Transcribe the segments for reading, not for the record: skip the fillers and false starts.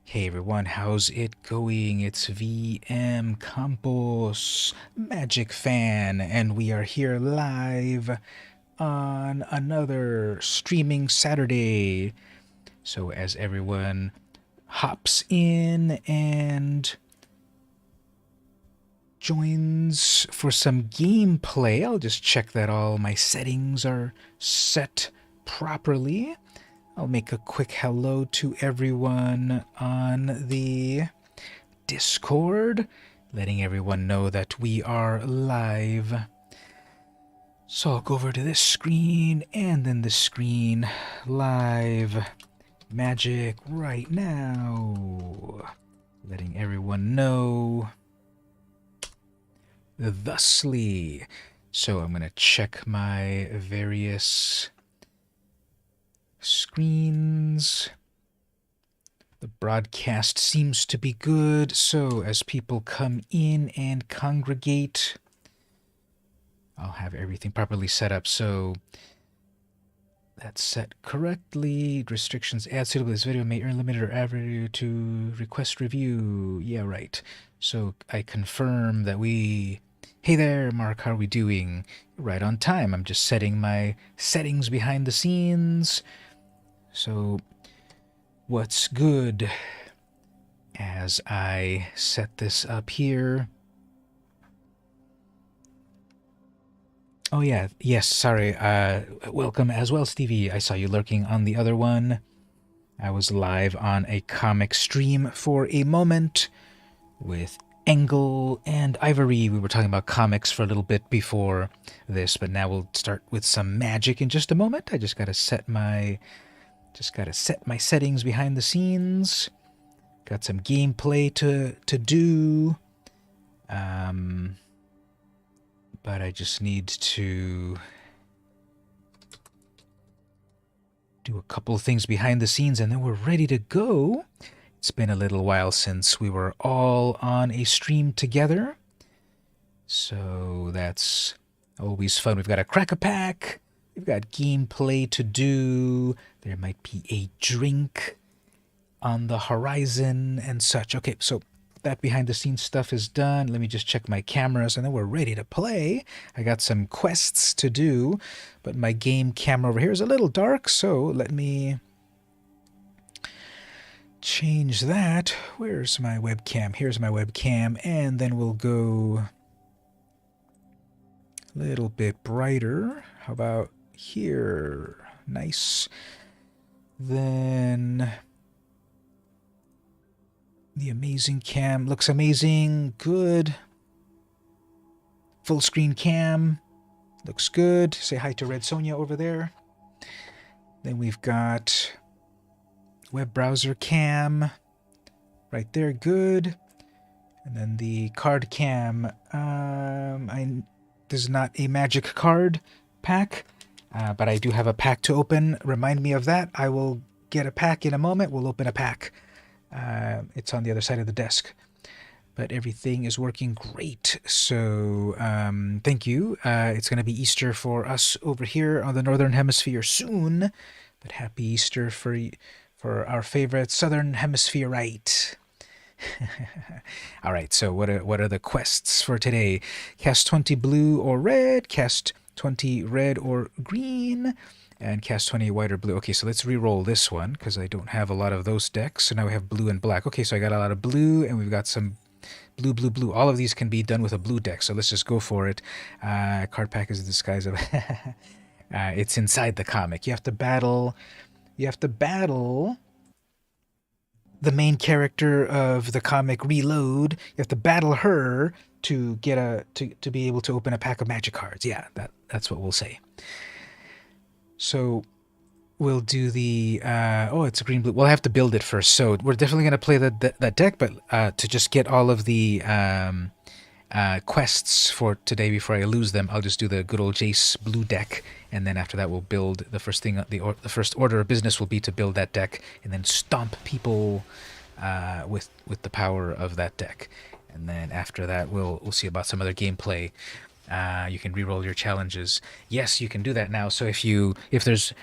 Hey everyone, how's it going? It's VM Campos Magic Fan, and we are here live on another streaming Saturday. So, as everyone hops in and joins for some gameplay, I'll just check that all my settings are set properly. I'll make a quick hello to everyone on the Discord, letting everyone know that we are live. So I'll go over to this screen and then this screen. Live magic right now. Letting everyone know. Thusly. So I'm going to check my various screens. The broadcast seems to be good, so as people come in and congregate, I'll have everything properly set up so that's set correctly. Restrictions add suitable. This video may earn limited or average to request review. Yeah, right. So I confirm that we... Hey there, Mark, how are we doing? Right on time. I'm just setting my settings behind the scenes. So, what's good as I set this up here? Oh yeah, yes, sorry. Welcome as well, Stevie. I saw you lurking on the other one. I was live on a comic stream for a moment with Engel and Ivory. We were talking about comics for a little bit before this, but now we'll start with some magic in just a moment. I just gotta set my settings behind the scenes. Got some gameplay to do. But I just need to do a couple of things behind the scenes and then we're ready to go. It's been a little while since we were all on a stream together. So that's always fun. We've got a crack-a-pack. We've got gameplay to do. There might be a drink on the horizon and such. Okay, so that behind-the-scenes stuff is done. Let me just check my cameras, and then we're ready to play. I got some quests to do, but my game camera over here is a little dark, so let me change that. Where's my webcam? Here's my webcam, and then we'll go a little bit brighter. How about here? Nice. Then the amazing cam looks amazing. Good. Full screen cam looks good. Say hi to Red Sonja over there. Then we've got web browser cam right there. Good. And then the card cam. This is not a magic card pack, but I do have a pack to open. Remind me of that. I will get a pack in a moment. We'll open a pack. It's on the other side of the desk. But everything is working great. So thank you. It's going to be Easter for us over here on the Northern Hemisphere soon. But happy Easter for our favorite Southern Hemispherite. All right, so what are the quests for today? Cast 20 blue or red, cast 20 red or green, and cast 20 white or blue. Okay, so let's re-roll this one because I don't have a lot of those decks. So now we have blue and black. Okay, so I got a lot of blue, and we've got some blue, blue, blue. All of these can be done with a blue deck, so let's just go for it. Card pack is the disguise of... it's inside the comic. You have to battle the main character of the comic Reload. You have to battle her to get to be able to open a pack of magic cards. Yeah, that's what we'll say. So we'll do the it's a green blue. We'll have to build it first. So we're definitely going to play that deck, but to just get all of the quests for today before I lose them, I'll just do the good old Jace blue deck, and then after that we'll build the first thing. The first order of business will be to build that deck and then stomp people with the power of that deck. And then after that we'll see about some other gameplay. You can reroll your challenges. Yes, you can do that now. So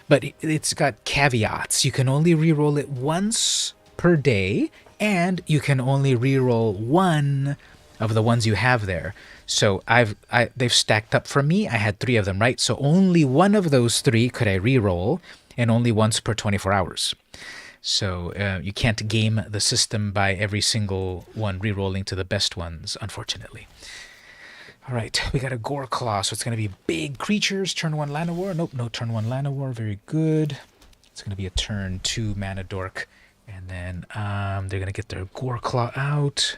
but it's got caveats. You can only reroll it once per day, and you can only reroll one of the ones you have there. So they've stacked up for me. I had 3 of them, right? So only one of those 3 could I reroll, and only once per 24 hours. So you can't game the system by every single one rerolling to the best ones, unfortunately. All right, we got a Goreclaw, so it's going to be big creatures. Turn 1 Llanowar. Nope, no turn 1 Llanowar. Very good. It's going to be a turn 2 Mana Dork. And then they're going to get their Goreclaw out.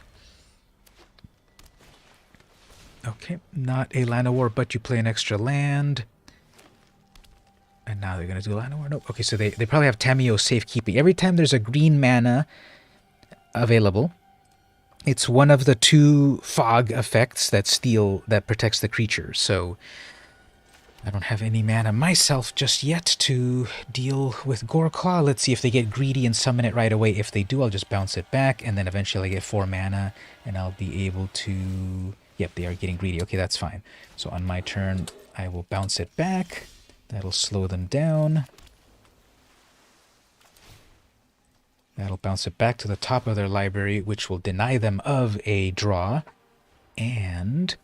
Okay, not a Llanowar, but you play an extra land. And now they're going to do Llanowar. Nope. Okay, so they probably have Tamiyo Safekeeping. Every time there's a green mana available, it's one of the 2 fog effects that protects the creature. So I don't have any mana myself just yet to deal with Goreclaw. Let's see if they get greedy and summon it right away. If they do, I'll just bounce it back, and then eventually I get 4 mana, and I'll be able to... Yep, they are getting greedy. Okay, that's fine. So on my turn, I will bounce it back. That'll slow them down. That'll bounce it back to the top of their library, which will deny them of a draw. And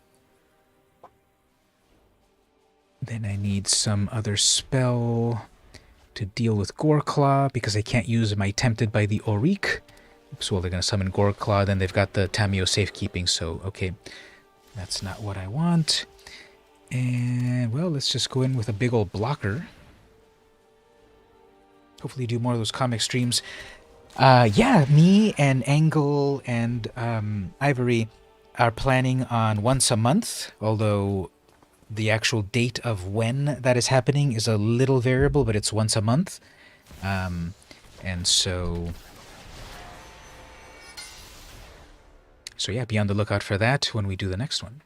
then I need some other spell to deal with Goreclaw, because I can't use my Tempted by the Auric. So they're going to summon Goreclaw, then they've got the Tamiyo Safekeeping, so okay. That's not what I want. And, well, let's just go in with a big old blocker. Hopefully do more of those comic streams. Yeah, me and Angle and Ivory are planning on once a month, although the actual date of when that is happening is a little variable, but it's once a month. And so yeah, be on the lookout for that when we do the next one.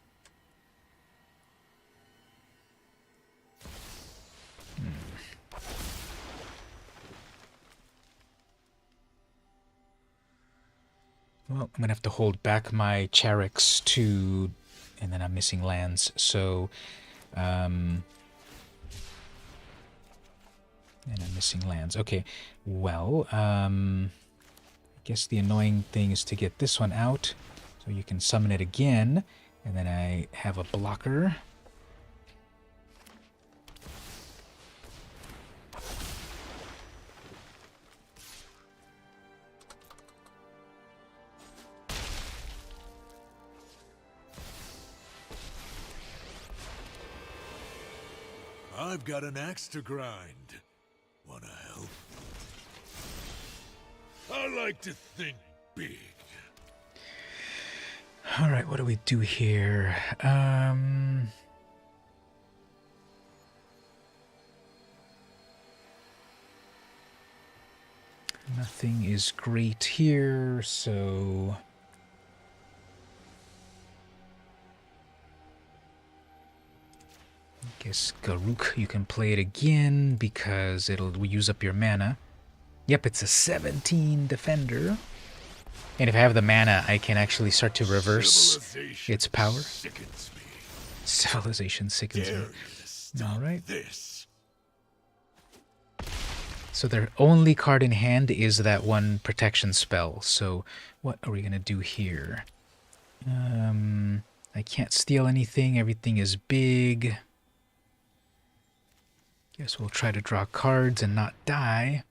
Well, I'm going to have to hold back my Charix to... And then I'm missing lands, so... and I'm missing lands. Okay, well, I guess the annoying thing is to get this one out, so you can summon it again, and then I have a blocker. I've got an axe to grind. Wanna help? I like to think big. All right, what do we do here? Nothing is great here, so... I guess Garuk, you can play it again because it'll use up your mana. Yep, it's a 17 defender. And if I have the mana, I can actually start to reverse its power. Civilization sickens me. Alright. So their only card in hand is that one protection spell. So what are we going to do here? I can't steal anything. Everything is big. Guess we'll try to draw cards and not die.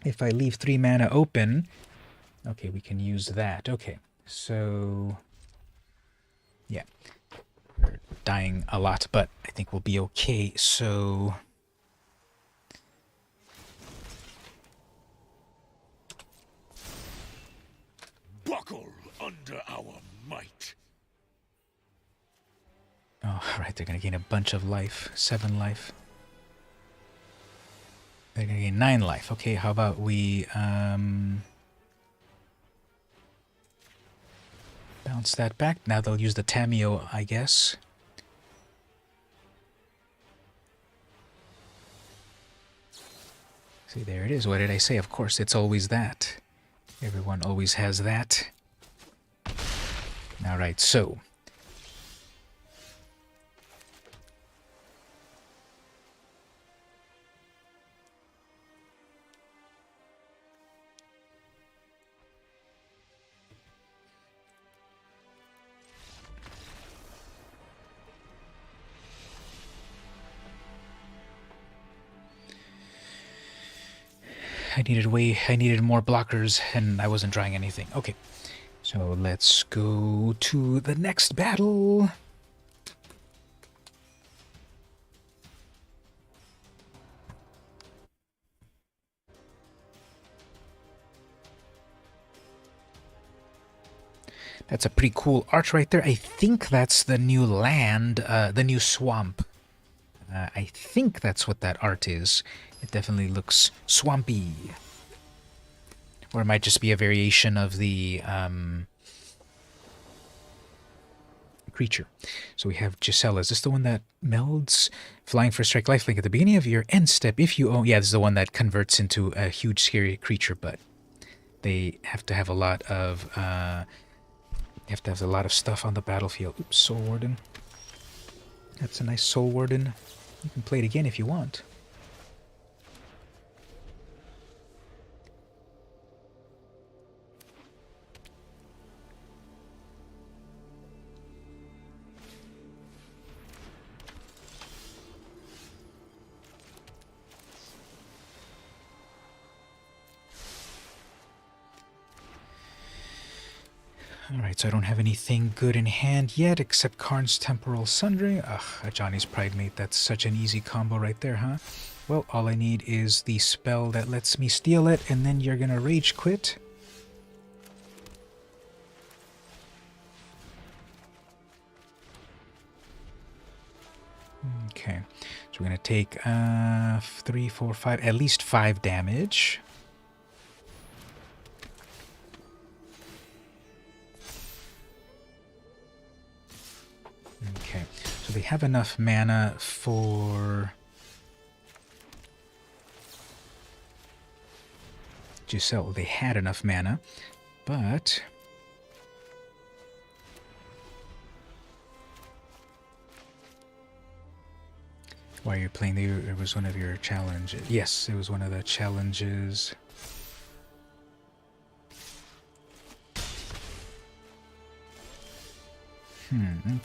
If I leave 3 mana open... Okay, we can use that. Okay, so... Yeah. We're dying a lot, but I think we'll be okay, so... Buckle under our might. Oh, right, they're going to gain a bunch of life. 7 life. They're going to gain 9 life. Okay, how about we... bounce that back. Now they'll use the Tamiyo, I guess. See, there it is. What did I say? Of course, it's always that. Everyone always has that. All right, so... I needed more blockers, and I wasn't drawing anything. Okay, so let's go to the next battle. That's a pretty cool art right there. I think that's the new land, the new swamp. I think that's what that art is. It definitely looks swampy. Or it might just be a variation of the creature. So we have Gisela. Is this the one that melds? Flying for strike lifelink at the beginning of your end step. If you own... Yeah, this is the one that converts into a huge scary creature, but they have to have a lot of... you have to have a lot of stuff on the battlefield. Oops, Soul Warden. That's a nice Soul Warden. You can play it again if you want. Alright, so I don't have anything good in hand yet, except Karn's Temporal Sundering. Ugh, a Johnny's Pridemate, that's such an easy combo right there, huh? Well, all I need is the spell that lets me steal it, and then you're gonna rage quit. Okay, so we're gonna take 3, 4, 5, at least 5 damage. Okay, so they have enough mana for Gisela. They had enough mana, but why are you playing? It was one of your challenges. Yes, it was one of the challenges.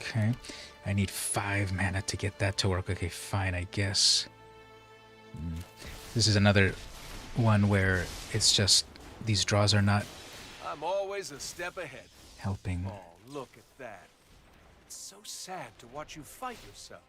Okay. I need 5 mana to get that to work. Okay, fine, I guess. This is another one where it's just these draws are not... I'm always a step ahead. Helping. Oh, look at that. It's so sad to watch you fight yourself.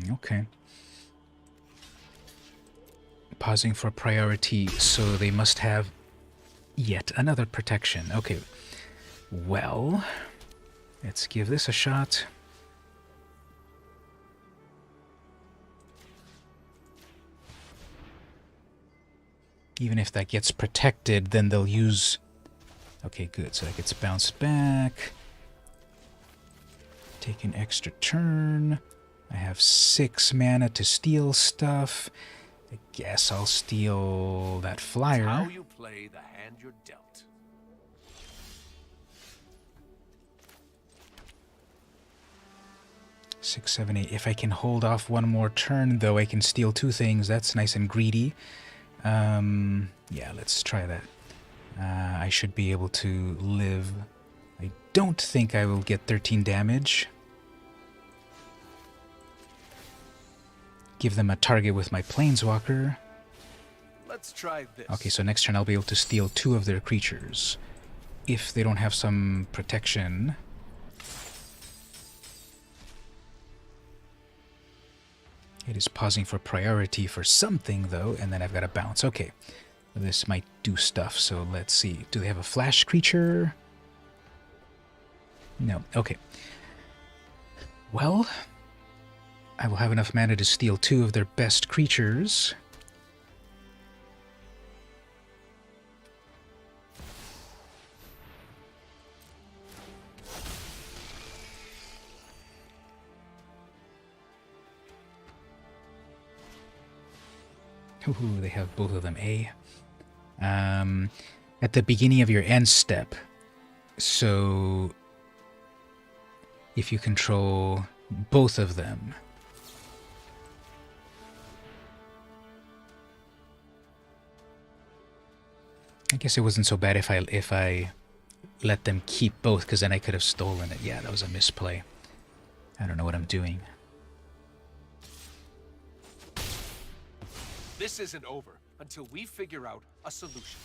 Okay. Pausing for priority, so they must have yet another protection. Okay. Well, let's give this a shot. Even if that gets protected, then they'll use... Okay, good. So that gets bounced back. Take an extra turn. I have 6 mana to steal stuff. I guess I'll steal that flyer. How you play the hand you're dealt. Six, 7, 8. If I can hold off one more turn, though, I can steal 2 things. That's nice and greedy. Yeah, let's try that. I should be able to live. I don't think I will get 13 damage. Give them a target with my Planeswalker. Let's try this. Okay, so next turn I'll be able to steal 2 of their creatures. If they don't have some protection. It is pausing for priority for something, though, and then I've got to bounce. Okay, this might do stuff, so let's see. Do they have a flash creature? No. Okay. Well, I will have enough mana to steal 2 of their best creatures. Ooh, they have both of them, eh? At the beginning of your end step, So if you control both of them, I guess it wasn't so bad if I let them keep both, because then I could have stolen it. Yeah, that was a misplay. I don't know what I'm doing. This isn't over until we figure out a solution.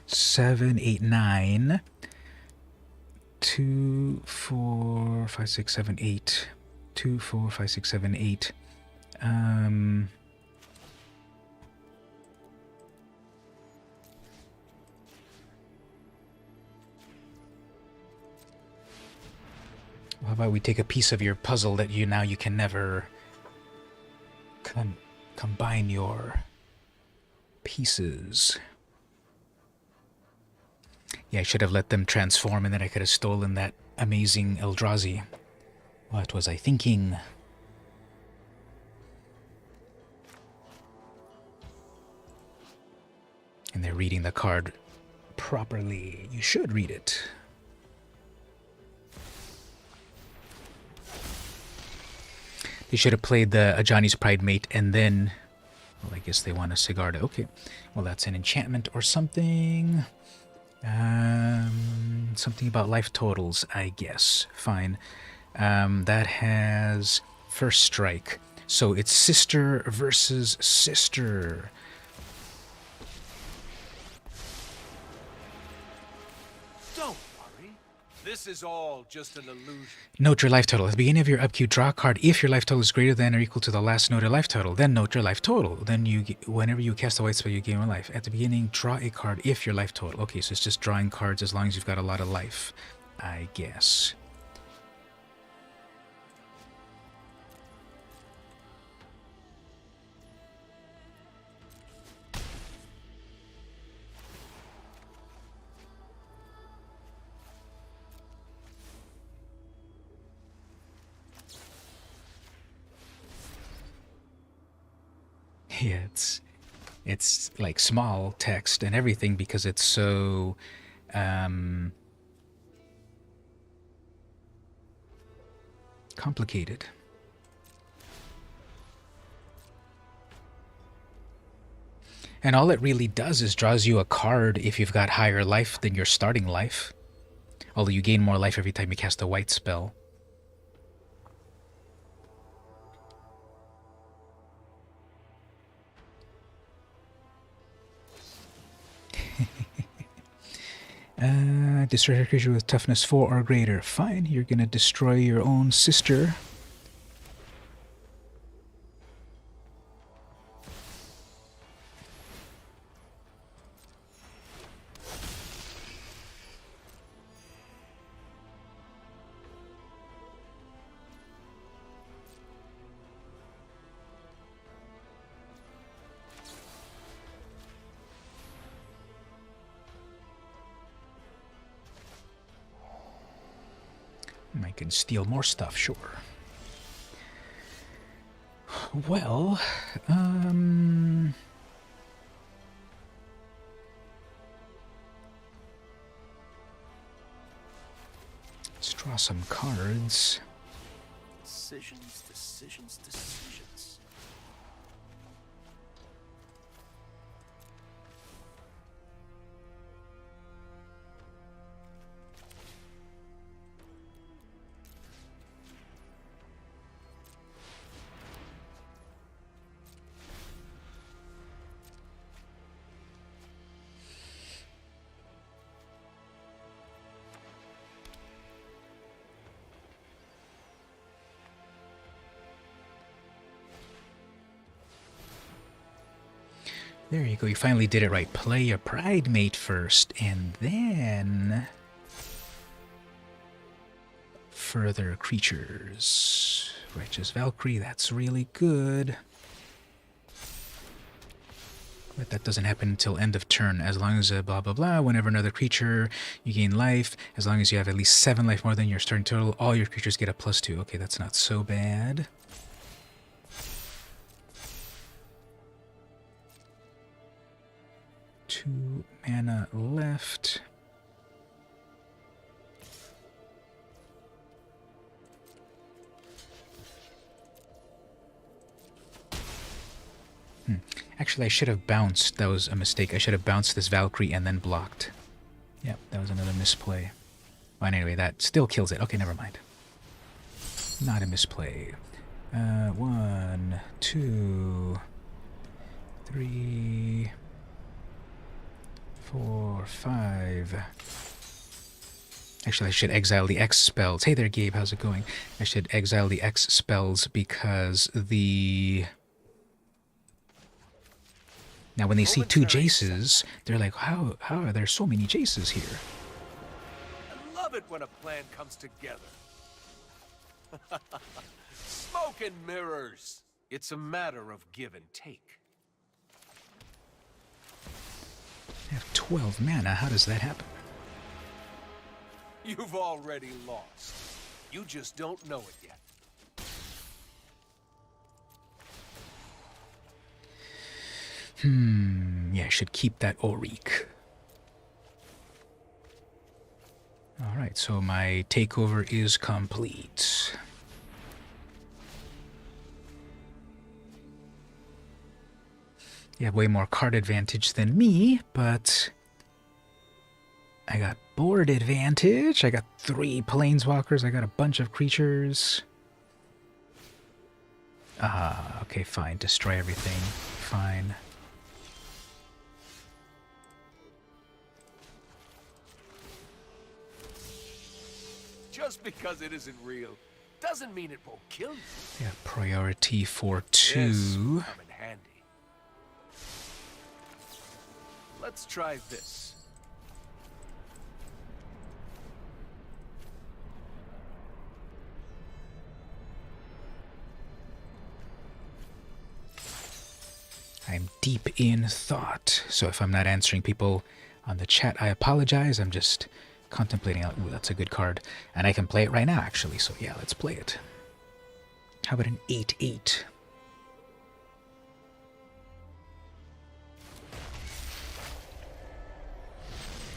7, 8, 9. 2, 4, 5, 6, 7, 8. 2, 4, 5, 6, 7, 8. How about we take a piece of your puzzle that you can never combine your pieces. Yeah, I should have let them transform, and then I could have stolen that amazing Eldrazi. What was I thinking? And they're reading the card properly. You should read it. They should have played the Ajani's Pridemate and then... Well, I guess they want a Sigarda. Okay. Well, that's an enchantment or something. Something about life totals, I guess. Fine. That has first strike. So it's sister versus sister. Don't worry. This is all just an illusion. Note your life total. At the beginning of your upkeep, draw a card if your life total is greater than or equal to the last noted life total. Then note your life total. Then whenever you cast a white spell, you gain 1 life. At the beginning, draw a card if your life total. Okay, so it's just drawing cards as long as you've got a lot of life, I guess. Yeah, it's like small text and everything because it's so complicated. And all it really does is draws you a card if you've got higher life than your starting life. Although you gain more life every time you cast a white spell. Destroy a creature with toughness 4 or greater. Fine, you're gonna destroy your own sister. I can steal more stuff, sure. Well, let's draw some cards. Decisions, decisions, decisions. There you go, you finally did it right. Play a Pridemate first, and then... further creatures. Righteous Valkyrie, that's really good. But that doesn't happen until end of turn. As long as blah blah blah, whenever another creature, you gain life. As long as you have at least 7 life more than your starting total, all your creatures get a +2. Okay, that's not so bad. 2 mana left. Actually, I should have bounced. That was a mistake. I should have bounced this Valkyrie and then blocked. Yep, that was another misplay. Well, anyway, that still kills it. Okay, never mind. Not a misplay. 1, 2, 3, 4, 5. Actually, I should exile the X spells. Hey there, Gabe. How's it going? I should exile the X spells because the... Now, when they see 2 Jaces, they're like, how are there so many Jaces here? I love it when a plan comes together. Smoke and mirrors. It's a matter of give and take. I have 12 mana. How does that happen? You've already lost. You just don't know it yet. Yeah, I should keep that Oriq. Alright, so my takeover is complete. You have way more card advantage than me, but I got board advantage. I got 3 planeswalkers. I got a bunch of creatures. Okay, fine. Destroy everything. Fine. Just because it isn't real doesn't mean it won't kill you. Yeah, priority for 2. This will come in handy. Let's try this. I'm deep in thought, so if I'm not answering people on the chat, I apologize. I'm just contemplating. Ooh, that's a good card. And I can play it right now, actually, so yeah, let's play it. How about an 8/8?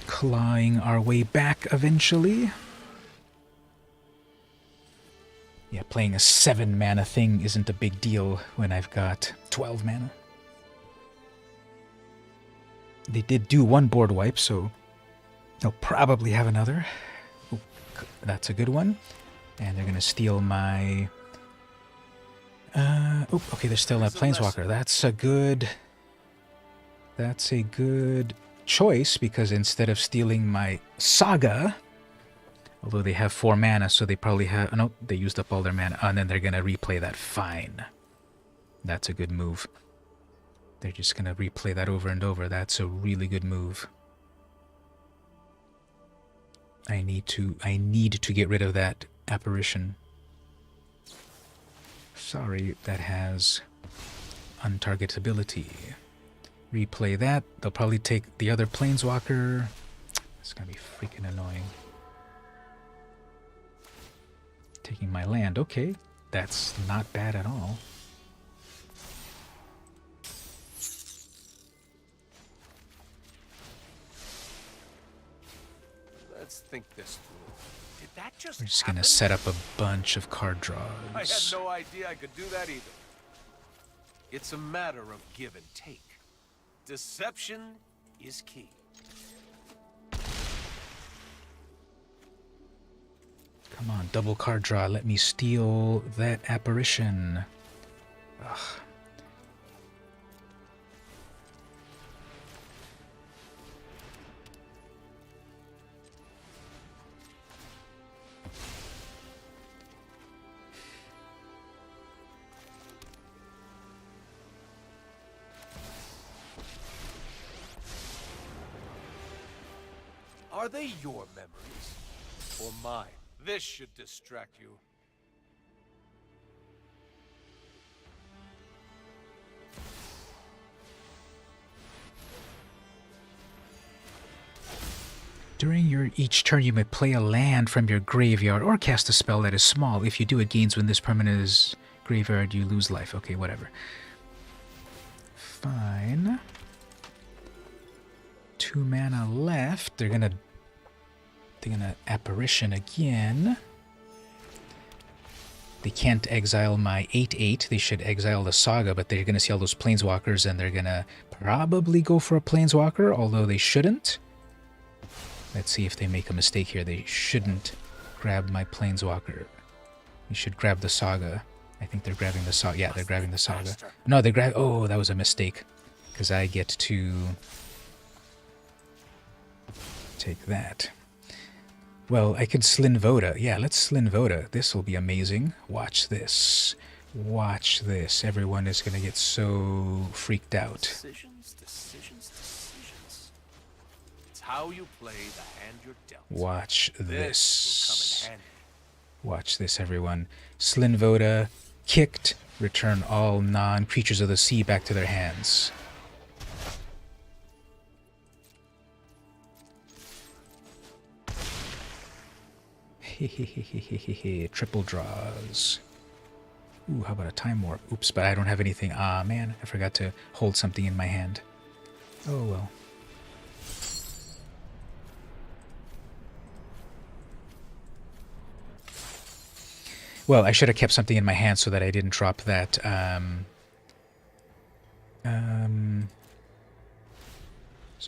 Clawing our way back eventually. Yeah, playing a 7 mana thing isn't a big deal when I've got 12 mana. They did do 1 board wipe, so they'll probably have another. Ooh, that's a good one. And they're going to steal my... oh, okay, there's still a Planeswalker. That's a good choice, because instead of stealing my Saga, although they have 4 mana, so they probably have... Oh, no, they used up all their mana, and then they're going to replay that. Fine. That's a good move. They're just going to replay that over and over. That's a really good move. I need to get rid of that apparition. Sorry, that has untargetability. Replay that. They'll probably take the other Planeswalker. It's going to be freaking annoying. Taking my land. Okay, that's not bad at all. Let's think this through. Did that just We're just going to happen? set up a bunch of card draws. I had no idea I could do that either. It's a matter of give and take. Deception is key. Come on, double card draw. Let me steal that apparition. Ugh. Are they your memories? Or mine? This should distract you. During your each turn, you may play a land from your graveyard or cast a spell that is small. If you do, it gains when this permanent is graveyard, you lose life. Okay, whatever. Fine. 2 mana left. They're gonna apparition again. They can't exile my 8/8. They should exile the Saga, but they're gonna see all those planeswalkers and they're gonna probably go for a planeswalker, although they shouldn't. Let's see if they make a mistake here. They shouldn't grab my planeswalker. They should grab the Saga. I think they're grabbing the Saga. Yeah, they're grabbing the Saga. No, they grab. Oh, that was a mistake. Because I get to take that. Well, I could Slin Voda. Yeah, let's Slin Voda. This will be amazing. Watch this. Watch this. Everyone is going to get so freaked out. Decisions. It's how you play the hand you're dealt. Watch this. This will come in handy. Watch this, everyone. Slin Voda, kicked, return all non-creatures of the sea back to their hands. Hehehehehehe, triple draws. Ooh, how about a time warp? Oops, but I don't have anything. Ah, man, I forgot to hold something in my hand. Oh, well. Well, I should have kept something in my hand so that I didn't drop that, so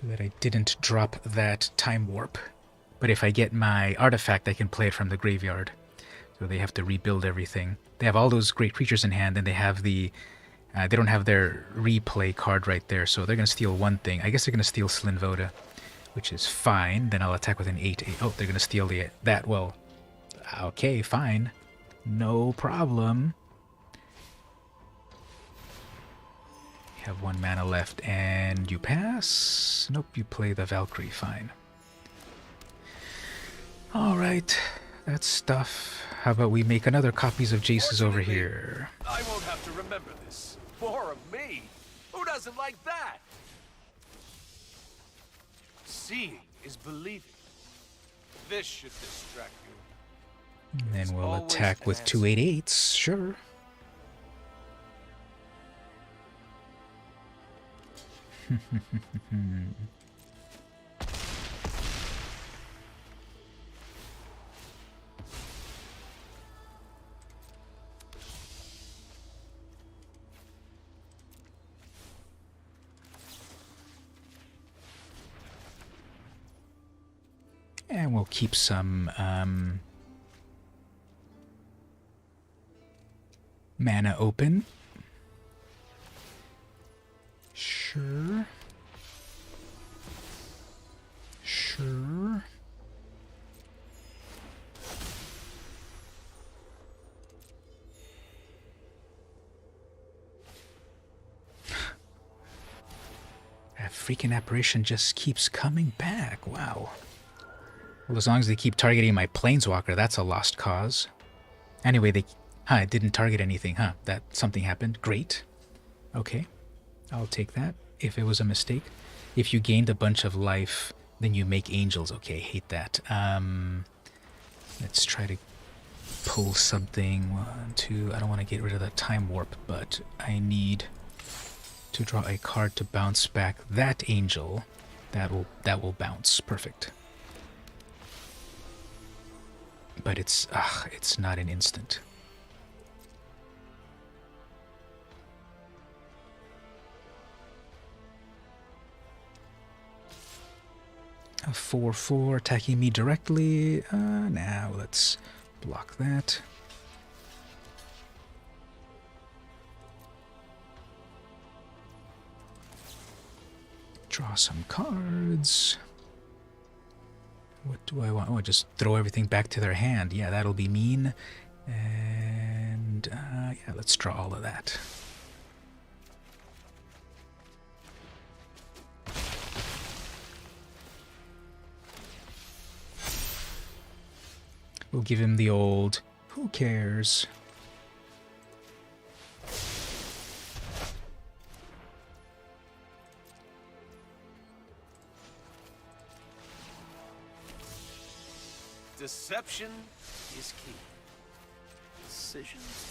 that I didn't drop that time warp. But if I get my artifact, I can play it from the graveyard. So they have to rebuild everything. They have all those great creatures in hand, and they have the... they don't have their replay card right there, so they're going to steal one thing. I guess they're going to steal Slin Voda, which is fine. Then I'll attack with an 8/8. Oh, they're going to steal that. Well, okay, fine. No problem. You have 1 mana left, and you pass? Nope, you play the Valkyrie, fine. Alright, that's stuff. How about we make another copies of Jace's over here? I won't have to remember this. More of me. Who doesn't like that? Seeing is believing. This should distract you. And then we'll attack with 2 8/8s, sure. And we'll keep some mana open. Sure. Sure. That freaking apparition just keeps coming back. Wow. Well, as long as they keep targeting my planeswalker, that's a lost cause. Anyway, it didn't target anything, huh? That something happened. Great. Okay. I'll take that if it was a mistake. If you gained a bunch of life, then you make angels. Okay, hate that. Let's try to pull something. 1, 2. I don't want to get rid of the time warp, but I need to draw a card to bounce back that angel. That will bounce. Perfect. But it's not an instant. A 4/4 attacking me directly. Now let's block that. Draw some cards. What do I want? Oh, just throw everything back to their hand. Yeah, that'll be mean. And yeah, let's draw all of that. We'll give him the old, who cares? Deception is key. Decisions.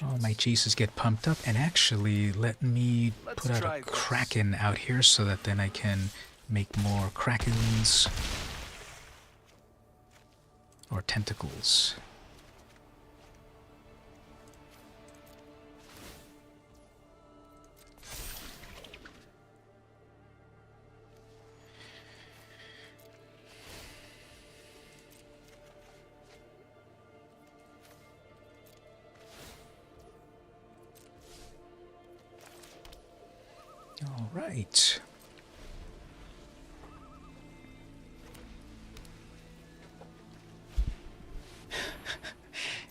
Oh, my Jaces get pumped up, and actually let me put out a Kraken out here so that then I can make more Krakens or tentacles. All right.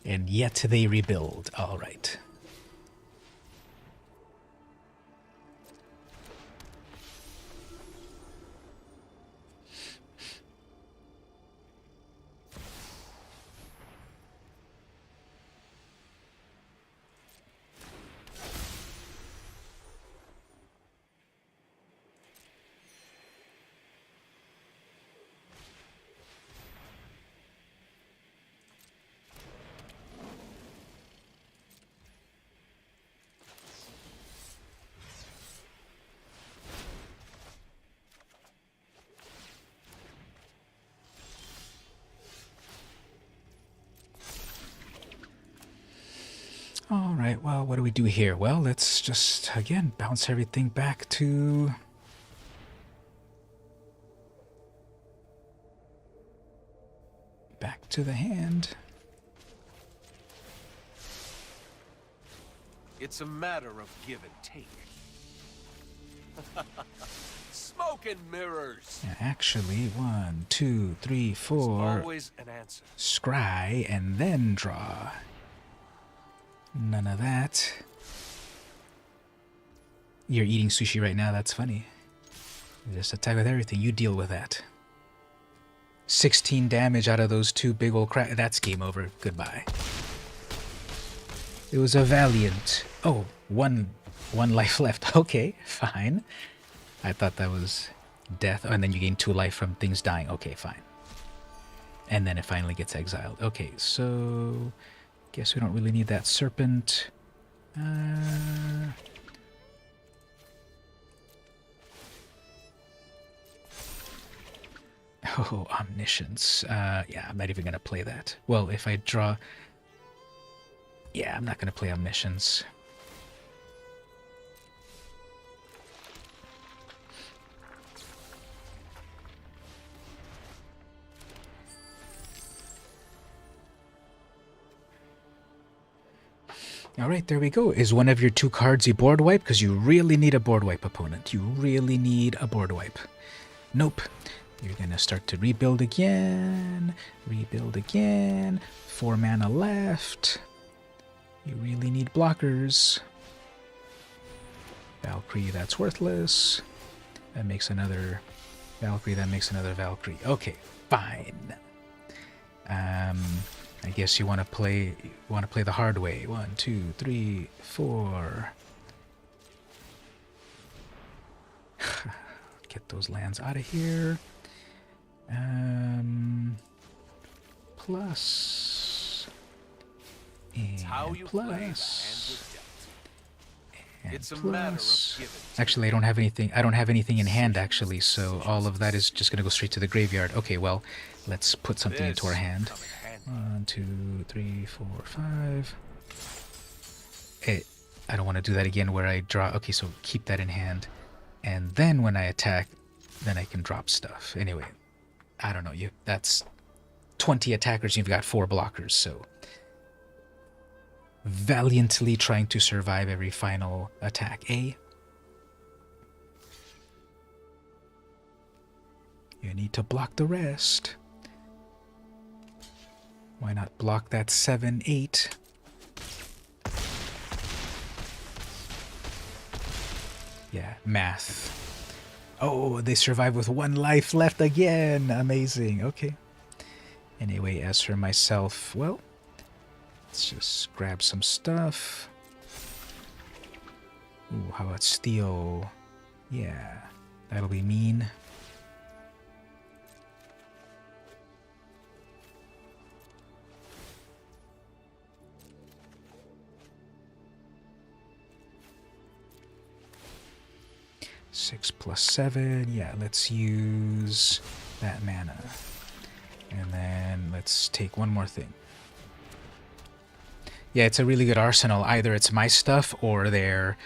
And yet they rebuild. All right. All right, well, what do we do here? Well, let's just, again, bounce everything back to... back to the hand. It's a matter of give and take. Smoke and mirrors. Yeah, actually, 1, 2, 3, 4... There's always an answer. Scry, and then draw. None of that. You're eating sushi right now, that's funny. You just attack with everything, you deal with that. 16 damage out of those two big old that's game over. Goodbye. It was a valiant... Oh, one life left. Okay, fine. I thought that was death. Oh, and then you gain 2 life from things dying. Okay, fine. And then it finally gets exiled. Okay, so... Guess we don't really need that serpent. Oh, omniscience. Yeah, I'm not even going to play that. Well, if I draw... Yeah, I'm not going to play omniscience. Alright, there we go. Is one of your 2 cards a board wipe? Because you really need a board wipe, opponent. You really need a board wipe. Nope. You're going to start to rebuild again. Rebuild again. 4 mana left. You really need blockers. Valkyrie, that's worthless. That makes another Valkyrie. That makes another Valkyrie. Okay, fine. I guess you want to play the hard way. 1, 2, 3, 4. Get those lands out of here. Plus. And plus. And it's a matter of give and take. Actually, I don't have anything in hand actually, so all of that is just gonna go straight to the graveyard. Okay, well, let's put something into our hand. 1, 2, 3, 4, 5. I don't want to do that again where I draw. Okay, so keep that in hand. And then when I attack, then I can drop stuff. Anyway, I don't know. That's 20 attackers, you've got 4 blockers, so... Valiantly trying to survive every final attack. You need to block the rest. Why not block that 7, 8? Yeah, math. Oh, they survive with 1 life left again. Amazing. Okay. Anyway, as for myself, well, let's just grab some stuff. Ooh, how about steel? Yeah, that'll be mean. 6 plus 7. Yeah, let's use that mana. And then let's take one more thing. Yeah, it's a really good arsenal. Either it's my stuff or they're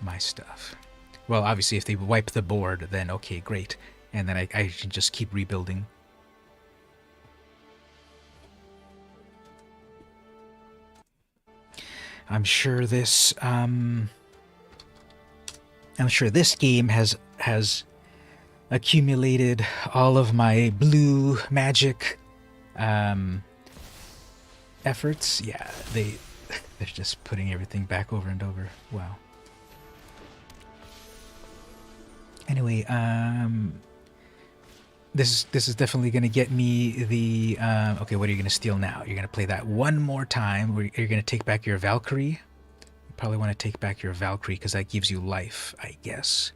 my stuff. Well, obviously, if they wipe the board, then okay, great. And then I can just keep rebuilding. I'm sure this game has accumulated all of my blue magic efforts. Yeah, they're just putting everything back over and over. Wow. Anyway, this is definitely going to get me the... okay, what are you going to steal now? You're going to play that one more time. You're going to take back your Valkyrie. You probably want to take back your Valkyrie because that gives you life, I guess.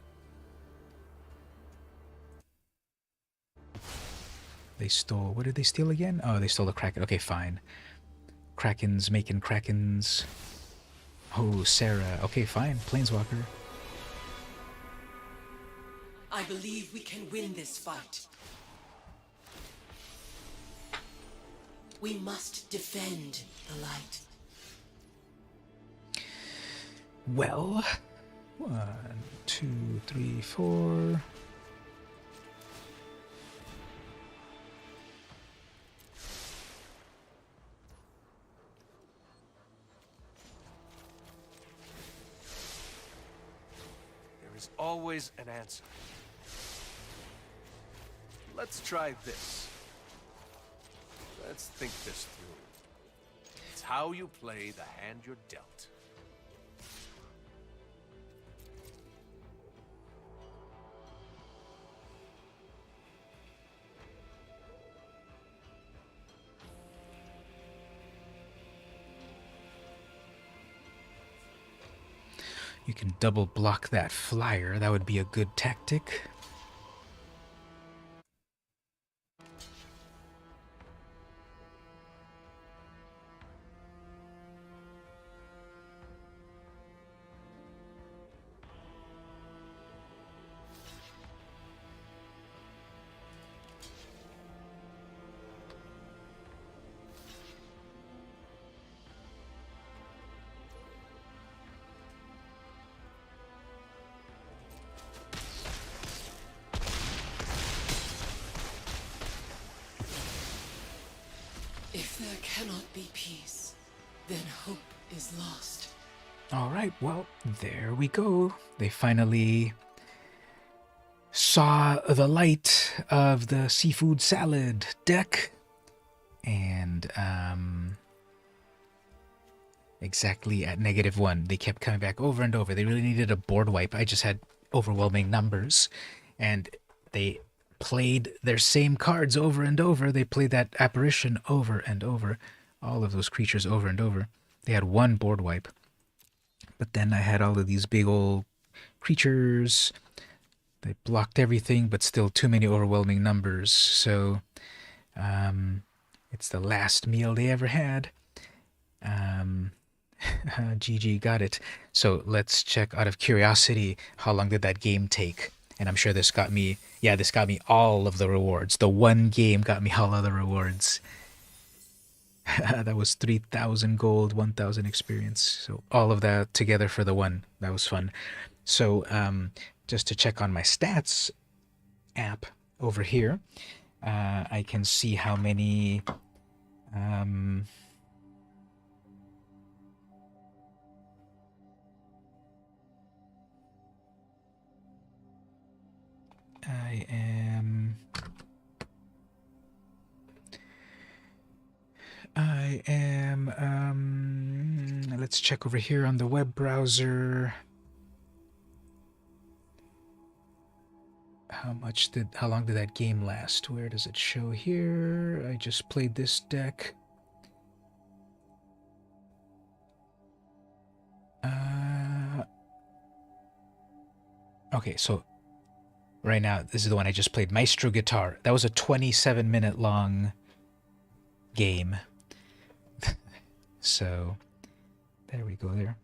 They stole... What did they steal again? Oh, they stole the Kraken. Okay, fine. Krakens making Krakens. Oh, Sarah. Okay, fine. Planeswalker. I believe we can win this fight. We must defend the light. Well, 1, 2, 3, 4. There is always an answer. Let's try this. Let's think this through. It's how you play the hand you're dealt. You can double block that flyer. That would be a good tactic. If there cannot be peace, then hope is lost. All right, well, there we go. They finally saw the light of the seafood salad deck. And exactly at -1. They kept coming back over and over. They really needed a board wipe. I just had overwhelming numbers. And they played their same cards over and over. They played that apparition over and over. All of those creatures over and over. They had one board wipe. But then I had all of these big old creatures. They blocked everything, but still too many overwhelming numbers. So it's the last meal they ever had. GG, got it. So let's check out of curiosity, how long did that game take? And I'm sure this got me, yeah, this got me all of the rewards. The one game got me all of the rewards. That was 3,000 gold, 1,000 experience. So all of that together for the one. That was fun. So just to check on my stats app over here, I can see how many... let's check over here on the web browser. How long did that game last? Where does it show here? I just played this deck. Okay, so right now, this is the one I just played, Maestro Guitar. That was a 27-minute long game. So, there we go there.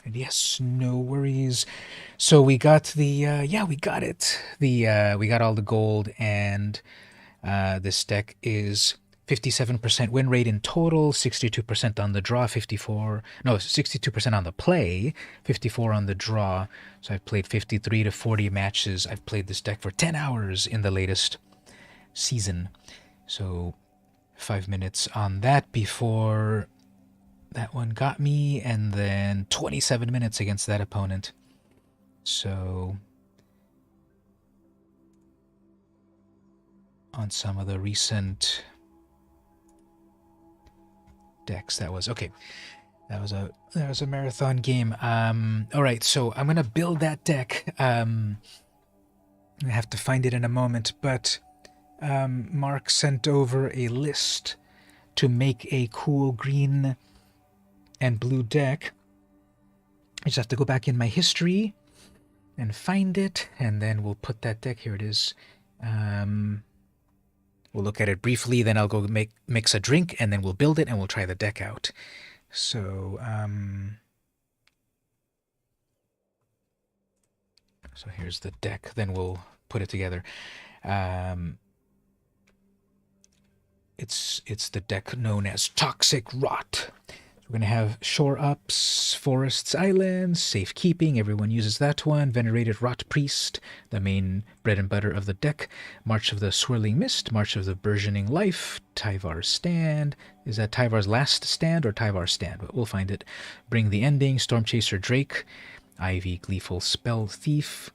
And yes, no worries. So we got the we got it. We got all the gold, and this deck is 57% win rate in total, 62% on the draw, 62% on the play, 54 on the draw. So I've played 53 to 40 matches. I've played this deck for 10 hours in the latest season. So 5 minutes on that before that one got me, and then 27 minutes against that opponent. So on some of the recent decks, that was okay. That was a marathon game. All right, so I'm gonna build that deck. I have to find it in a moment, but Mark sent over a list to make a cool green and blue deck. I just have to go back in my history and find it, and then we'll put that deck. Here it is. We'll look at it briefly, then I'll go mix a drink, and then we'll build it, and we'll try the deck out. So, so here's the deck, then we'll put it together. It's the deck known as Toxic Rot. We're going to have Shore Ups, Forests, Islands, Safekeeping, everyone uses that one, Venerated Rot Priest, the main bread and butter of the deck, March of the Swirling Mist, March of the Burgeoning Life, Tyvar's Stand, is that Tyvar's Last Stand or Tyvar's Stand? But we'll find it. Bring the Ending, Storm Chaser Drake, Ivy Gleeful Spell Thief,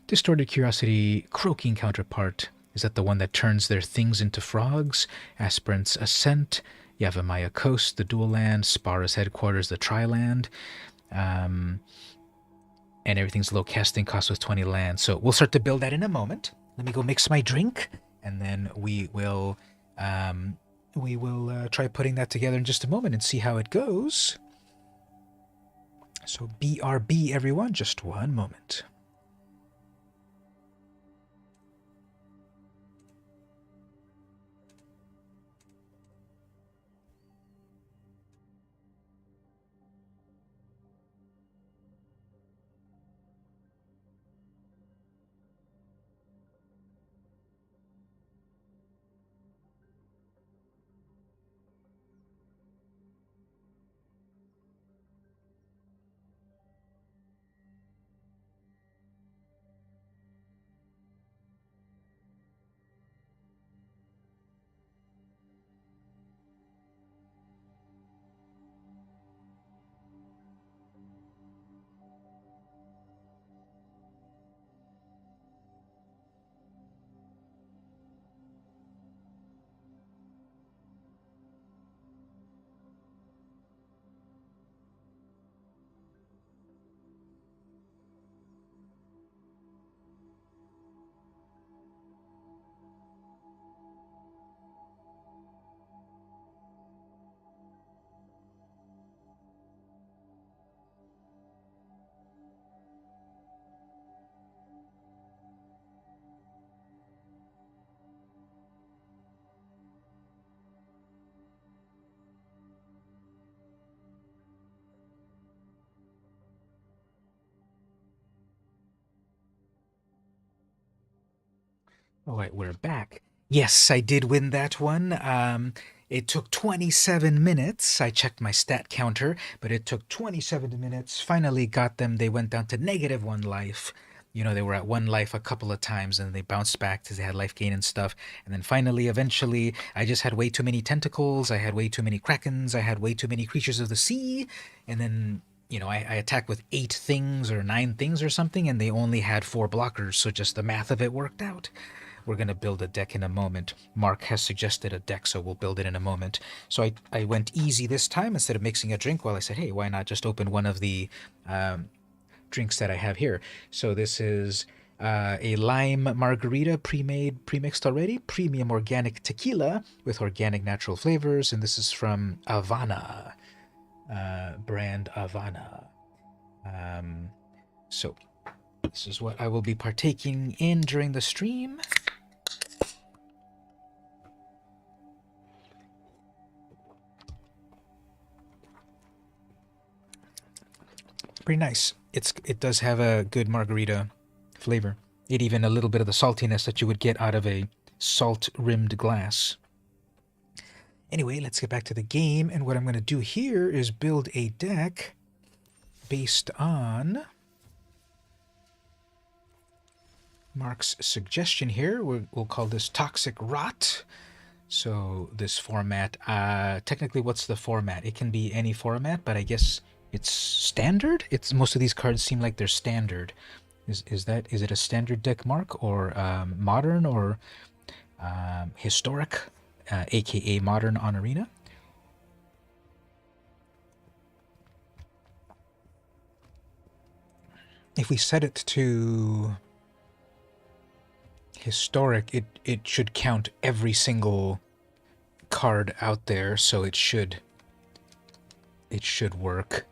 Distorted Curiosity, Croaking Counterpart, is that the one that turns their things into frogs, Aspirant's Ascent, Yavimaya Coast, the Dual Land, Spara's Headquarters, the Tri-Land, and everything's low casting cost with 20 land. So we'll start to build that in a moment. Let me go mix my drink, and then we will try putting that together in just a moment and see how it goes. So BRB, everyone, just one moment. All right, we're back. Yes, I did win that one. It took 27 minutes. I checked my stat counter, but it took 27 minutes. Finally got them. They went down to -1 life. You know, they were at 1 life a couple of times, and they bounced back because they had life gain and stuff. And then finally, eventually, I just had way too many tentacles. I had way too many krakens. I had way too many creatures of the sea. And then, you know, I attacked with 8 things or 9 things or something, and they only had 4 blockers. So just the math of it worked out. We're going to build a deck in a moment. Mark has suggested a deck, so we'll build it in a moment. So I went easy this time. Instead of mixing a drink, well, I said, hey, why not just open one of the drinks that I have here? So this is a lime margarita pre-mixed already, premium organic tequila with organic natural flavors, and this is from Havana, brand Havana. So this is what I will be partaking in during the stream. Pretty nice. It does have a good margarita flavor. It even a little bit of the saltiness that you would get out of a salt-rimmed glass. Anyway, let's get back to the game, and what I'm going to do here is build a deck based on Mark's suggestion here. We'll call this Toxic Rot. So this format, technically what's the format? It can be any format, but I guess it's standard? Most of these cards seem like they're standard. Is it a standard deck, Mark, or modern, or historic, aka modern on Arena? If we set it to historic, it should count every single card out there, so it should work.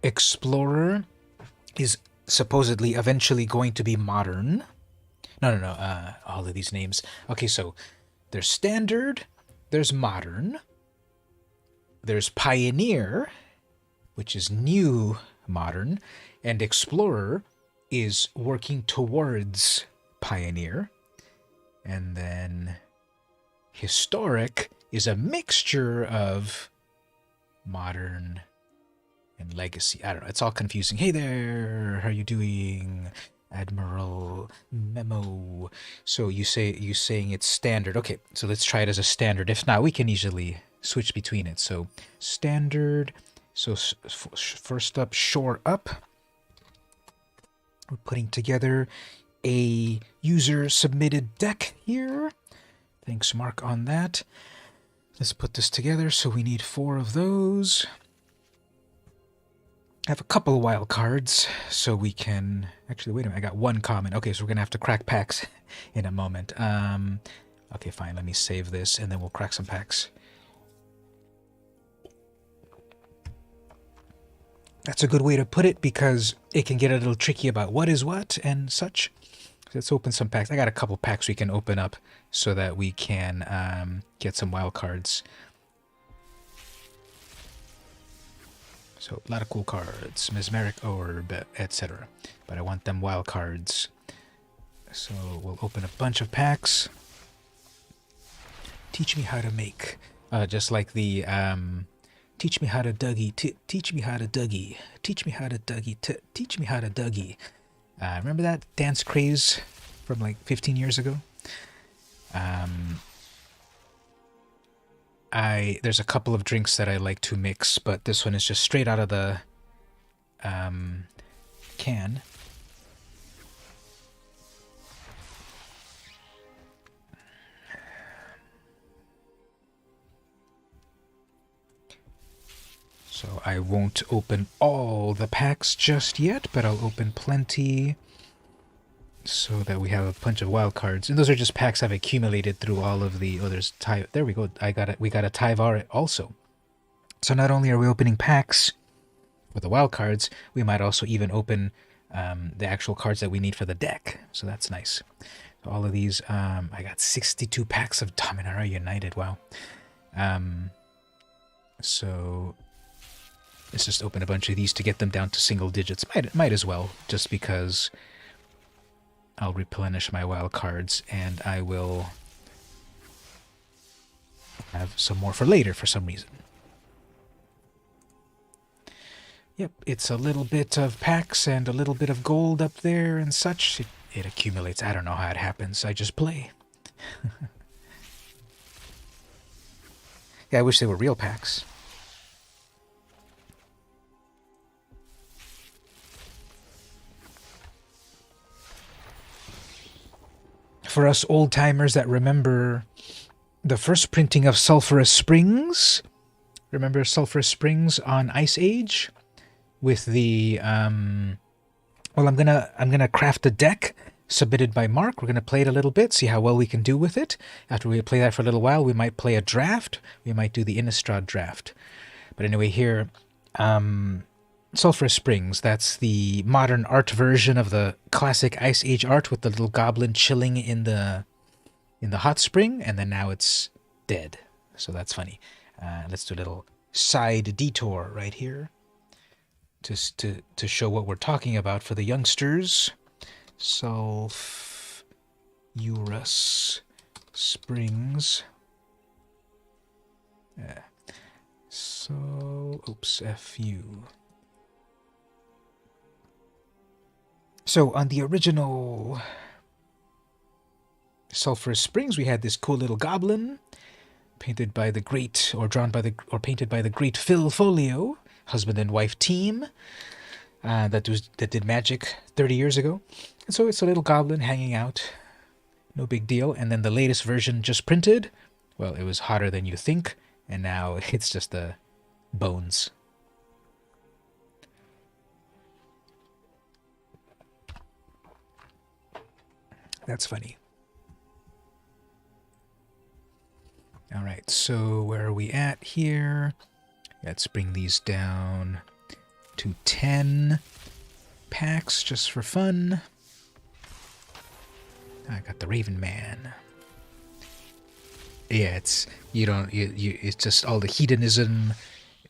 Explorer is supposedly eventually going to be modern. No, all of these names. Okay, so there's standard, there's modern, there's pioneer, which is new modern, and explorer is working towards pioneer, and then historic is a mixture of modern and legacy. I don't know, it's all confusing. Hey there, how are you doing, Admiral Memo? So you're saying it's standard. Okay, so let's try it as a standard. If not, we can easily switch between it. So standard. So first up, shore up. We're putting together a user-submitted deck here. Thanks, Mark, on that. Let's put this together. So we need 4 of those. I have a couple of wild cards, so we can... Actually, wait a minute. I got 1 common. Okay, so we're going to have to crack packs in a moment. Okay, fine. Let me save this, and then we'll crack some packs. That's a good way to put it, because it can get a little tricky about what is what and such. Let's open some packs. I got a couple packs we can open up so that we can get some wild cards. So a lot of cool cards, Mesmeric Orb, etc. But I want them wild cards. So we'll open a bunch of packs. Teach me how to make, just like the teach me how to Dougie, teach me how to Dougie, teach me how to Dougie, teach me how to Dougie. Remember that dance craze from like 15 years ago? There's a couple of drinks that I like to mix, but this one is just straight out of the can. So I won't open all the packs just yet, but I'll open plenty so that we have a bunch of wild cards. And those are just packs I've accumulated through all of the... Oh, there's there we go. We got a Tyvar also. So not only are we opening packs with the wild cards, we might also even open the actual cards that we need for the deck. So that's nice. So all of these, I got 62 packs of Dominaria United. Wow. So let's just open a bunch of these to get them down to single digits. Might as well, just because I'll replenish my wild cards, and I will have some more for later for some reason. Yep, it's a little bit of packs and a little bit of gold up there and such. It accumulates. I don't know how it happens. I just play. Yeah, I wish they were real packs. For us old-timers that remember the first printing of Sulphurous Springs, remember Sulphurous Springs on Ice Age? With the, well, I'm gonna craft a deck submitted by Mark. We're gonna play it a little bit, see how well we can do with it. After we play that for a little while, we might play a draft. We might do the Innistrad draft. But anyway, here, Sulphurous Springs, that's the modern art version of the classic Ice Age art with the little goblin chilling in the hot spring, and then now it's dead. So that's funny. Let's do a little side detour right here. to show what we're talking about for the youngsters. Sulphurous Springs. Yeah. So, oops, FU. So on the original Sulphurous Springs, we had this cool little goblin, painted by the great, or painted by the great Phil Folio, husband and wife team, that did magic 30 years ago. And so it's a little goblin hanging out, no big deal. And then the latest version just printed. Well, it was hotter than you think, and now it's just the bones. That's funny. All right, so where are we at here? Let's bring these down to 10 packs just for fun. I got the Raven Man. Yeah, it's it's just all the hedonism.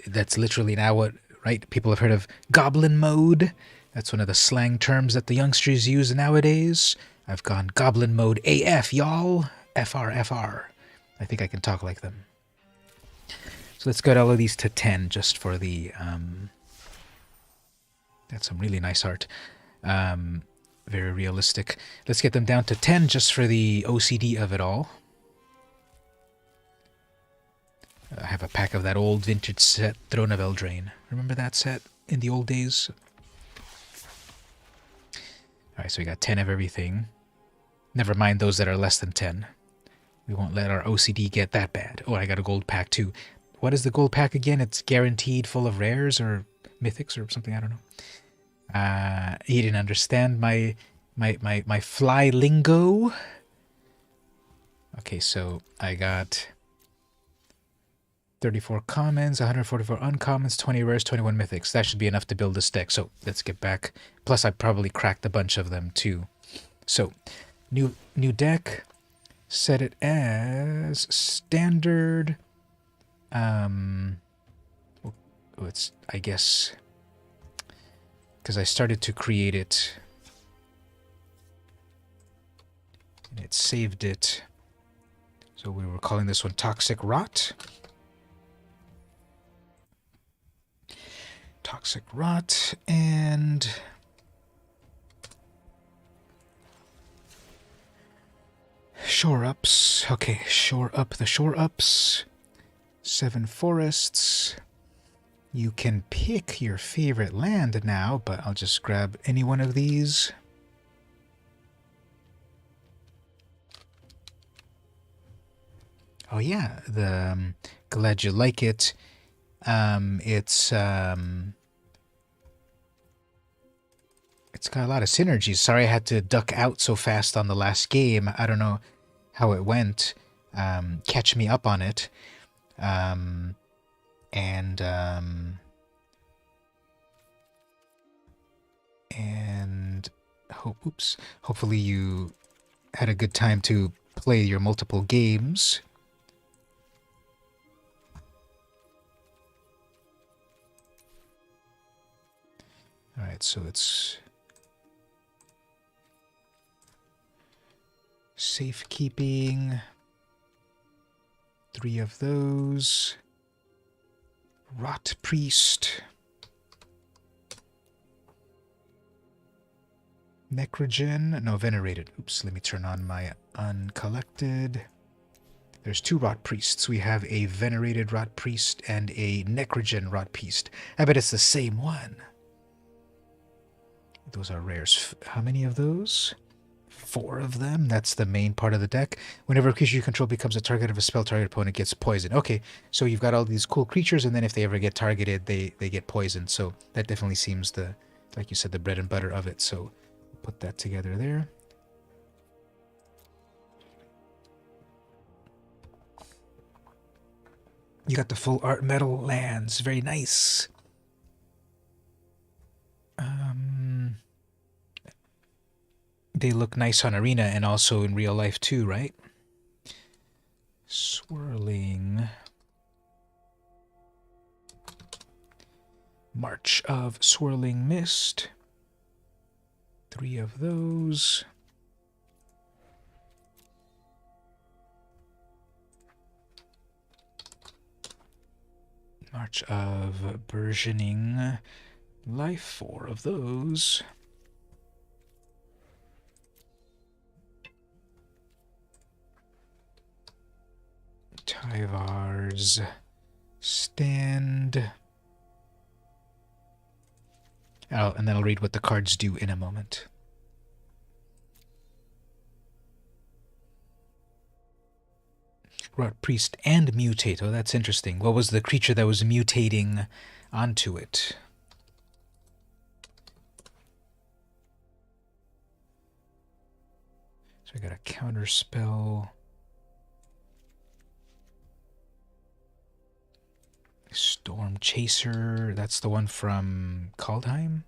That's literally now what, right? People have heard of goblin mode. That's one of the slang terms that the youngsters use nowadays. I've gone goblin mode AF, y'all. FR, FR. I think I can talk like them. So let's get all of these to 10 just for the... That's some really nice art. Very realistic. Let's get them down to 10 just for the OCD of it all. I have a pack of that old vintage set, Throne of Eldraine. Remember that set in the old days? Alright, so we got 10 of everything. Never mind those that are less than 10. We won't let our OCD get that bad. Oh, I got a gold pack too. What is the gold pack again? It's guaranteed full of rares or mythics or something, I don't know. He didn't understand my fly lingo. Okay, so I got 34 commons, 144 uncommons, 20 rares, 21 mythics. That should be enough to build this deck. So let's get back. Plus, I probably cracked a bunch of them too. So, new deck. Set it as standard. It's, I guess, because I started to create it and it saved it. So we were calling this one Toxic Rot. Toxic Rot, and shore ups. Okay, shore up the shore ups. 7 forests. You can pick your favorite land now, but I'll just grab any one of these. Oh yeah, the glad you like it. It's got a lot of synergies. Sorry I had to duck out so fast on the last game. I don't know how it went. Catch me up on it. Hopefully you had a good time to play your multiple games. Alright, so it's safekeeping. 3 of those. Rot Priest. Necrogen. No, Venerated. Oops, let me turn on my uncollected. There's 2 Rot Priests. We have a Venerated Rot Priest and a Necrogen Rot Priest. I bet it's the same one. Those are rares. How many of those? 4 of them. That's the main part of the deck. Whenever a creature you control becomes a target of a spell, target opponent gets poisoned. Okay, so you've got all these cool creatures, and then if they ever get targeted, they get poisoned. So that definitely seems like you said, the bread and butter of it. So put that together there. You got the full art metal lands. Very nice. They look nice on Arena and also in real life too, right? Swirling. March of Swirling Mist. 3 of those. March of Burgeoning Life, 4 of those. Tyvar's Stand. And then I'll read what the cards do in a moment. Rot Priest and Mutate. Oh, that's interesting. What was the creature that was mutating onto it? So I got a counter spell. Storm Chaser. That's the one from Kaldheim?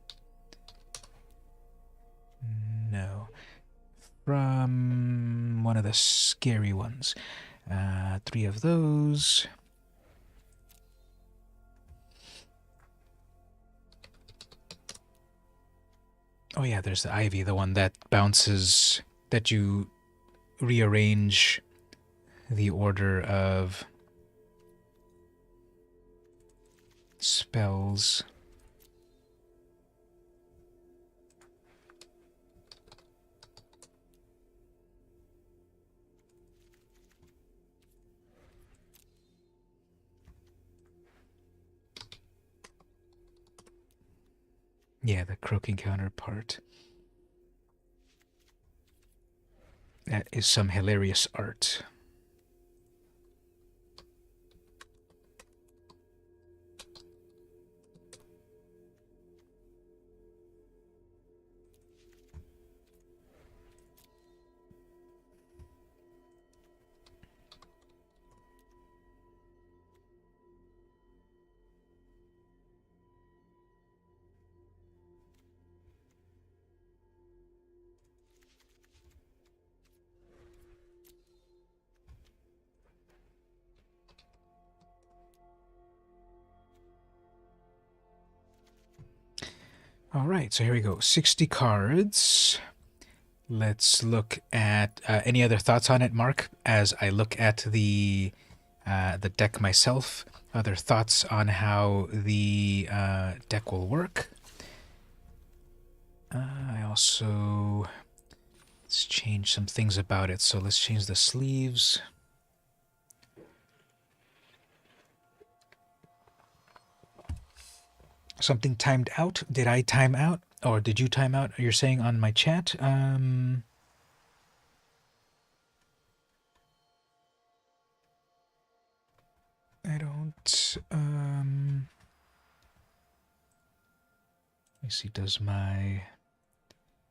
No. From one of the scary ones. 3 of those. Oh yeah, there's the Ivy, the one that bounces, that you rearrange the order of spells. Yeah, the croaking counterpart. That is some hilarious art. All right, so here we go. 60 cards. Let's look at any other thoughts on it, Mark, as I look at the deck myself. Other thoughts on how the deck will work. I also... Let's change some things about it. So let's change the sleeves. Something timed out. Did I time out? Or did you time out? You're saying on my chat? I don't... Let me see, does my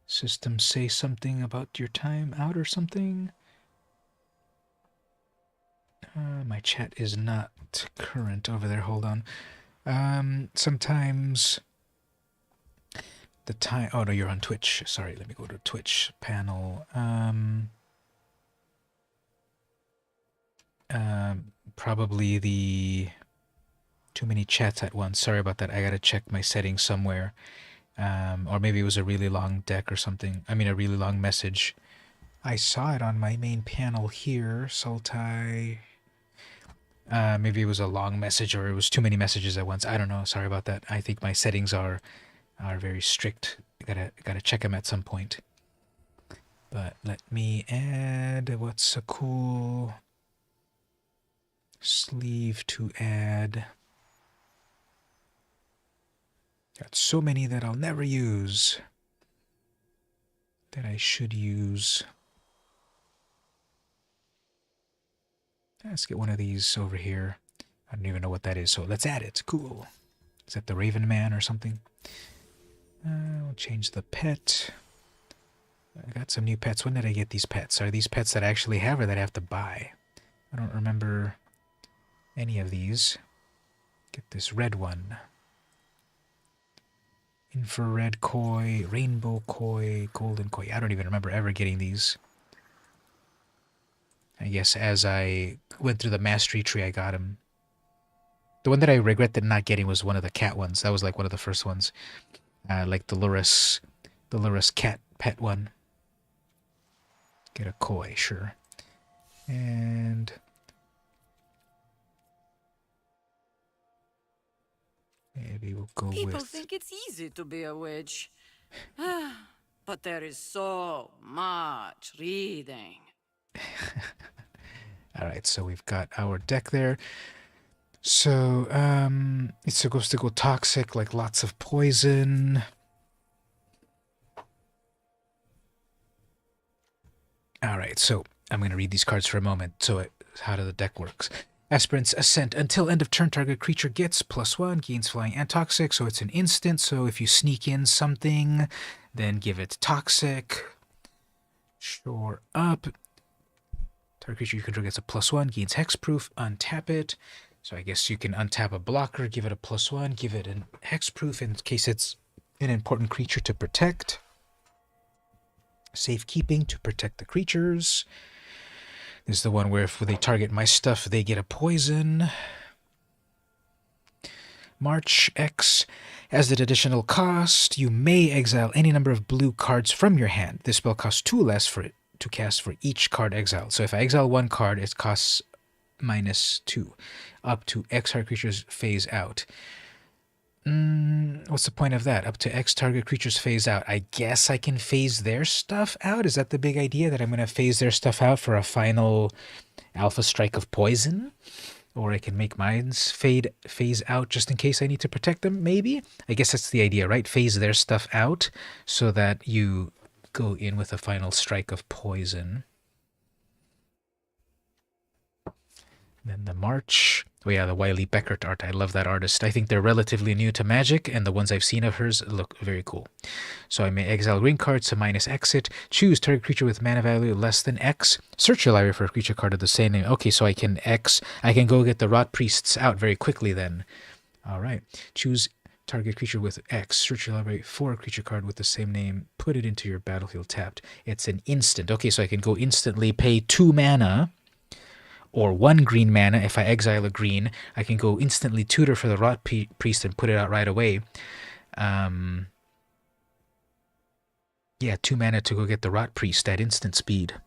system say something about your time out or something? My chat is not current over there. Hold on. Sometimes the time... Oh, no, you're on Twitch. Sorry, let me go to Twitch panel. Probably the... Too many chats at once. Sorry about that. I gotta check my settings somewhere. Or maybe it was a really long deck or something. I mean, a really long message. I saw it on my main panel here. Sultai... maybe it was a long message or it was too many messages at once. I don't know. Sorry about that. I think my settings are very strict. Gotta check them at some point. But let me add... What's a cool sleeve to add? Got so many that I'll never use. That I should use. Let's get one of these over here. I don't even know what that is, so let's add it. Cool. Is that the Raven Man or something? We'll change the pet. I got some new pets. When did I get these pets? Are these pets that I actually have or that I have to buy? I don't remember any of these. Get this red one. Infrared koi, rainbow koi, golden koi. I don't even remember ever getting these. I guess as I went through the mastery tree, I got them. The one that I regretted not getting was one of the cat ones. That was like one of the first ones. Like the Lurus cat pet one. Get a koi, sure. And maybe we'll go People with... think it's easy to be a witch. But there is so much reading. Alright, so we've got our deck there. So, it's supposed to go toxic, like lots of poison. Alright, so I'm going to read these cards for a moment. So, how the deck works. Aspirant's Ascent. Until end of turn, target creature gets +1, gains flying and toxic, so it's an instant. So if you sneak in something, then give it toxic. Shore up. Target creature you control gets a +1, gains hexproof, untap it. So I guess you can untap a blocker, give it a +1, give it an hexproof in case it's an important creature to protect. Safekeeping to protect the creatures. This is the one where if they target my stuff, they get a poison. March X. As an additional cost, you may exile any number of blue cards from your hand. This spell costs 2 less for it to cast for each card exiled. So if I exile one card, it costs -2. Up to X target creatures phase out. What's the point of that? Up to X target creatures phase out. I guess I can phase their stuff out? Is that the big idea? That I'm going to phase their stuff out for a final alpha strike of poison? Or I can make mine's phase out just in case I need to protect them, maybe? I guess that's the idea, right? Phase their stuff out so that you go in with a final strike of poison. Then the March. Oh yeah, the Wiley Beckert art. I love that artist. I think they're relatively new to Magic, and the ones I've seen of hers look very cool. So I may exile green cards to -exit. Choose target creature with mana value less than X. Search your library for a creature card of the same name. Okay, so I can go get the Rot Priests out very quickly then. Alright. Choose target creature with X. Search your library for a creature card with the same name. Put it into your battlefield tapped. It's an instant. Okay, so I can go instantly pay 2 mana. Or 1 green mana. If I exile a green, I can go instantly tutor for the Rot Priest and put it out right away. Yeah, 2 mana to go get the Rot Priest at instant speed.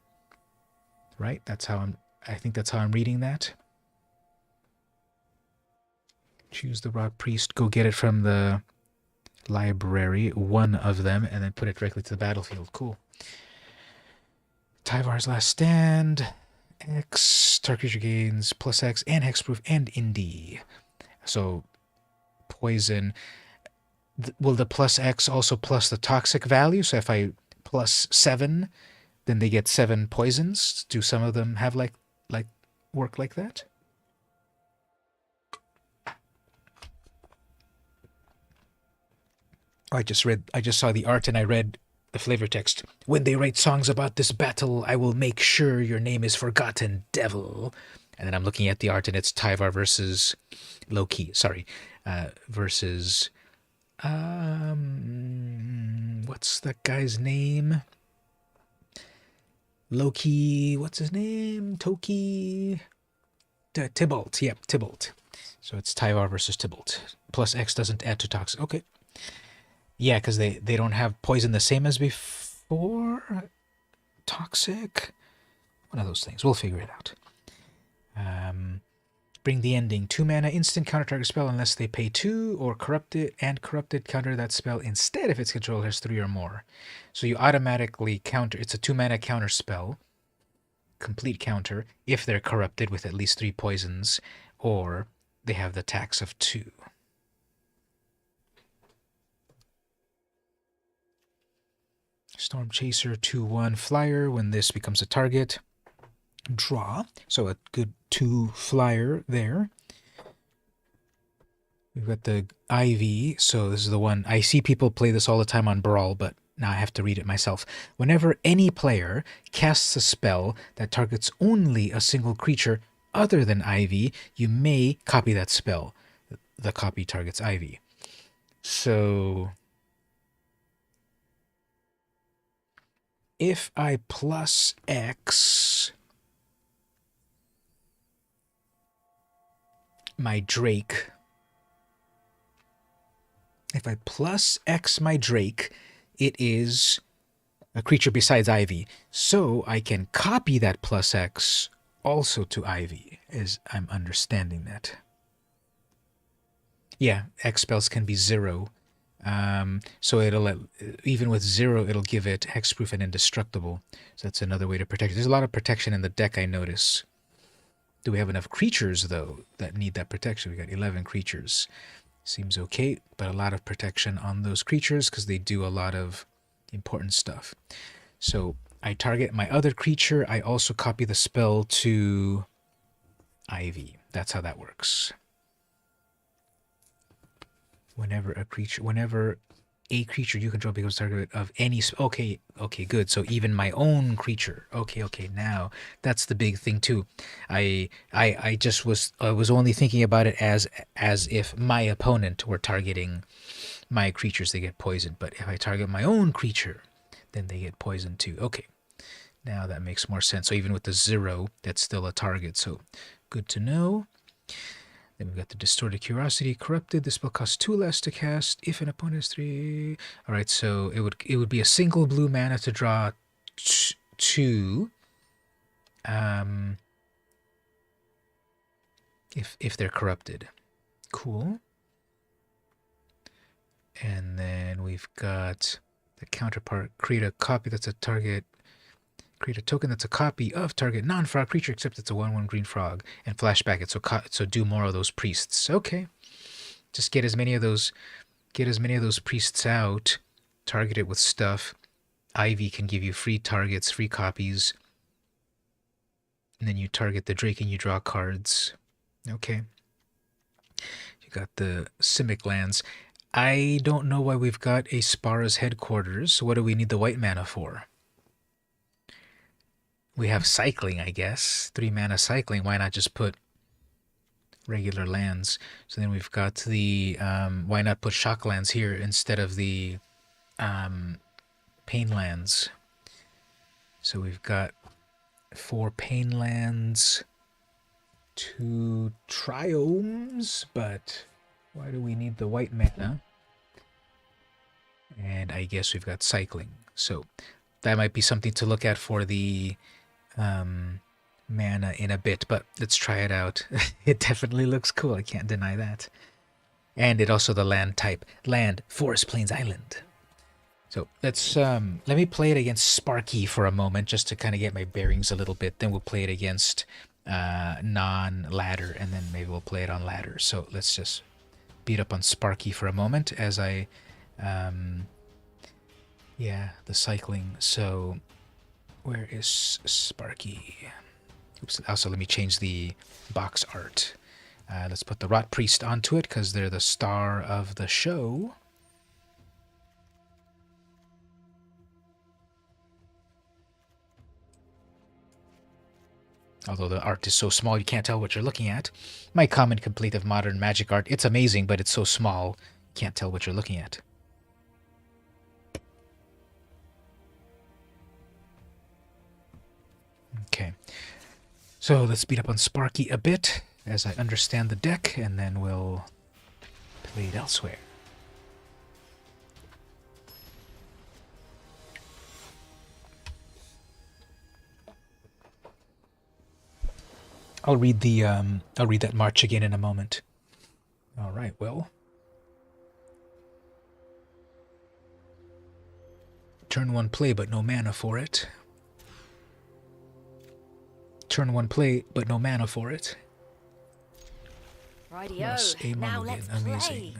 Right? I think that's how I'm reading that. Choose the Rot Priest, go get it from the library, one of them, and then put it directly to the battlefield. Cool. Tyvar's Last Stand. X, target creature gains +X and hexproof and indie. So poison. Will the +X also plus the toxic value? So if I +7, then they get 7 poisons. Do some of them have like work like that? I just saw the art and I read the flavor text. When they write songs about this battle, I will make sure your name is forgotten, devil. And then I'm looking at the art and it's Tyvar versus Loki. Sorry. Versus... what's that guy's name? Loki... What's his name? Toki... Tybalt. Yep, Tybalt. So it's Tyvar versus Tybalt. +X doesn't add to toxic. Okay. Yeah, because they don't have poison the same as before? Toxic? One of those things. We'll figure it out. Bring the ending. 2 mana, instant counter target spell unless they pay 2, or corrupted counter that spell instead if its controller has 3 or more. So you automatically counter. It's a 2 mana counter spell. Complete counter if they're corrupted with at least 3 poisons, or they have the tax of 2. Storm Chaser 2/1 flyer. When this becomes a target, draw. So a good 2 flyer there. We've got the Ivy. So this is the one. I see people play this all the time on Brawl, but now I have to read it myself. Whenever any player casts a spell that targets only a single creature other than Ivy, you may copy that spell. The copy targets Ivy. So... if I +X, my Drake, if I plus X my Drake, it is a creature besides Ivy. So I can copy that plus X also to Ivy, as I'm understanding that. Yeah, X spells can be 0. So it'll, even with 0, it'll give it hexproof and indestructible. So that's another way to protect it. There's a lot of protection in the deck, I notice. Do we have enough creatures, though, that need that protection? We got 11 creatures. Seems okay, but a lot of protection on those creatures because they do a lot of important stuff. So I target my other creature. I also copy the spell to Ivy. That's how that works. Whenever a creature you control becomes target of any... Okay, good. So even my own creature. Okay, now that's the big thing too. I was only thinking about it as if my opponent were targeting my creatures, they get poisoned. But if I target my own creature, then they get poisoned too. Okay, now that makes more sense. So even with the 0, that's still a target. So good to know. Then we've got the Distorted Curiosity, Corrupted. This spell costs 2 less to cast if an opponent has 3. All right, so it would be a single blue mana to draw 2. If they're corrupted. Cool. And then we've got the counterpart. Create a copy that's a target. Create a token that's a copy of target non-frog creature, except it's a 1/1 green frog, and flashback it. So do more of those priests. Okay, just get as many of those priests out. Target it with stuff. Ivy can give you free targets, free copies, and then you target the Drake and you draw cards. Okay. You got the Simic lands. I don't know why we've got a Spara's headquarters. What do we need the white mana for? We have cycling, I guess. 3 mana cycling. Why not just put regular lands? So then we've got the... why not put shock lands here instead of the pain lands? So we've got 4 pain lands, 2 triomes, but why do we need the white mana? And I guess we've got cycling. So that might be something to look at for the... mana in a bit, but let's try it out. It definitely looks cool, I can't deny that. And it also the land type. Land, forest, plains, island. So let's let me play it against Sparky for a moment, just to kind of get my bearings a little bit. Then we'll play it against non-ladder, and then maybe we'll play it on ladder. So let's just beat up on Sparky for a moment as I yeah, the cycling. So where is Sparky? Oops, also let me change the box art. Let's put the Rot Priest onto it because they're the star of the show. Although the art is so small you can't tell what you're looking at. My common complete of modern magic art. It's amazing, but it's so small you can't tell what you're looking at. Okay, so let's beat up on Sparky a bit as I understand the deck, and then we'll play it elsewhere. I'll read that march again in a moment. All right, well. Turn 1 play, but no mana for it. Turn 1 play, but no mana for it. Rightio, Plus a now mulligan. let's play. Amazing.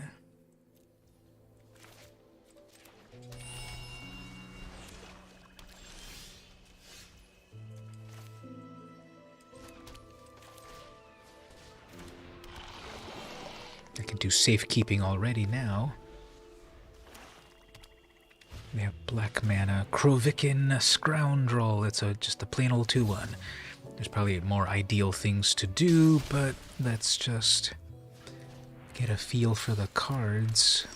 I can do safekeeping already now. We have black mana, Krovikin Scoundrel. It's just a plain old 2/1. There's probably more ideal things to do, but let's just get a feel for the cards.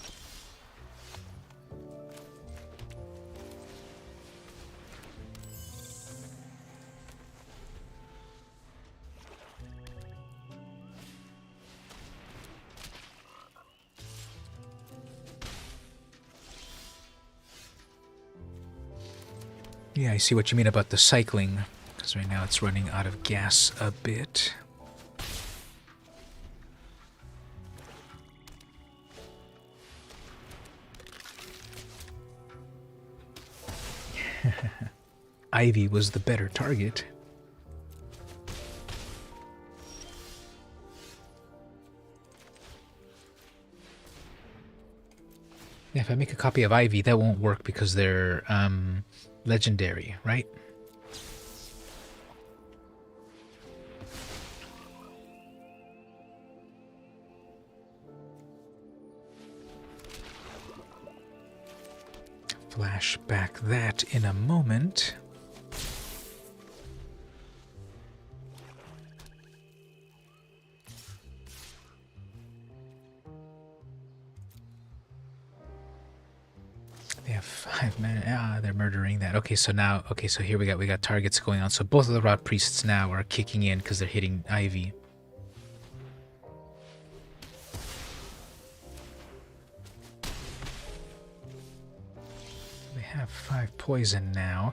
Yeah, I see what you mean about the cycling, because right now it's running out of gas a bit. Ivy was the better target. Yeah, if I make a copy of Ivy, that won't work because they're legendary, right? Flashback that in a moment. They have 5 men. Ah, they're murdering that. Okay, so now, so here we got targets going on. So both of the Rot Priests now are kicking in because they're hitting Ivy. They have 5 poison now.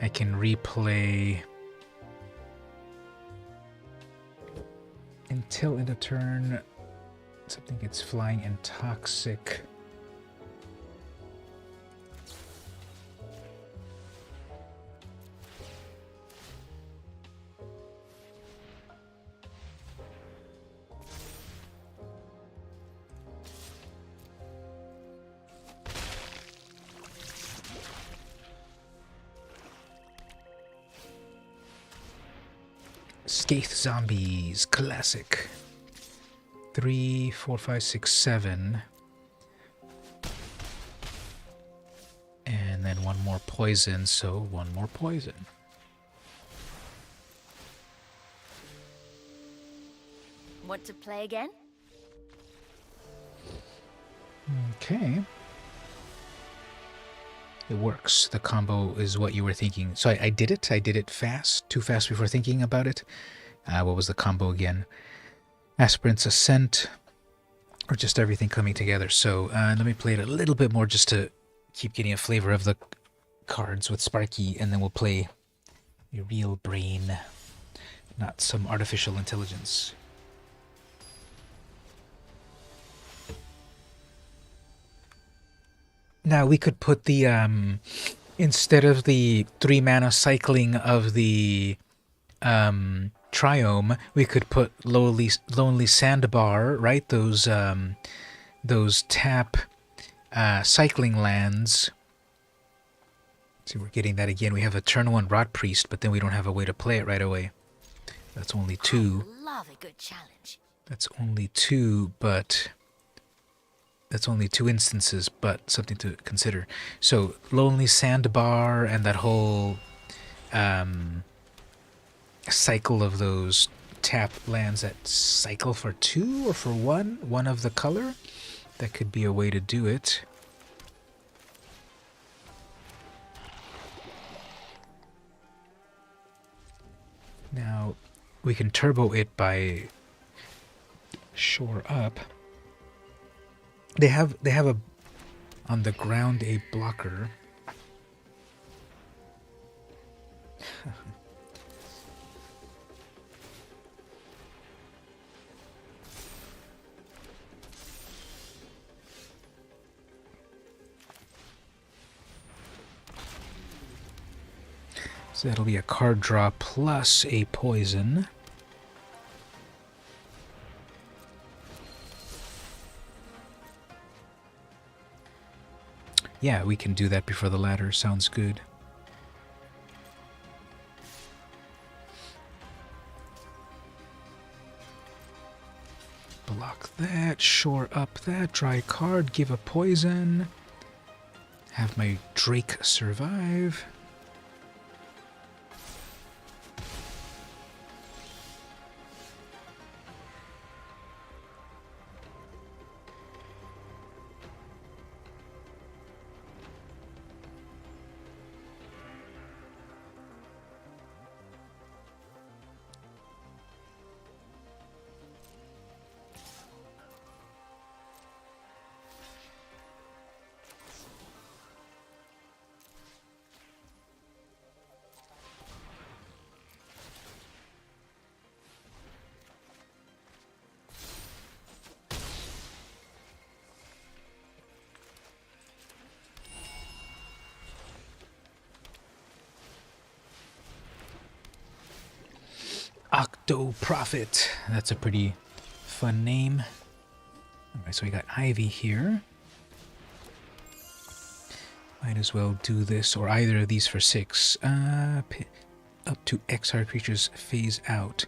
I can replay until end of turn. Something gets flying and toxic. Skaith Zombies, classic. 3, 4, 5, 6, 7. And then one more poison, so one more poison. Want to play again? Okay. It works. The combo is what you were thinking. So I did it. I did it fast. Too fast before thinking about it. What was the combo again? Aspirant's Ascent. Or just everything coming together. So let me play it a little bit more just to keep getting a flavor of the cards with Sparky. And then we'll play a real brain. Not some artificial intelligence. Now we could put the instead of the 3 mana cycling of the Triome, we could put Lonely Sandbar, right? Those tap cycling lands. See, we're getting that again. We have a turn 1 Rot Priest, but then we don't have a way to play it right away. That's only 2. I love a good challenge. That's only 2, but that's only 2 instances, but something to consider. So, Lonely Sandbar and that whole cycle of those tap lands that cycle for 2 or for 1 of the color. That could be a way to do it. Now, we can turbo it by Shore Up. They have a on the ground a blocker. So that'll be a card draw plus a poison. Yeah, we can do that before the ladder. Sounds good. Block that, shore up that, dry card, give a poison. Have my Drake survive. Crypto Prophet. That's a pretty fun name. Alright, so we got Ivy here. Might as well do this, or either of these for 6. Up to X hard creatures phase out.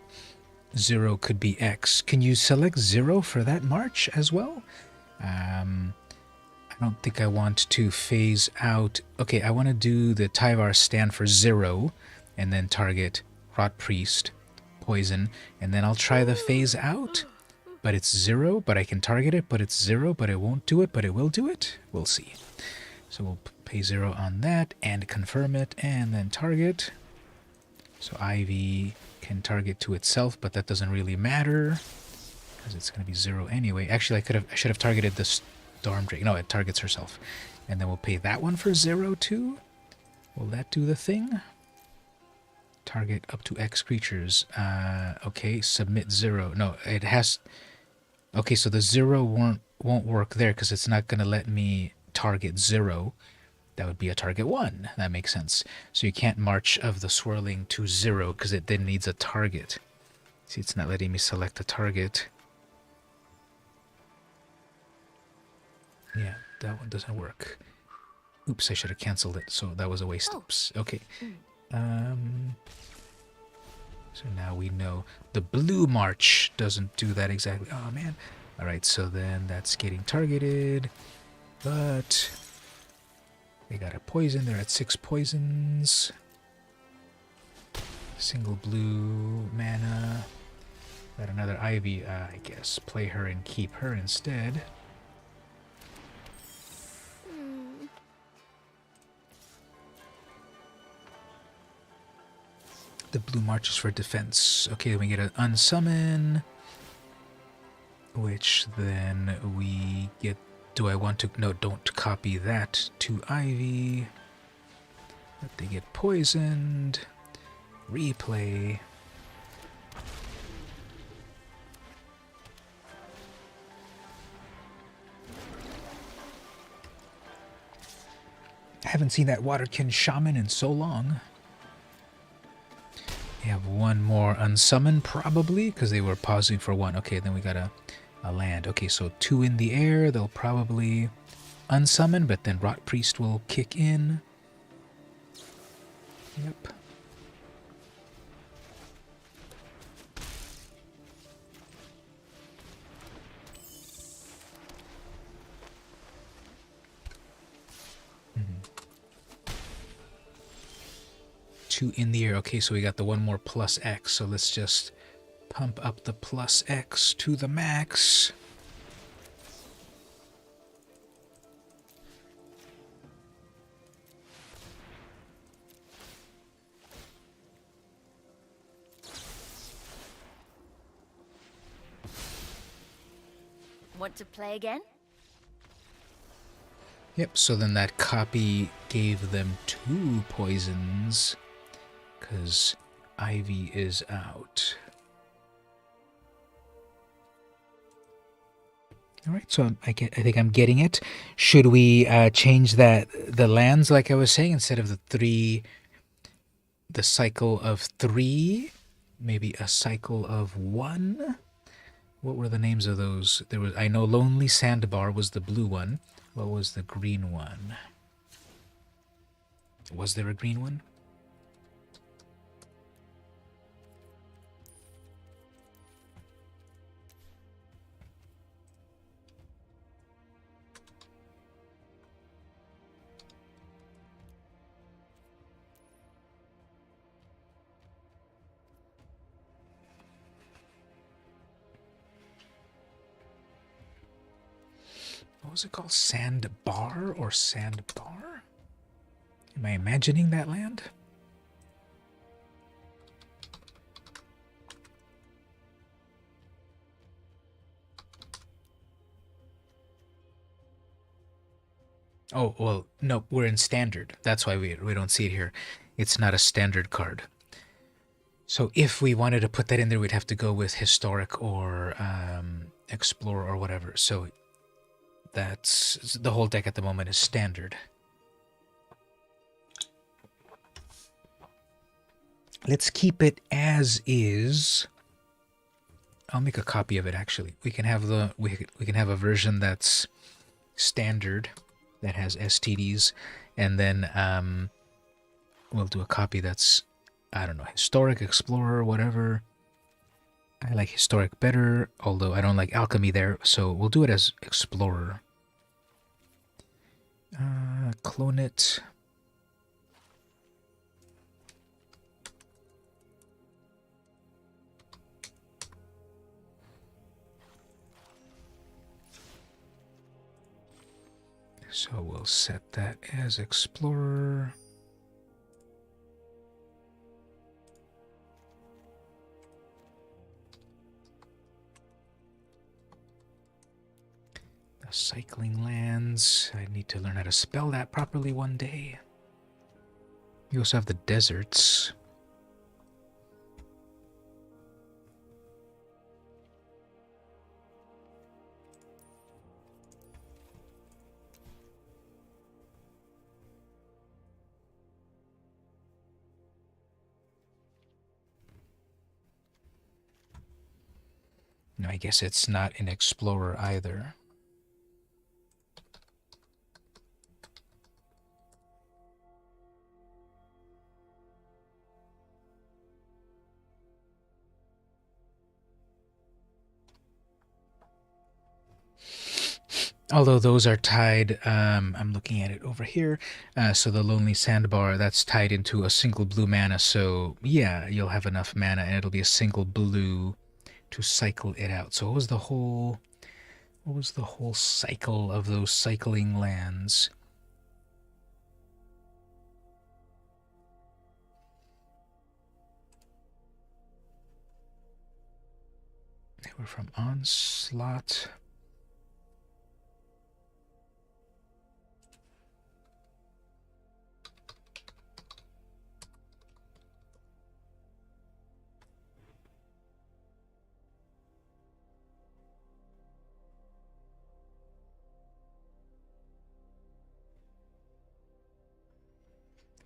0 could be X. Can you select 0 for that march as well? I don't think I want to phase out. Okay, I want to do the Tyvar stand for 0, and then target Rot Priest, Poison, and then I'll try the phase out. But it's 0, but I can target it, but it's 0, but it won't do it, but it will do it. We'll see. So we'll pay 0 on that and confirm it and then target. So Ivy can target to itself, but that doesn't really matter because it's going to be 0 anyway. Actually, I should have targeted the Storm Drake. No, it targets herself. And then we'll pay that one for 0 too. Will that do the thing? Target up to X creatures. Okay, submit 0. No, it has... Okay, so the 0 won't work there because it's not going to let me target 0. That would be a target 1. That makes sense. So you can't march of the swirling to 0 because it then needs a target. See, it's not letting me select a target. Yeah, that one doesn't work. Oops, I should have canceled it, so that was a waste. Oops, okay. So now we know the blue march doesn't do that exactly. Oh, man. All right, so then that's getting targeted. But they got a poison. They're at 6 poisons. Single blue mana. Got another Ivy, I guess. Play her and keep her instead. The blue marches for defense. Okay, we get an unsummon, which then we get... Do I want to... No, don't copy that to Ivy. But they get poisoned. Replay. I haven't seen that Waterkin Shaman in so long. We have one more unsummon, probably, because they were pausing for 1. Okay, then we got a land. Okay, so 2 in the air. They'll probably unsummon, but then Rot Priest will kick in. Yep. In the air. Okay, so we got the one more plus X, so let's just pump up the plus X to the max. Want to play again? Yep, so then that copy gave them 2 poisons. Because Ivy is out. All right, so I think I'm getting it. Should we change the lands like I was saying, instead of the cycle of 3, maybe a cycle of 1? What were the names of those? I know Lonely Sandbar was the blue one. What was the green one? Was there a green one? What was it called? Sandbar or Sandbar? Am I imagining that land? Oh, well, no, we're in standard. That's why we don't see it here. It's not a standard card. So if we wanted to put that in there, we'd have to go with historic or explore or whatever. So that's the whole deck at the moment is standard. Let's keep it as is. I'll make a copy of it actually. We can have we can have a version that's standard that has STDs, and then we'll do a copy that's, I don't know, historic, explorer, whatever. I like historic better, although I don't like alchemy there, so we'll do it as explorer. Clone it. So we'll set that as explorer. The cycling lands. I need to learn how to spell that properly one day. You also have the deserts. No, I guess it's not an explorer either. Although those are tied, I'm looking at it over here. So the Lonely Sandbar, that's tied into a single blue mana. So yeah, you'll have enough mana, and it'll be a single blue to cycle it out. So what was the whole cycle of those cycling lands? They were from Onslaught.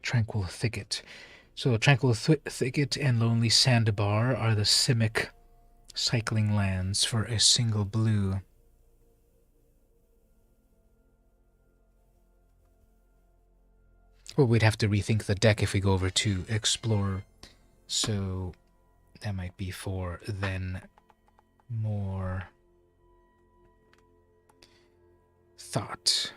Tranquil Thicket. So Tranquil Thicket and Lonely Sandbar are the Simic cycling lands for a single blue. Well, we'd have to rethink the deck if we go over to Explorer. So that might be for then more thought.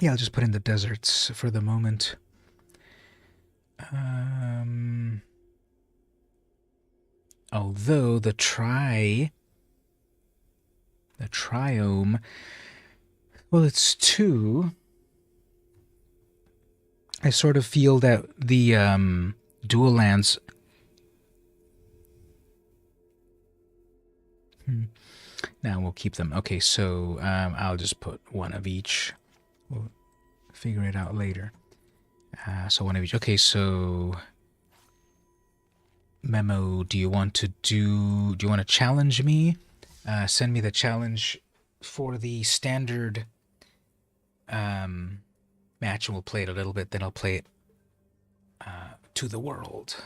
Yeah, I'll just put in the deserts for the moment. Although the triome, well, it's 2. I sort of feel that the dual lands. Now we'll keep them. Okay, so I'll just put one of each. We'll figure it out later. So one of each. Okay, so Memo, do you want to challenge me? Send me the challenge for the standard match, and we'll play it a little bit, then I'll play it to the world.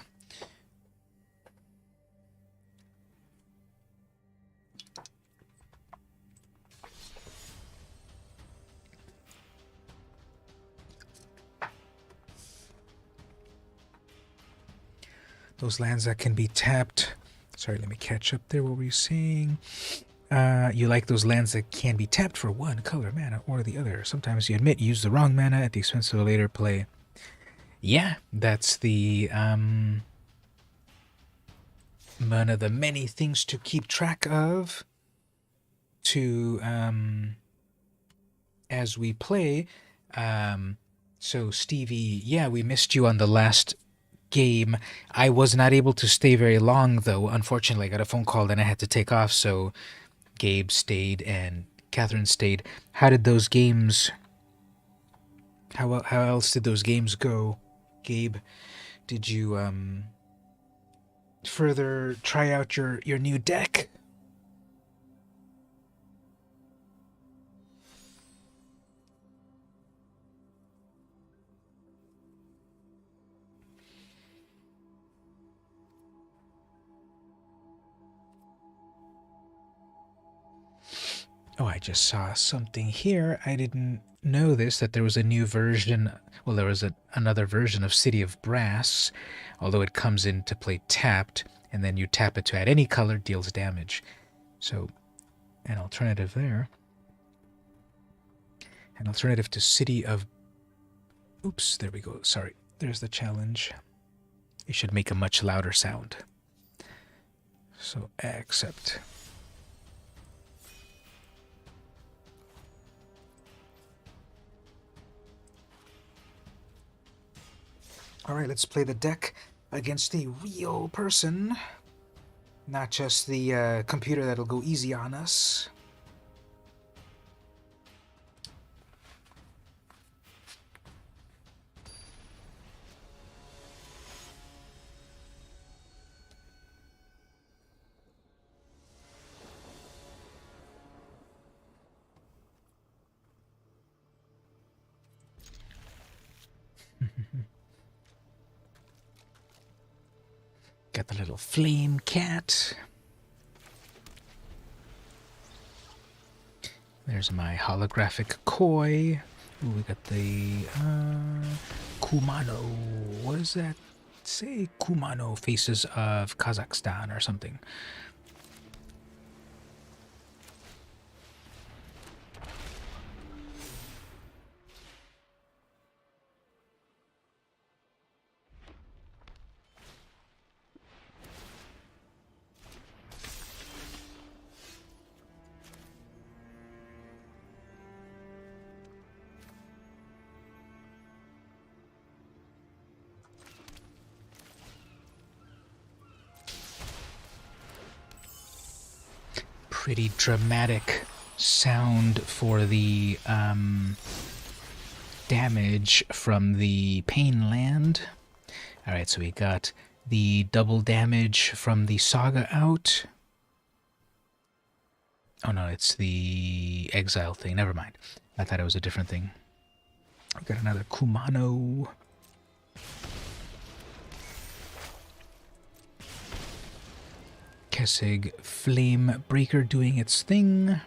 Those lands that can be tapped. Sorry, let me catch up there. What were you saying? You like those lands that can be tapped for one color mana or the other. Sometimes you admit you use the wrong mana at the expense of a later play. Yeah, that's the one of the many things to keep track of to as we play. So Stevie, yeah, we missed you on the last game. I was not able to stay very long, though. Unfortunately, I got a phone call and I had to take off, so Gabe stayed and Catherine stayed. How did those games... How else did those games go? Gabe, did you further try out your new deck? Oh, I just saw something here. I didn't know this, that there was a new version. Well, there was another version of City of Brass, although it comes into play tapped, and then you tap it to add any color, deals damage. So, an alternative there. An alternative to City of... Oops, there we go. Sorry, there's the challenge. It should make a much louder sound. So, accept. Alright, let's play the deck against a real person. Not just the computer that'll go easy on us. Got the little flame cat. There's my holographic koi. Ooh, we got the Kumano. What does that say? Kumano, Faces of Kazakhstan or something. Pretty dramatic sound for the damage from the Pain Land. Alright, so we got the double damage from the Saga out. Oh no, it's the Exile thing. Never mind. I thought it was a different thing. We got another Kumano. Kessig Flame Breaker doing its thing.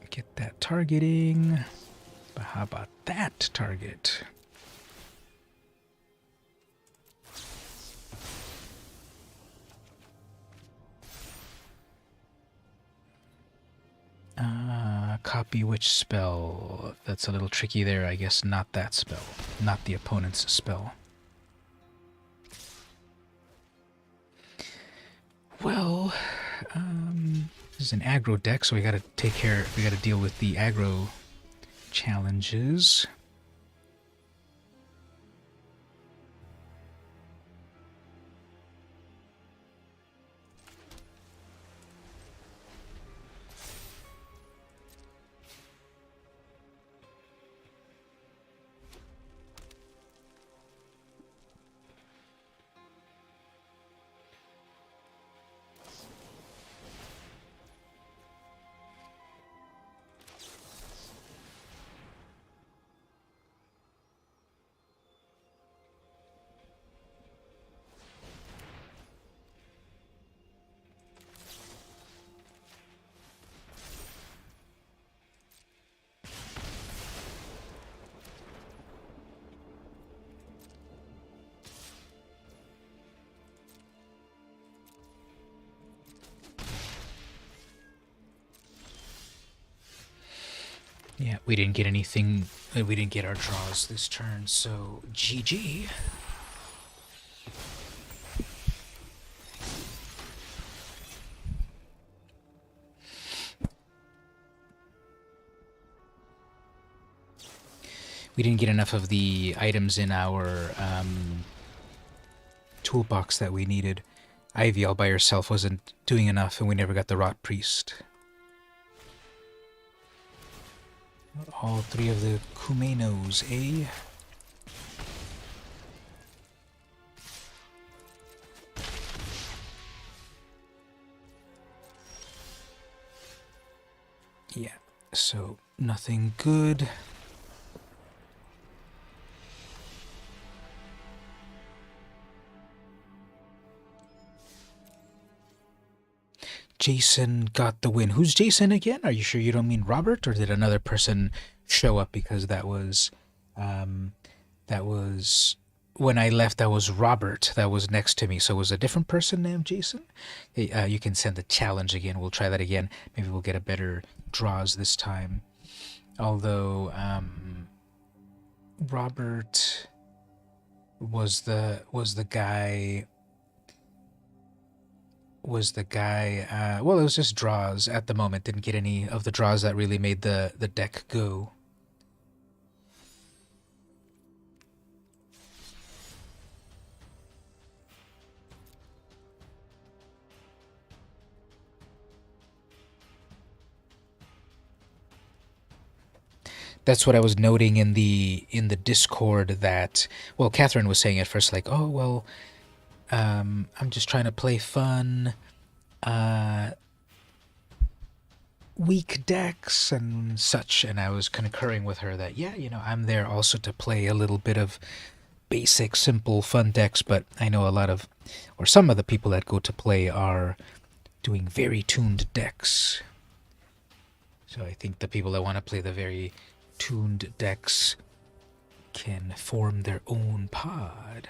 Get that targeting. But how about that target? Copy which spell? That's a little tricky there. I guess not that spell. Not the opponent's spell. Well, this is an aggro deck, so we gotta deal with the aggro challenges. Yeah, we didn't get anything. We didn't get our draws this turn, so GG. We didn't get enough of the items in our toolbox that we needed. Ivy all by herself wasn't doing enough, and we never got the Rot Priest. All three of the Kumenos, eh? Yeah, so nothing good. Jason got the win. Who's Jason again? Are you sure you don't mean Robert, or did another person show up? Because that was when I left. That was Robert. That was next to me. So it was a different person named Jason. Hey, you can send the challenge again. We'll try that again. Maybe we'll get a better draws this time. Although Robert was the guy. Well, it was just draws at the moment. Didn't get any of the draws that really made the deck go. That's what I was noting in the Discord, that, well, Catherine was saying at first, like, oh, well, I'm just trying to play fun, weak decks and such, and I was concurring with her that, yeah, I'm there also to play a little bit of basic, simple, fun decks, but I know a lot of, or some of the people that go to play are doing very tuned decks. So I think the people that want to play the very tuned decks can form their own pod.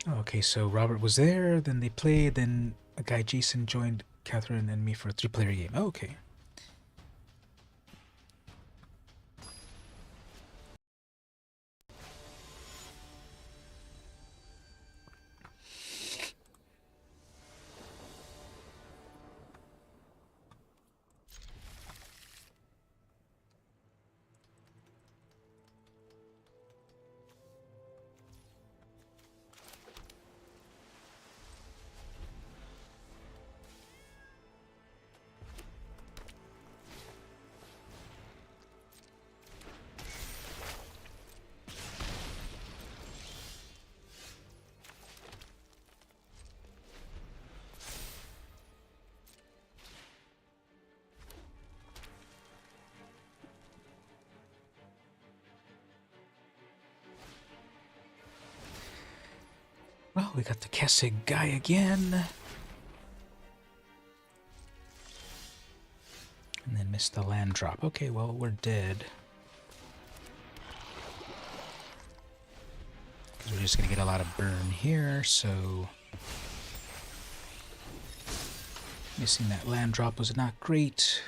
Okay, so Robert was there, then they played, then a guy Jason joined Catherine and me for a 3-player game. Oh, okay. Well, we got the Kessig guy again. And then missed the land drop. Okay, well, we're dead. Because we're just going to get a lot of burn here, so... Missing that land drop was not great.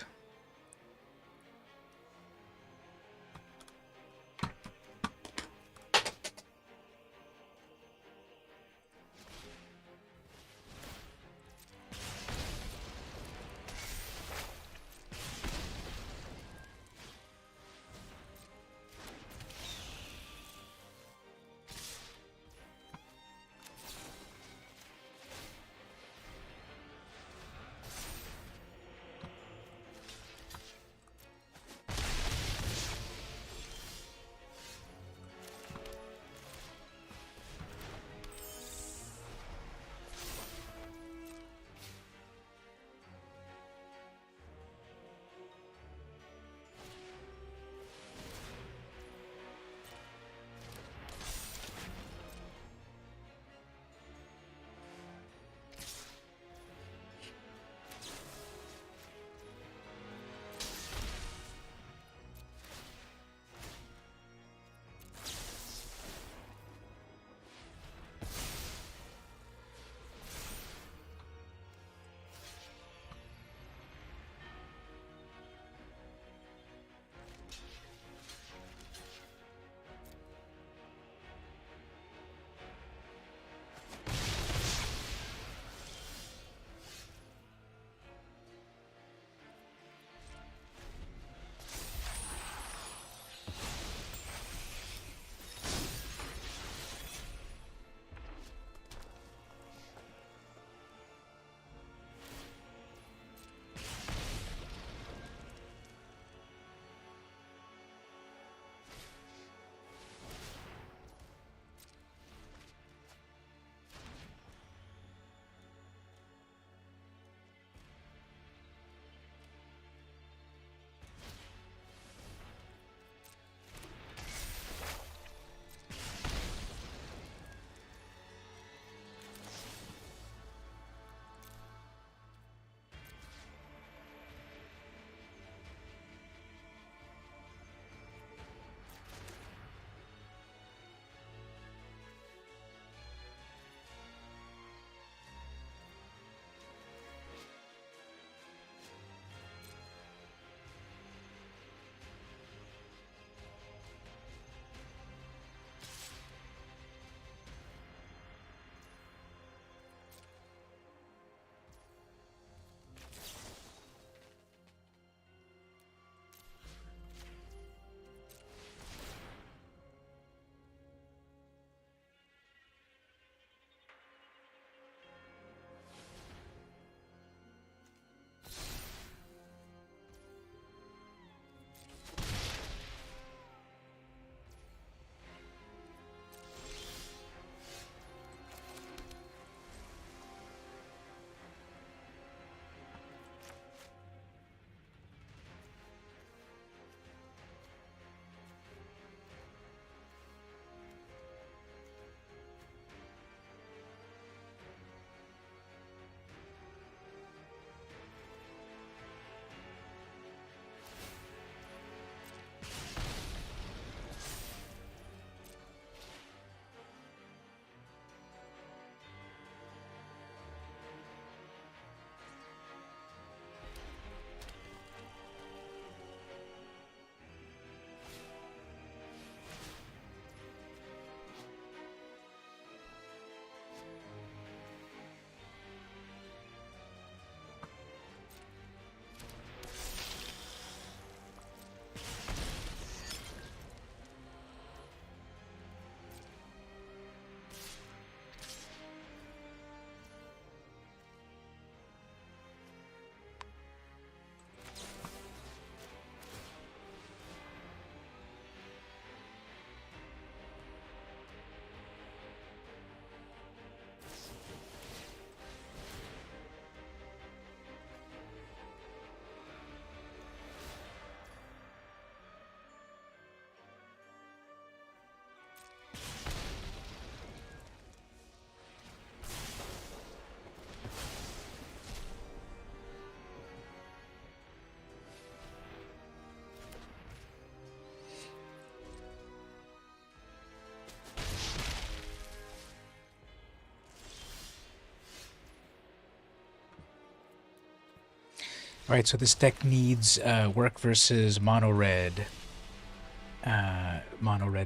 Alright, so this deck needs work versus mono-red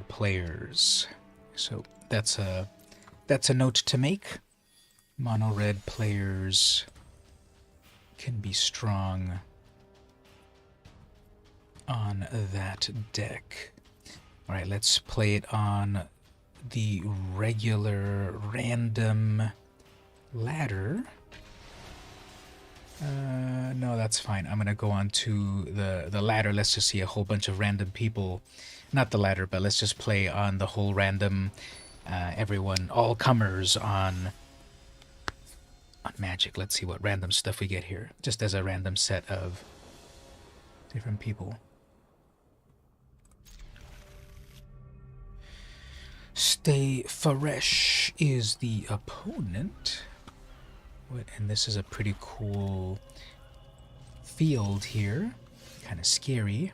players. So that's a note to make. Mono-red players can be strong on that deck. Alright, let's play it on the regular random ladder. No, that's fine. I'm gonna go on to the ladder. Let's just see a whole bunch of random people. Not the ladder, but let's just play on the whole random, everyone, all comers on Magic. Let's see what random stuff we get here. Just as a random set of different people. Stay Fresh is the opponent. And this is a pretty cool field here. Kind of scary.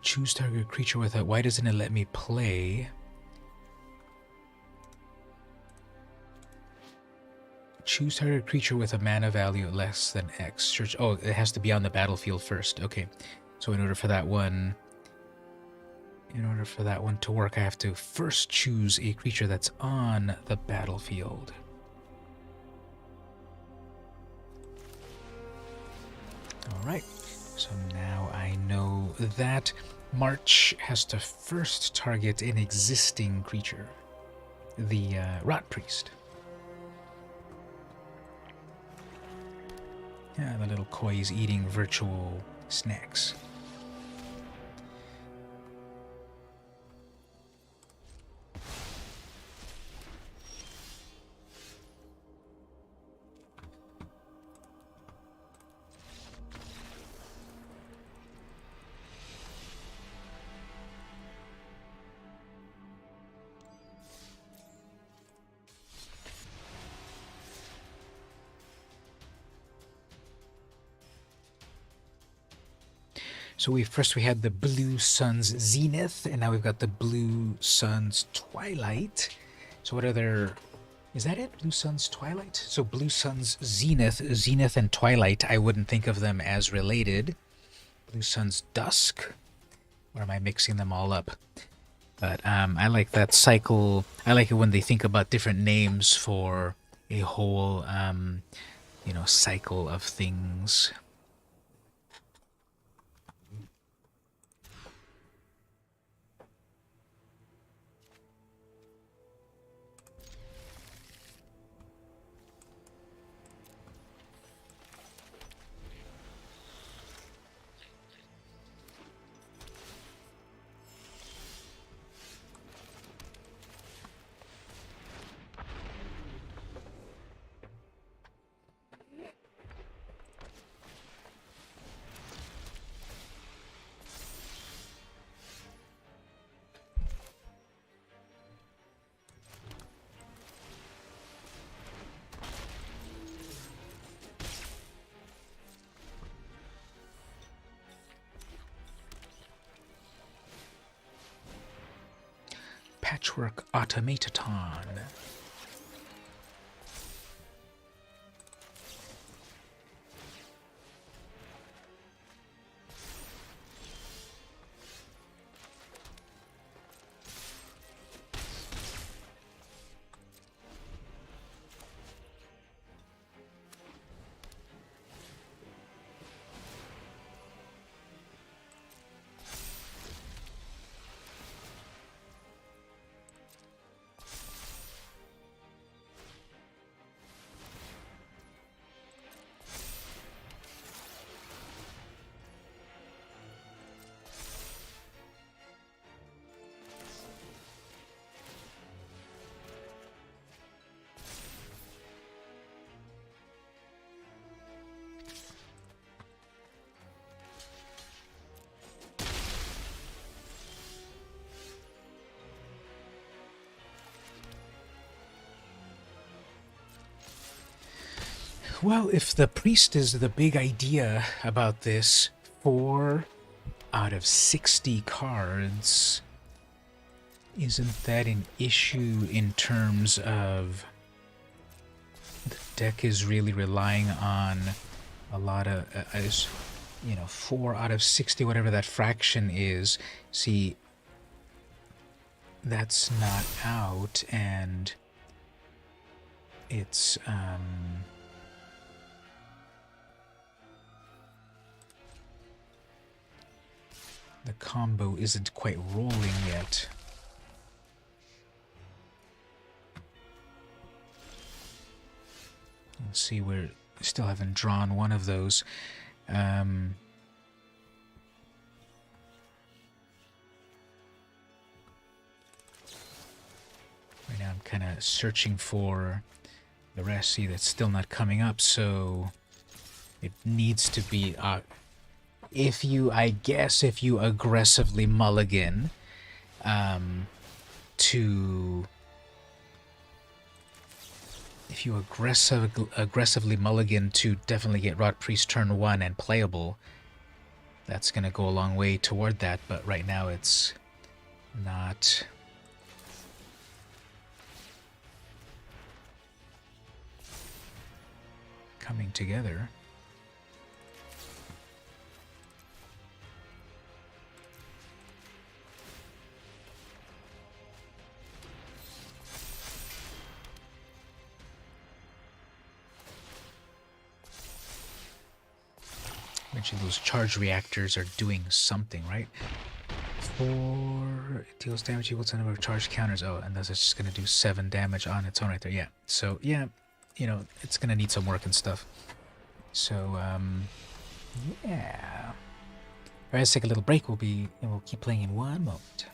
Choose target creature with a... Why doesn't it let me play? Choose target creature with a mana value less than X. Search. Oh, it has to be on the battlefield first. Okay. So in order for that one to work, I have to first choose a creature that's on the battlefield. All right. So now I know that March has to first target an existing creature, the Rot Priest. Yeah, the little koi is eating virtual snacks. So we had the Blue Sun's Zenith, and now we've got the Blue Sun's Twilight. So what are their... Is that it? Blue Sun's Twilight? So Blue Sun's Zenith and Twilight, I wouldn't think of them as related. Blue Sun's Dusk? Or am I mixing them all up? But I like that cycle. I like it when they think about different names for a whole, cycle of things. Patchwork Automaton. Well, if the priest is the big idea about this, 4 out of 60 cards, isn't that an issue in terms of the deck is really relying on a lot of, 4 out of 60, whatever that fraction is. See, that's not out, and it's, the combo isn't quite rolling yet. Let's see, we still haven't drawn one of those. Right now I'm kind of searching for the rest. See, that's still not coming up, so it needs to be... if you aggressively mulligan aggressively mulligan to definitely get Rot Priest turn 1 and playable, that's going to go a long way toward that, but right now it's not. Coming together. Mentioned those charge reactors are doing something, right? 4 it deals damage equal to the number of charge counters. Oh, and that's just going to do 7 damage on its own right there. Yeah. So, yeah, it's going to need some work and stuff. So, yeah. Alright, let's take a little break. We'll keep playing in one moment.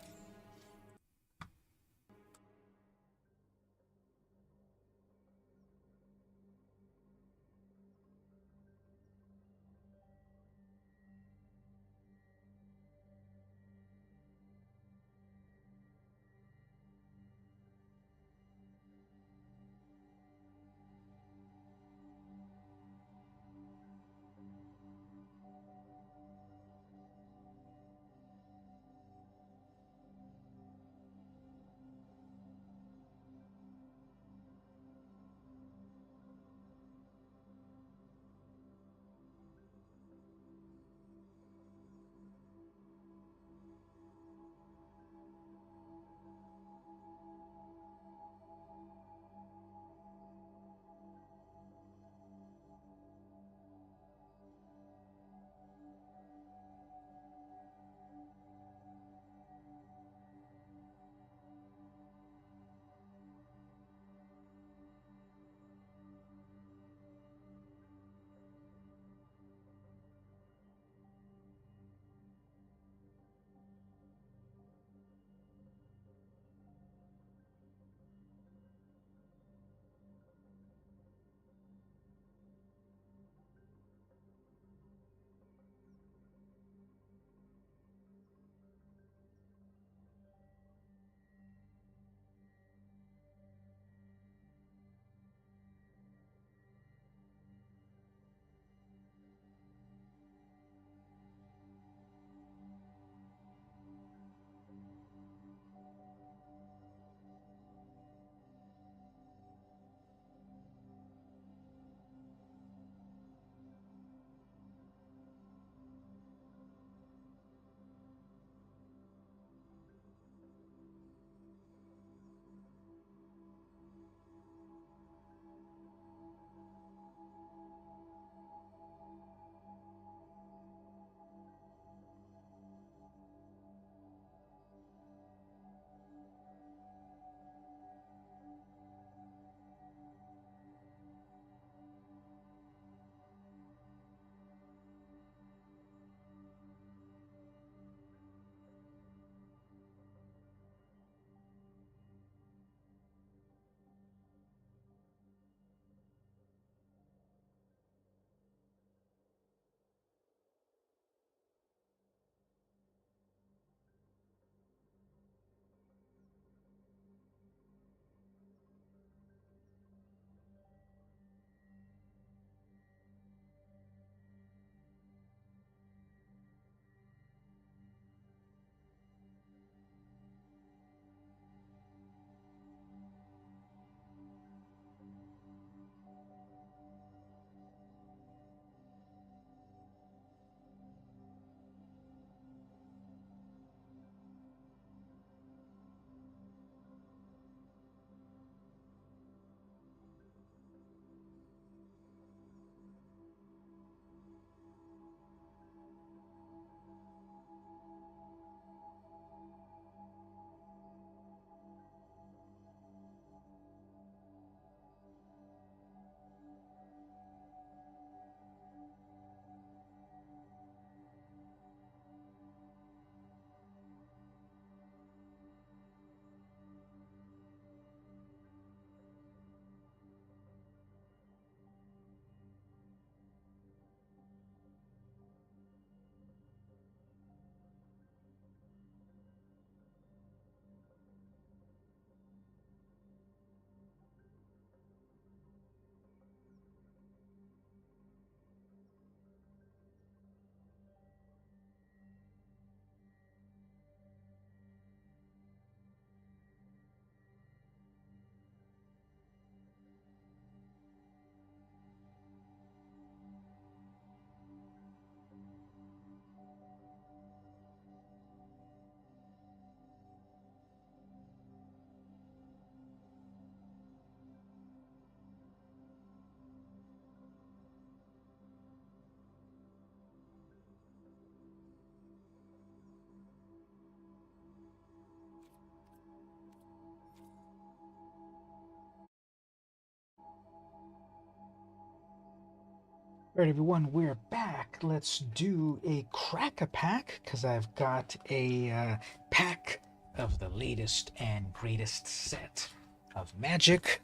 All right, everyone, we're back. Let's do a crack-a-pack, because I've got a pack of the latest and greatest set of magic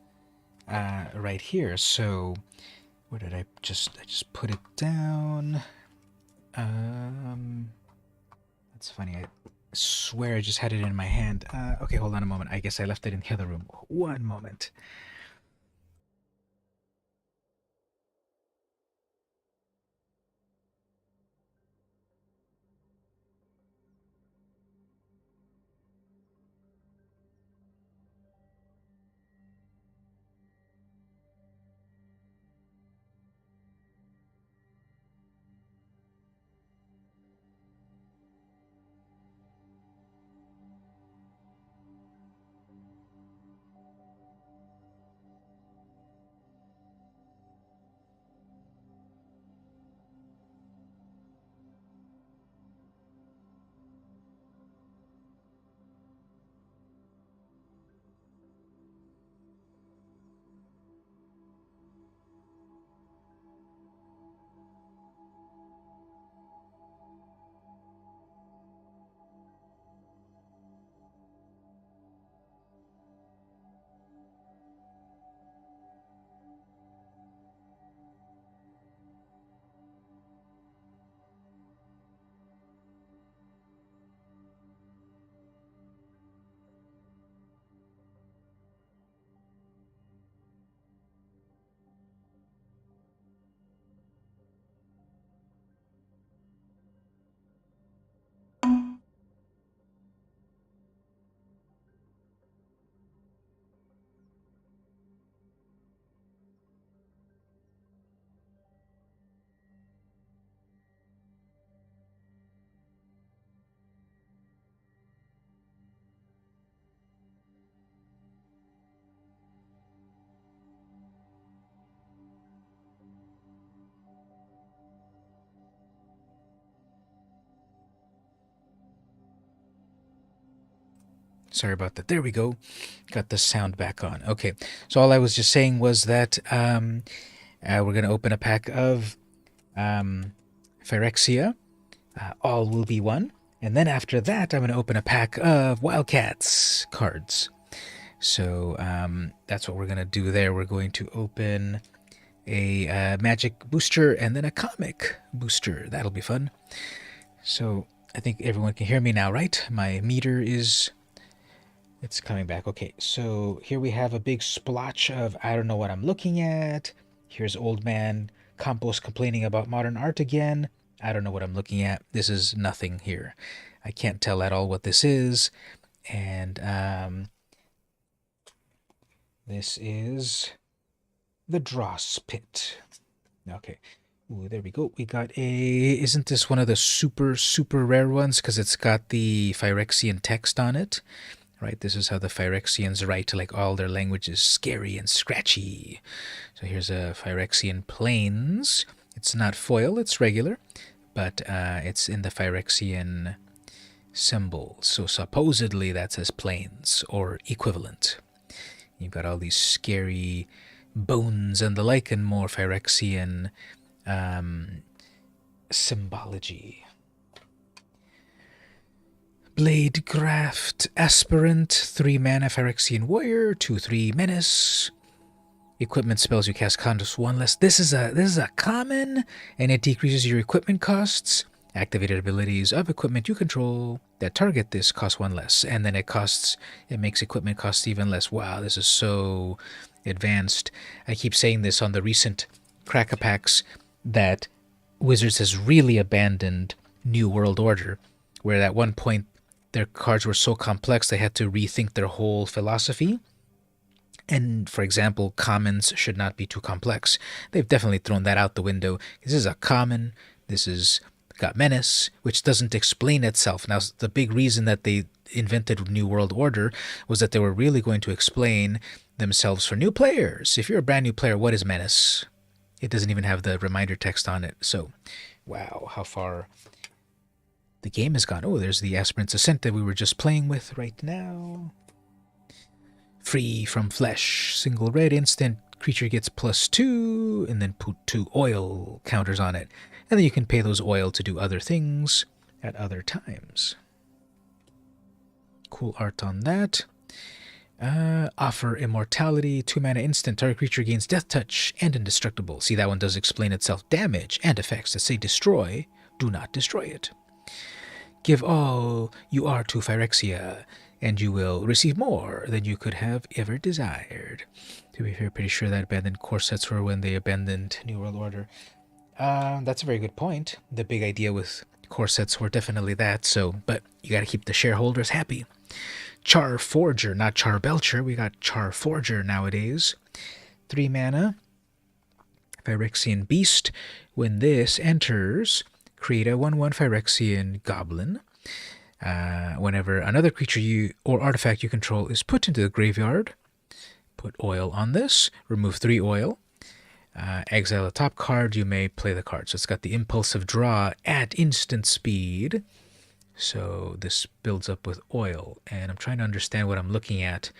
right here. So, where did I just put it down? That's funny. I swear I just had it in my hand. Okay, hold on a moment. I guess I left it in the other room. One moment. Sorry about that. There we go. Got the sound back on. Okay. So all I was just saying was that we're going to open a pack of Phyrexia. All will be one. And then after that, I'm going to open a pack of WildCATS cards. So that's what we're going to do there. We're going to open a magic booster and then a comic booster. That'll be fun. So I think everyone can hear me now, right? My meter is... It's coming back. Okay, so here we have a big splotch of I don't know what I'm looking at. Here's Old Man Compost complaining about modern art again. I don't know what I'm looking at. This is nothing here. I can't tell at all what this is. And this is the Dross Pit. Okay. Ooh, there we go. We got a... Isn't this one of the super, super rare ones? Because it's got the Phyrexian text on it. Right, this is how the Phyrexians write, like all their language is scary and scratchy. So here's a Phyrexian Plains. It's not foil, it's regular, but it's in the Phyrexian symbol. So supposedly that says Plains or equivalent. You've got all these scary bones and the like and more Phyrexian symbology. Bladegraft Aspirant, 3 mana Phyrexian Warrior, 2/3 Menace. Equipment spells you cast cost 1 less. This is a common, and it decreases your equipment costs. Activated abilities of equipment you control that target this cost 1 less, and then it makes equipment costs even less. Wow, this is so advanced. I keep saying this on the recent crack-a-packs that Wizards has really abandoned New World Order, where at one point their cards were so complex they had to rethink their whole philosophy. And, for example, commons should not be too complex. They've definitely thrown that out the window. This is a common. This is got Menace, which doesn't explain itself. Now, the big reason that they invented New World Order was that they were really going to explain themselves for new players. If you're a brand new player, what is Menace? It doesn't even have the reminder text on it. So, wow, how far... the game has gone. Oh, there's the Aspirant's Ascent that we were just playing with right now. Free from flesh. Single red instant creature gets +2, and then put 2 oil counters on it. And then you can pay those oil to do other things at other times. Cool art on that. Offer Immortality, 2 mana instant. Target creature gains Death Touch and Indestructible. See, that one does explain itself. Damage and effects that say destroy, do not destroy it. Give all you are to Phyrexia, and you will receive more than you could have ever desired. To be fair, pretty sure that abandoned core sets were when they abandoned New World Order. That's a very good point. The big idea with core sets were definitely that, but you gotta keep the shareholders happy. Char Forger, not Char Belcher. We got Char Forger nowadays. 3 mana. Phyrexian Beast. When this enters, create a 1/1 Phyrexian Goblin. Whenever another creature or artifact you control is put into the graveyard, put oil on this, remove 3 oil, exile a top card, you may play the card. So it's got the Impulsive Draw at instant speed. So this builds up with oil, and I'm trying to understand what I'm looking at,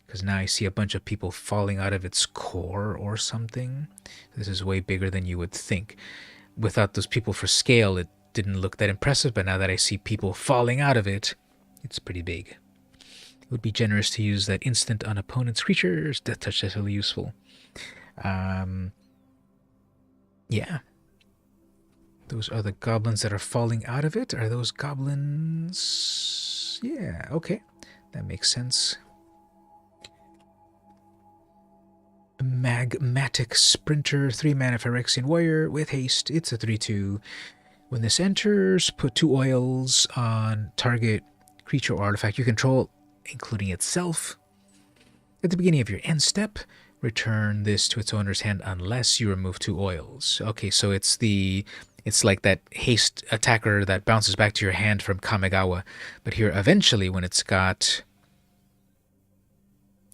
because now I see a bunch of people falling out of its core or something. This is way bigger than you would think. Without those people for scale, it didn't look that impressive, but now that I see people falling out of it, it's pretty big. It would be generous to use that instant on opponent's creatures. Death Touch is really useful. Yeah. Those are the goblins that are falling out of it. Are those goblins? Yeah, okay. That makes sense. Magmatic Sprinter, 3 mana Phyrexian Warrior with haste. It's a 3/2. When this enters, put 2 oils on target creature or artifact you control, including itself. At the beginning of your end step, return this to its owner's hand unless you remove 2 oils. Okay, so it's like that haste attacker that bounces back to your hand from Kamigawa. But here, eventually, when it's got...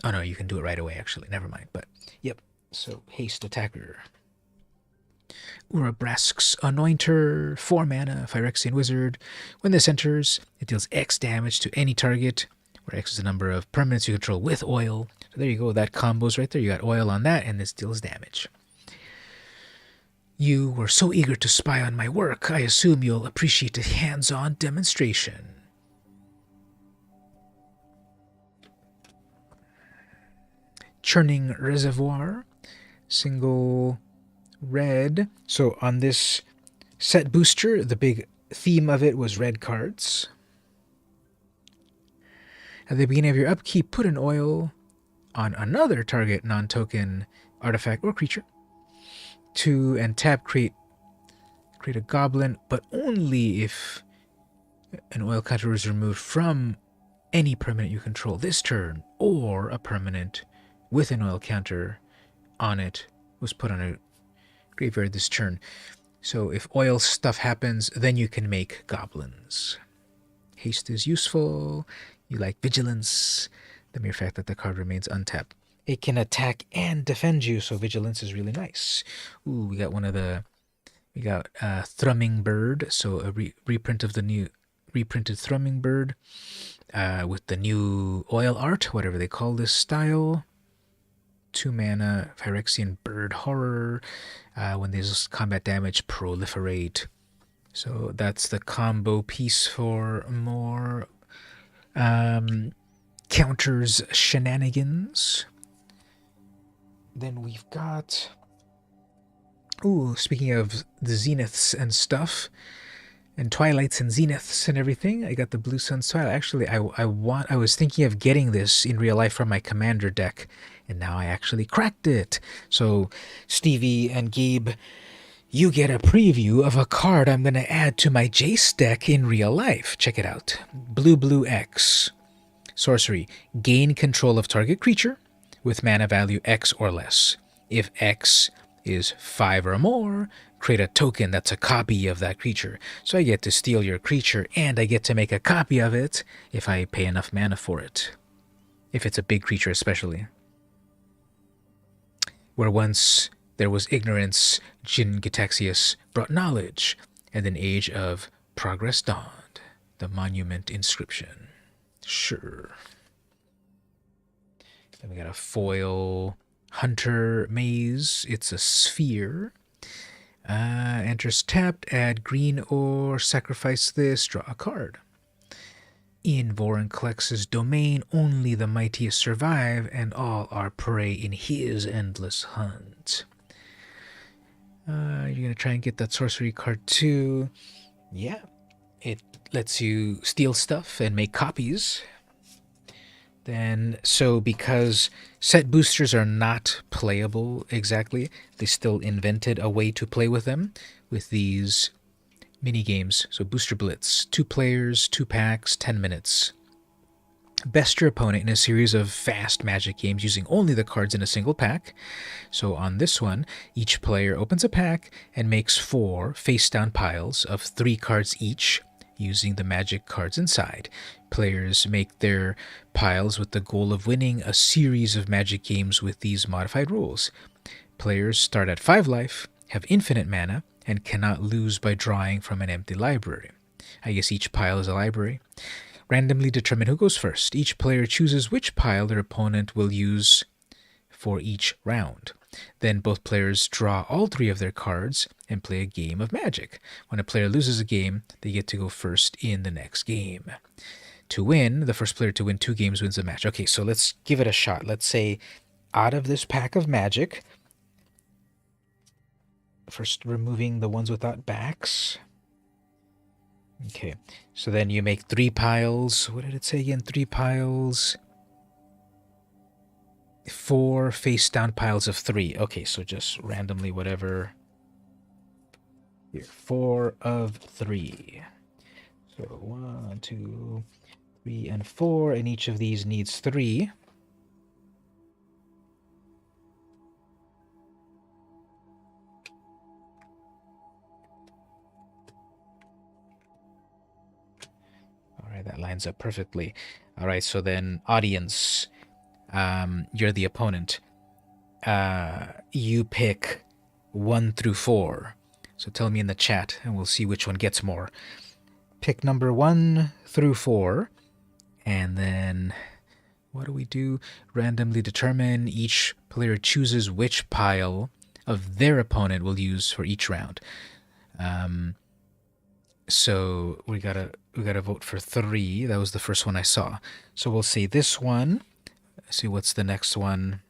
Oh no, you can do it right away, actually. Never mind. But, yep. So, haste attacker. Urabrask's Anointer, 4 mana, Phyrexian Wizard. When this enters, it deals X damage to any target, where X is the number of permanents you control with oil. So there you go, that combo's right there. You got oil on that, and this deals damage. You were so eager to spy on my work, I assume you'll appreciate a hands-on demonstration. Churning Reservoir, single red. So on this set booster, the big theme of it was red cards. At the beginning of your upkeep, put an oil on another target non-token artifact or creature. 2 and tap, create a goblin, but only if an oil counter is removed from any permanent you control this turn, or a permanent with an oil counter on it was put on a graveyard this turn. So if oil stuff happens, then you can make goblins. Haste is useful. You like vigilance. The mere fact that the card remains untapped. It can attack and defend you, so vigilance is really nice. Ooh, we got Thrumming Bird, so a reprint of the new reprinted Thrumming Bird with the new oil art, whatever they call this style. 2 mana Phyrexian Bird Horror. When there's combat damage, proliferate. So that's the combo piece for more counters shenanigans. Then we've got... Ooh, speaking of the Zeniths and stuff, and Twilights and Zeniths and everything, I got the Blue Sun's Twilight. Actually, I was thinking of getting this in real life from my Commander deck, and now I actually cracked it. So, Stevie and Gabe, you get a preview of a card I'm going to add to my Jace deck in real life. Check it out. Blue X. Sorcery. Gain control of target creature with mana value X or less. If X is 5 or more, create a token that's a copy of that creature. So I get to steal your creature, and I get to make a copy of it if I pay enough mana for it. If it's a big creature especially. Where once there was ignorance, Jin Gitaxias brought knowledge, and an age of progress dawned. The monument inscription. Sure. Then we got a foil Hunter Maze. It's a sphere. Enters tapped, add green or sacrifice this, draw a card. In Vorinclex's domain, only the mightiest survive, and all are prey in his endless hunt. You're going to try and get that sorcery card too. Yeah, it lets you steal stuff and make copies. Then, so because set boosters are not playable exactly, they still invented a way to play with them with these mini games. So Booster Blitz, 2 players, 2 packs, 10 minutes. Best your opponent in a series of fast Magic games using only the cards in a single pack. So on this one, each player opens a pack and makes 4 face-down piles of 3 cards each, using the Magic cards inside. Players make their piles with the goal of winning a series of Magic games with these modified rules. Players start at 5 life, have infinite mana, and cannot lose by drawing from an empty library. I guess each pile is a library. Randomly determine who goes first. Each player chooses which pile their opponent will use for each round. Then both players draw all 3 of their cards and play a game of Magic. When a player loses a game, they get to go first in the next game. To win, the first player to win 2 games wins the match. Okay, so let's give it a shot. Let's say out of this pack of Magic, first removing the ones without backs. Okay, so then you make 3 piles. What did it say again? 3 piles. 4 face-down piles of 3. Okay, so just randomly whatever. Here, 4 of 3. So 1, 2, 3, and 4, and each of these needs 3. All right, that lines up perfectly. All right, so then audience, you're the opponent. You pick 1 through 4. So tell me in the chat, and we'll see which one gets more. Pick number 1 through 4, and then what do we do? Randomly determine. Each player chooses which pile of their opponent will use for each round. So we gotta vote for 3. That was the first one I saw. So we'll say this one. Let's see what's the next one.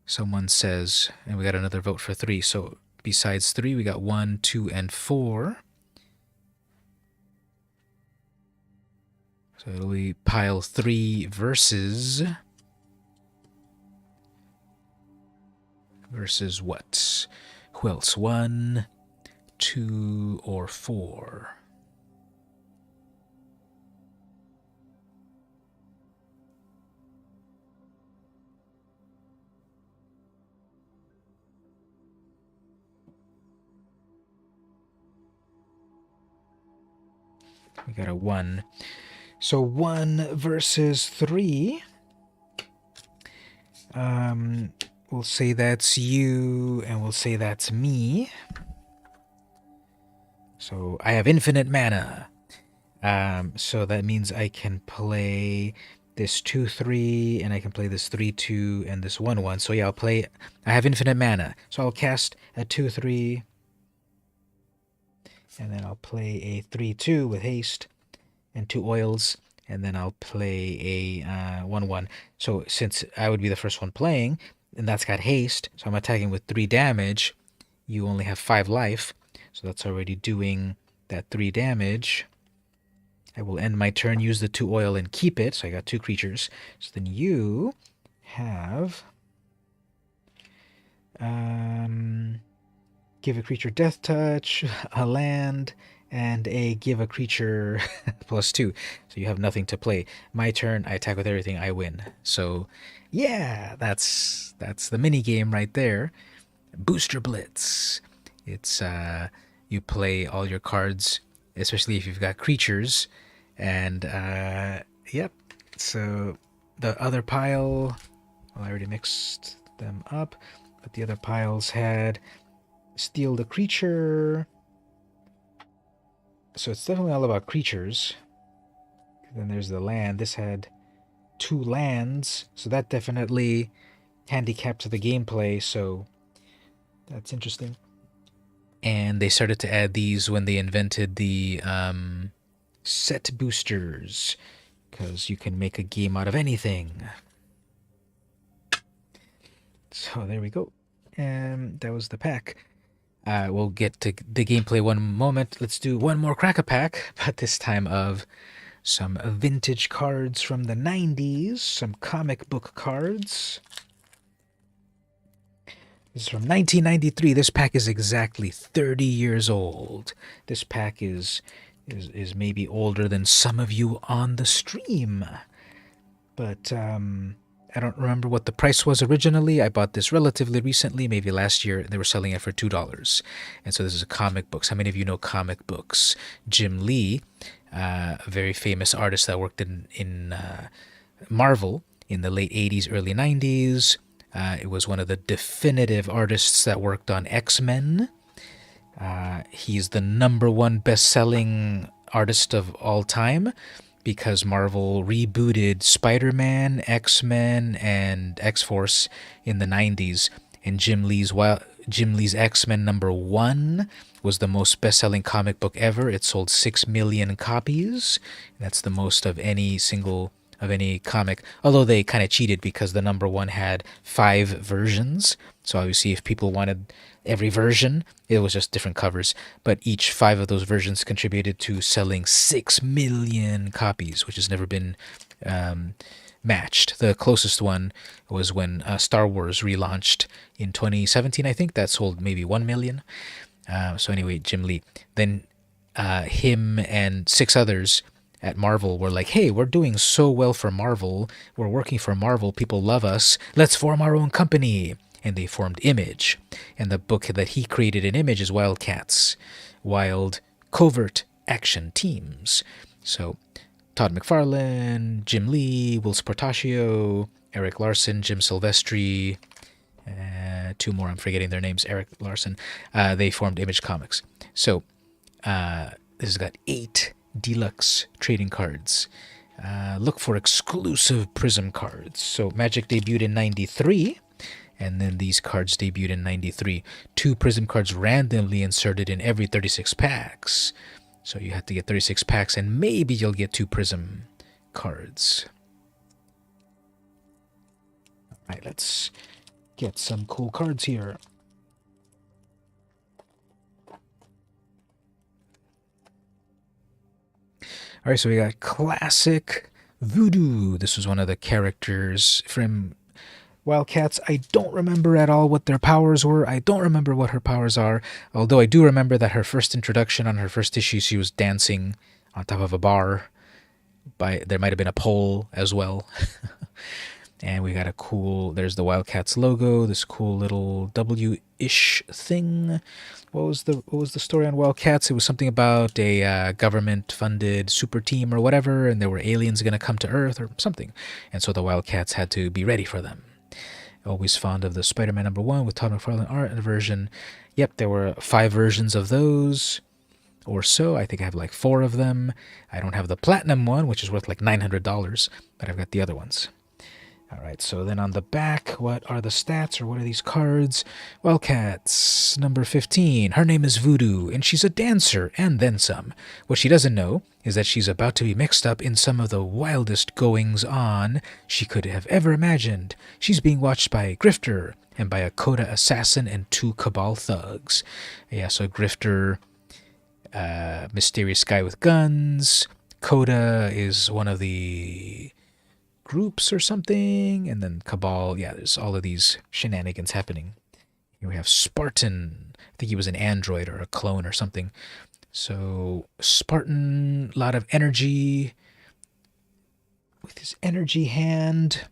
Someone says, and we got another vote for 3. So besides 3, we got 1, 2, and 4. So it'll be pile 3 versus what? Who else? 1, 2, or 4? We got a 1. So 1 versus 3. We'll say that's you, and we'll say that's me. So I have infinite mana. So that means I can play this 2-3, and I can play this 3-2, and this 1-1. So yeah, I have infinite mana. So I'll cast a 2-3, and then I'll play a 3-2 with haste and 2 oils, and then I'll play a 1-1. So since I would be the first one playing, and that's got haste, so I'm attacking with 3 damage. You only have 5 life, so that's already doing that 3 damage. I will end my turn, use the 2 oil, and keep it, so I got 2 creatures. So then you have give a creature death touch, a land, and a give a creature +2. So you have nothing to play. My turn, I attack with everything, I win. So yeah, that's the mini game right there. Booster Blitz. It's you play all your cards, especially if you've got creatures, and yep. So the other pile, well, I already mixed them up, but the other piles had steal the creature. So it's definitely all about creatures. Then there's the land. This had 2 lands, so that definitely handicap to the gameplay, so that's interesting. And they started to add these when they invented the set boosters, because you can make a game out of anything. So there we go. And that was the pack. We'll get to the gameplay one moment. Let's do one more crack-a-pack, but this time of some vintage cards from the 90s, some comic book cards. This is from 1993. This pack is exactly 30 years old. This pack is maybe older than some of you on the stream. But I don't remember what the price was originally. I bought this relatively recently, maybe last year. They were selling it for $2. And so this is comic books. How many of you know comic books? Jim Lee, a very famous artist that worked in Marvel in the late 80s, early 90s. It was one of the definitive artists that worked on X-Men. He's the #1 best-selling artist of all time, because Marvel rebooted Spider-Man, X-Men, and X-Force in the 90s. And Jim Lee's X-Men #1 was the most best-selling comic book ever. It sold 6 million copies. That's the most of any comic. Although they kind of cheated, because the #1 had 5 versions. So obviously if people wanted every version, it was just different covers. But each 5 of those versions contributed to selling 6 million copies, which has never been matched. The closest one was when Star Wars relaunched in 2017, I think. That sold maybe 1 million. So anyway, Jim Lee. Then him and 6 others at Marvel were like, hey, we're doing so well for Marvel. We're working for Marvel. People love us. Let's form our own company. And they formed Image. And the book that he created in Image is WildCATS, Wild Covert Action Teams. So Todd McFarlane, Jim Lee, Will Sportaccio, Eric Larson, Jim Silvestri, 2 more, I'm forgetting their names, Eric Larson. They formed Image Comics. So this has got 8 deluxe trading cards. Look for exclusive Prism cards. So Magic debuted in 93, and then these cards debuted in 93. 2 Prism cards randomly inserted in every 36 packs. So you have to get 36 packs, and maybe you'll get 2 Prism cards. All right, let's get some cool cards here. All right, so we got Classic Voodoo. This was one of the characters from WildCATS. I don't remember at all what their powers were. I don't remember what her powers are, although I do remember that her first introduction on her first issue, she was dancing on top of a bar. There might have been a pole as well. And we got there's the WildCATS logo, this cool little W-ish thing. What was the story on WildCATS? It was something about a government-funded super team or whatever, and there were aliens going to come to Earth or something. And so the WildCATS had to be ready for them. Always fond of the Spider-Man #1 with Todd McFarlane art and version. Yep, there were 5 versions of those or so. I think I have like 4 of them. I don't have the Platinum one, which is worth like $900, but I've got the other ones. All right, so then on the back, what are the stats, or what are these cards? WildCATS, number 15. Her name is Voodoo, and she's a dancer, and then some. What she doesn't know is that she's about to be mixed up in some of the wildest goings-on she could have ever imagined. She's being watched by a grifter, and by a Coda assassin and 2 Cabal thugs. Yeah, so grifter, mysterious guy with guns. Coda is one of the groups or something, and then Cabal, yeah, there's all of these shenanigans happening. Here we have Spartan. I think he was an android or a clone or something. So Spartan, a lot of energy with his energy hand.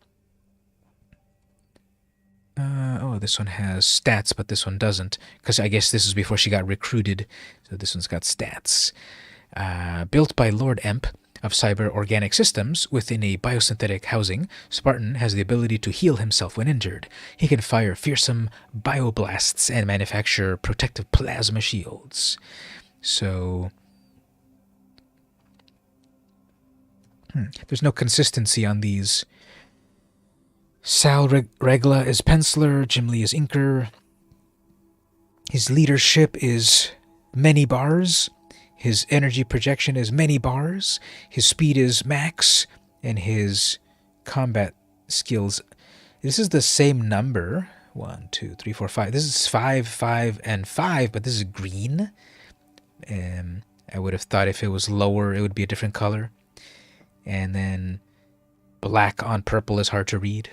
Oh, this one has stats, but this one doesn't, because I guess this is before she got recruited. So this one's got stats. Built by Lord Emp of Cyber Organic Systems within a biosynthetic housing, Spartan has the ability to heal himself when injured. He can fire fearsome bioblasts and manufacture protective plasma shields. So there's no consistency on these Regla is penciler, Jim Lee is inker. His leadership is many bars. His energy projection is many bars. His speed is max. And his combat skills. This is the same number. 1, 2, 3, 4, 5. This is 5, 5, and 5, but this is green. I would have thought if it was lower, it would be a different color. And then black on purple is hard to read.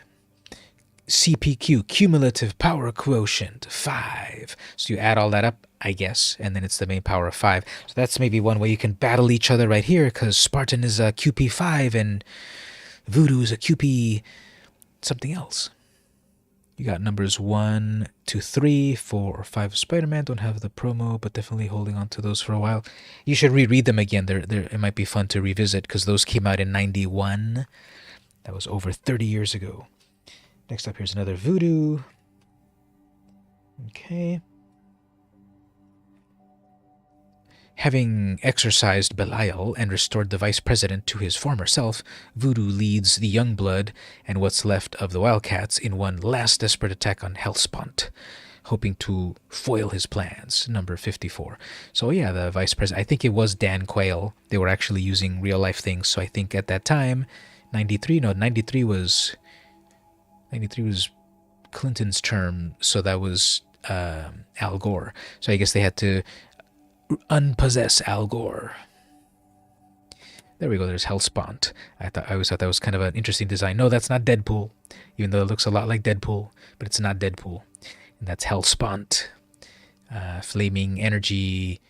CPQ, cumulative power quotient, 5. So you add all that up, I guess, and then it's the main power of 5. So that's maybe one way you can battle each other right here, because Spartan is a QP5 and Voodoo is a QP something else. You got numbers 1, 2, 3, 4, or 5 of Spider-Man. Don't have the promo, but definitely holding on to those for a while. You should reread them again. It might be fun to revisit, because those came out in 91. That was over 30 years ago. Next up, here's another Voodoo. Okay. Having exorcised Belial and restored the vice president to his former self, Voodoo leads the Youngblood and what's left of the WildCATS in one last desperate attack on Hellspawn, hoping to foil his plans. Number 54. So yeah, the vice president, I think it was Dan Quayle. They were actually using real life things. So I think at that time, 93 was Clinton's term, so that was Al Gore. So I guess they had to unpossess Al Gore. There we go, there's Hellspawn. I always thought that was kind of an interesting design. No, that's not Deadpool, even though it looks a lot like Deadpool, but it's not Deadpool. And that's Hellspawn. Flaming energy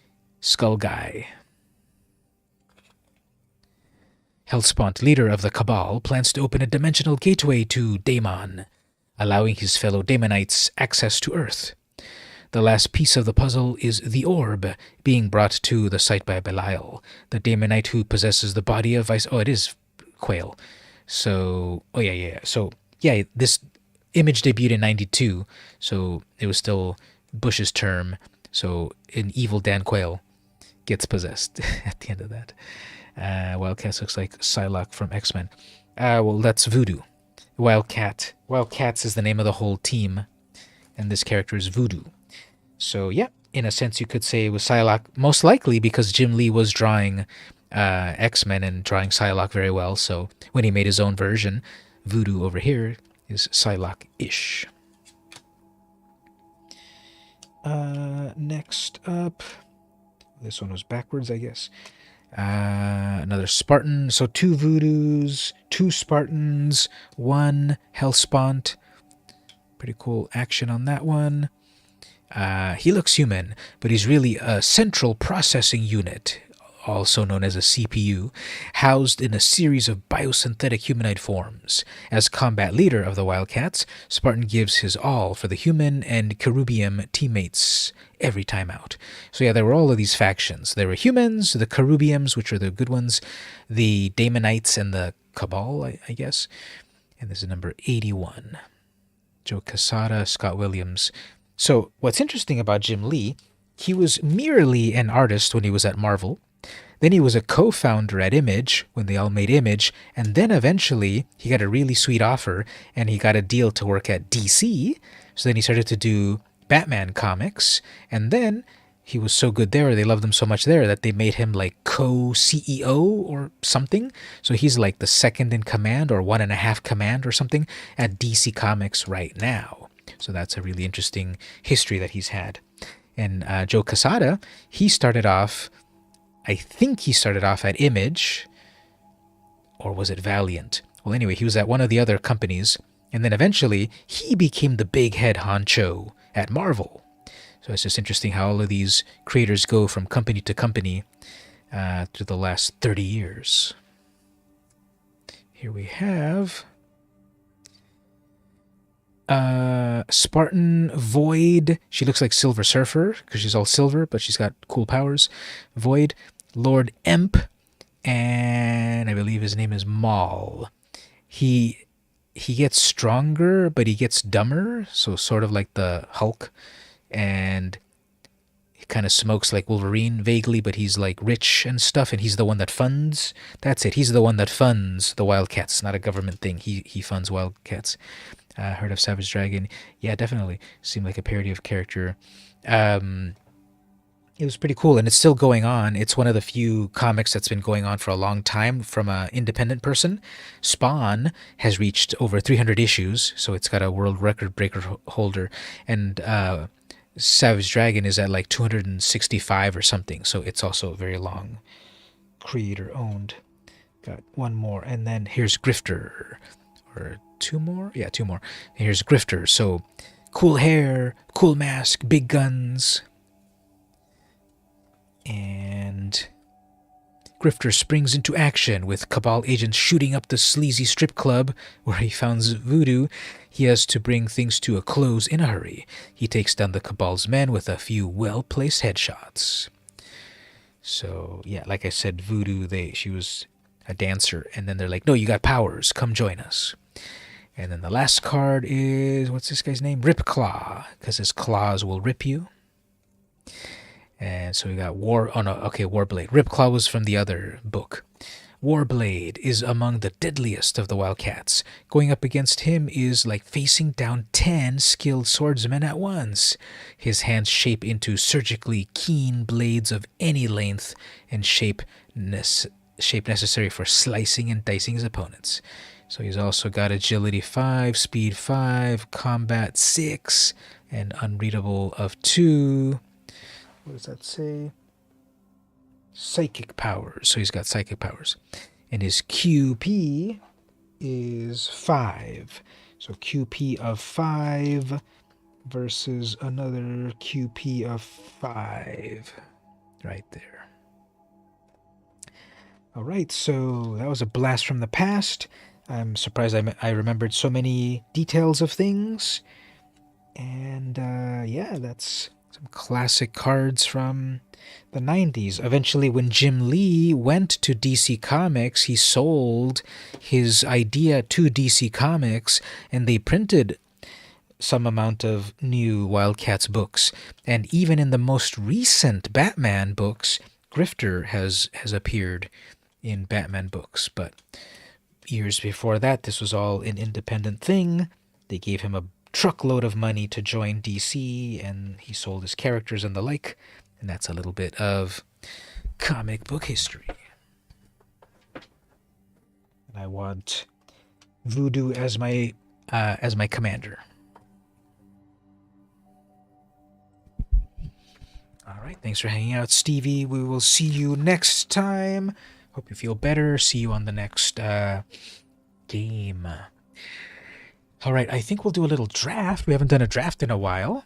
skull guy. Hellspawn, leader of the Cabal, plans to open a dimensional gateway to Daemon, allowing his fellow Daemonites access to Earth. The last piece of the puzzle is the orb being brought to the site by Belial, the Daemonite who possesses the body of Vice... Oh, it is Quayle. So... Oh, yeah. So, yeah, this image debuted in 92, so it was still Bush's term. So, an evil Dan Quayle gets possessed at the end of that. WildCATS looks like Psylocke from X-Men. Well, that's Voodoo. WildCATS is the name of the whole team, and this character is Voodoo. So, yeah, in a sense, you could say it was Psylocke, most likely because Jim Lee was drawing X-Men and drawing Psylocke very well. So, when he made his own version, Voodoo over here is Psylocke-ish. Next up, this one was backwards, I guess. Another Spartan. So 2 Voodoos, 2 Spartans, 1 Hellspawn. Pretty cool action on that one. He looks human, but he's really a central processing unit, also known as a CPU, housed in a series of biosynthetic humanoid forms. As combat leader of the WildCATS, Spartan gives his all for the human and Cherubium teammates every time out. So yeah, there were all of these factions. There were humans, the Cherubiums, which are the good ones, the Daemonites, and the Cabal, I guess. And this is number 81. Joe Quesada, Scott Williams. So what's interesting about Jim Lee, he was merely an artist when he was at Marvel. Then he was a co-founder at Image when they all made Image, and then eventually he got a really sweet offer and he got a deal to work at DC. So then he started to do Batman comics, and then he was so good there, they loved him so much there that they made him like co-CEO or something. So he's like the second in command or 1.5 command or something at DC Comics right now. So that's a really interesting history that he's had. And Joe Quesada, he started off, I think he started off at Image, or was it Valiant? Well, anyway, he was at one of the other companies, and then eventually he became the big head honcho at Marvel. So it's just interesting how all of these creators go from company to company through the last 30 years. Here we have Spartan Void. She looks like Silver Surfer because she's all silver, but she's got cool powers. Void, Lord Emp, and I believe his name is Maul. He gets stronger, but he gets dumber, so sort of like the Hulk. And He kind of smokes like Wolverine vaguely, but he's like rich and stuff, and he's the one that funds. That's it. He's the one that funds the WildCATS. It's not a government thing. He funds WildCATS. Heard of Savage Dragon? Yeah, definitely. Seemed like a parody of character. It was pretty cool, and it's still going on. It's one of the few comics that's been going on for a long time from an independent person. Spawn has reached over 300 issues, so it's got a world record breaker holder, and Savage Dragon is at like 265 or something, so it's also very long. Creator owned. Got one more, and then here's Grifter. Or two more? Yeah, two more. Here's Grifter. So cool hair, cool mask, big guns. And Grifter springs into action with Cabal agents shooting up the sleazy strip club where he founds voodoo. He has to bring things to a close in a hurry. He takes down the Cabal's men with a few well-placed headshots. So, yeah, like I said, voodoo, she was a dancer. And then they're like, no, you got powers. Come join us. And then the last card is, what's this guy's name? Ripclaw, because his claws will rip you. And so we got Warblade. Ripclaw was from the other book. Warblade is among the deadliest of the WildCATS. Going up against him is like facing down 10 skilled swordsmen at once. His hands shape into surgically keen blades of any length and shape necessary for slicing and dicing his opponents. So he's also got agility 5, speed 5, combat 6, and unreadable of 2. What does that say? Psychic powers. So he's got psychic powers. And his QP is 5. So QP of 5 versus another QP of 5. Right there. All right, so that was a blast from the past. I'm surprised I remembered so many details of things. And yeah, that's some classic cards from the 90s. Eventually, when Jim Lee went to DC Comics, he sold his idea to DC Comics, and they printed some amount of new WildCATS books. And even in the most recent Batman books, Grifter has appeared in Batman books. But years before that, this was all an independent thing. They gave him a truckload of money to join DC, and he sold his characters and the like, and that's a little bit of comic book history. And I want Voodoo as my commander. All right, thanks for hanging out, Stevie. We will see you next time. Hope you feel better. See you on the next game. All right, I think we'll do a little draft. We haven't done a draft in a while.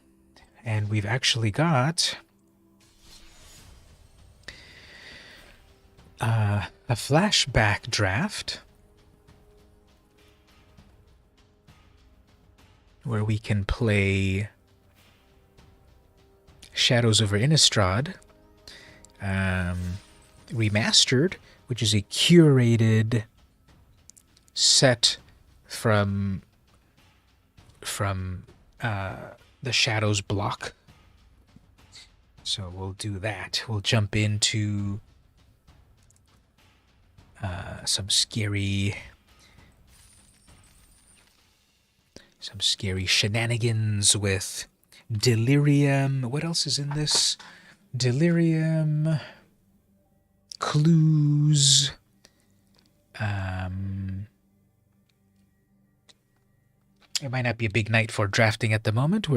And we've actually got a flashback draft where we can play Shadows over Innistrad Remastered, which is a curated set from the Shadows block. So we'll do that. We'll jump into some scary shenanigans with Delirium. What else is in this? Delirium, clues, it might not be a big night for drafting at the moment.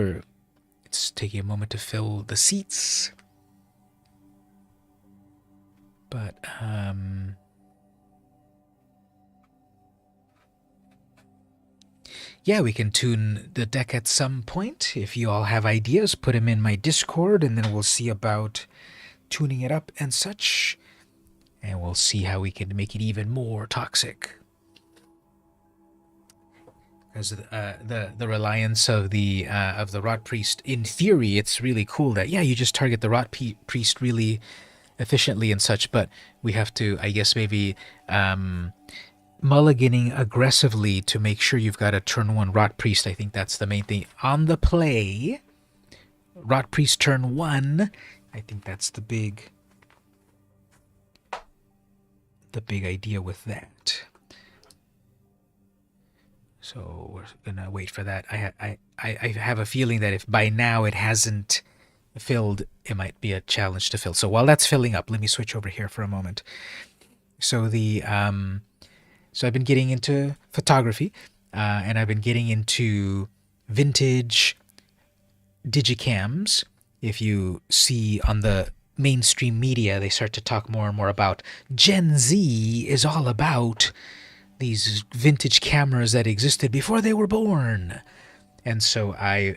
It's taking a moment to fill the seats. But, yeah, we can tune the deck at some point. If you all have ideas, put them in my Discord, and then we'll see about tuning it up and such. And we'll see how we can make it even more toxic. As the reliance of the Rot Priest, in theory, it's really cool that, yeah, you just target the Rot Priest really efficiently and such, but we have to, I guess, maybe mulliganing aggressively to make sure you've got a turn 1 Rot Priest. I think that's the main thing. On the play, Rot Priest turn 1 I think that's the big idea with that. So we're gonna wait for that. I have a feeling that if by now it hasn't filled, it might be a challenge to fill. So while that's filling up, let me switch over here for a moment. So so I've been getting into photography, and I've been getting into vintage digicams. If you see on the mainstream media, they start to talk more and more about Gen Z is all about these vintage cameras that existed before they were born. And so I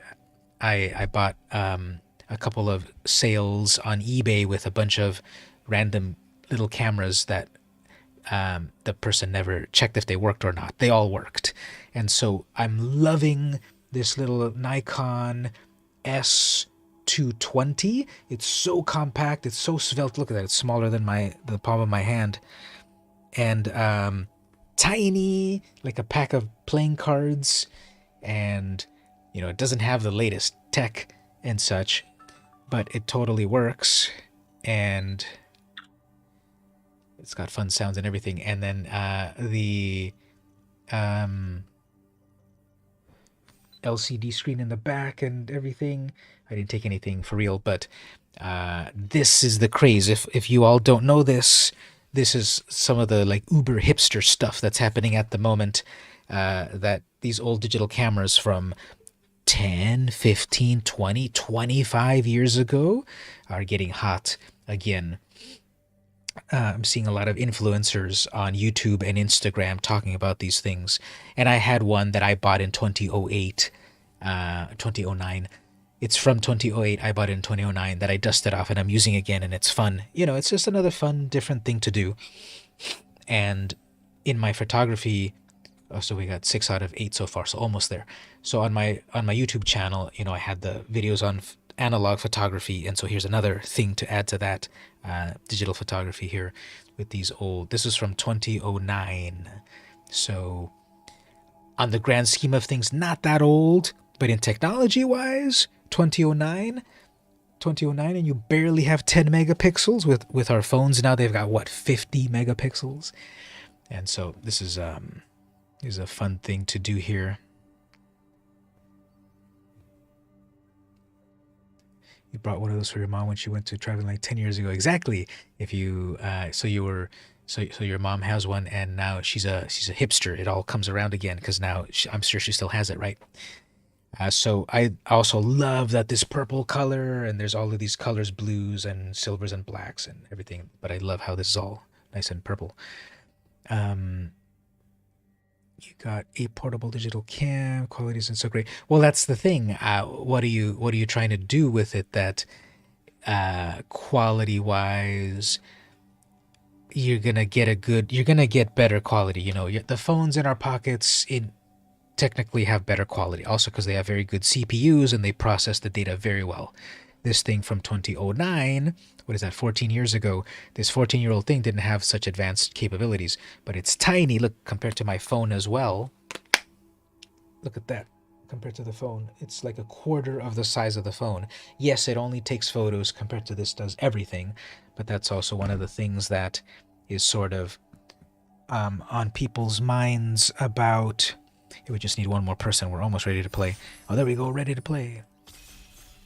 bought a couple of sales on eBay with a bunch of random little cameras that the person never checked if they worked or not. They all worked. And so I'm loving this little Nikon S220. It's so compact. It's so svelte. Look at that. It's smaller than the palm of my hand. And tiny, like a pack of playing cards. And, you know, it doesn't have the latest tech and such, but it totally works. And it's got fun sounds and everything. And then the LCD screen in the back and everything. I didn't take anything for real, but this is the craze. If you all don't know this, this is some of the like uber hipster stuff that's happening at the moment, that these old digital cameras from 10, 15, 20, 25 years ago are getting hot again. I'm seeing a lot of influencers on YouTube and Instagram talking about these things. And I had one that I bought in 2008, 2009. It's from 2008. I bought it in 2009 that I dusted off and I'm using again, and it's fun. You know, it's just another fun, different thing to do. And in my photography, so we got 6 out of 8 so far, so almost there. So on my YouTube channel, you know, I had the videos on analog photography, and so here's another thing to add to that, digital photography here with these old. This is from 2009, so on the grand scheme of things, not that old, but in technology wise, 2009, and you barely have 10 megapixels. With our phones now, they've got what, 50 megapixels. And so this is a fun thing to do here. You brought one of those for your mom when she went to traveling like 10 years ago. Exactly. If you so your mom has one, and now she's a hipster. It all comes around again because now I'm sure she still has it, right? So I also love that this purple color, and there's all of these colors, blues and silvers and blacks and everything. But I love how this is all nice and purple. You got a portable digital cam. Quality isn't so great. Well, that's the thing. What are you trying to do with it that quality wise you're gonna get better quality? You know, the phones in our pockets technically have better quality, also because they have very good CPUs and they process the data very well. This thing from 2009, what is that, 14 years ago, this 14-year-old thing didn't have such advanced capabilities, but it's tiny. Look, compared to my phone as well. Look at that. Compared to the phone, it's like a quarter of the size of the phone. Yes, it only takes photos. Compared to this, does everything. But that's also one of the things that is sort of on people's minds about... We just need one more person. We're almost ready to play. Oh, there we go. Ready to play.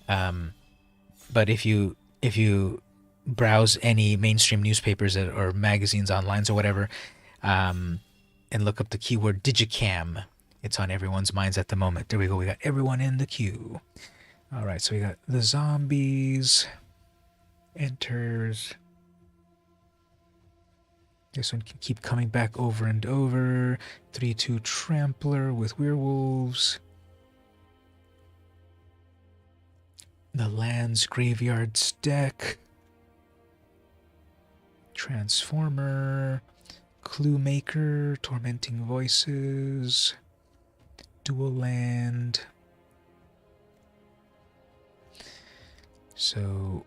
But if you browse any mainstream newspapers or magazines online or whatever, and look up the keyword digicam, it's on everyone's minds at the moment. There we go. We got everyone in the queue. All right. So we got the zombies. Enters. This one can keep coming back over and over. 3-2 Trampler with werewolves. The Land's Graveyard's deck. Transformer. Clue Maker. Tormenting Voices. Dual Land. So...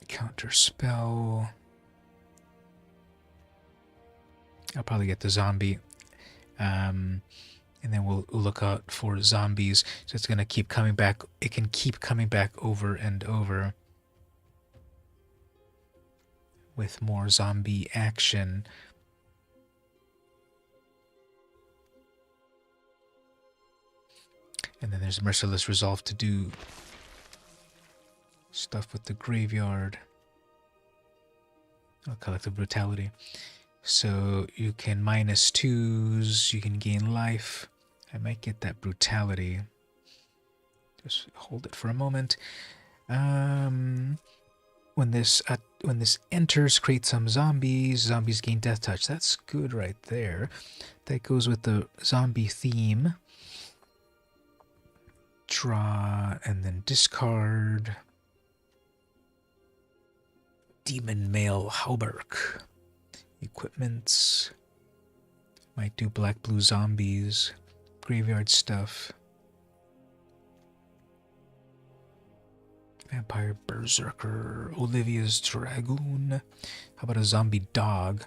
Counter spell. I'll probably get the zombie. And then we'll look out for zombies. So it's going to keep coming back. It can keep coming back over and over with more zombie action. And then there's Merciless Resolve to do stuff with the graveyard. Oh, Collective Brutality. So you can -2s, you can gain life. I might get that Brutality. Just hold it for a moment. When this enters, create some zombies. Zombies gain Death Touch. That's good right there. That goes with the zombie theme. Draw and then discard. Demon Male Hauberk. Equipments. Might do black-blue zombies. Graveyard stuff. Vampire Berserker. Olivia's Dragoon. How about a zombie dog?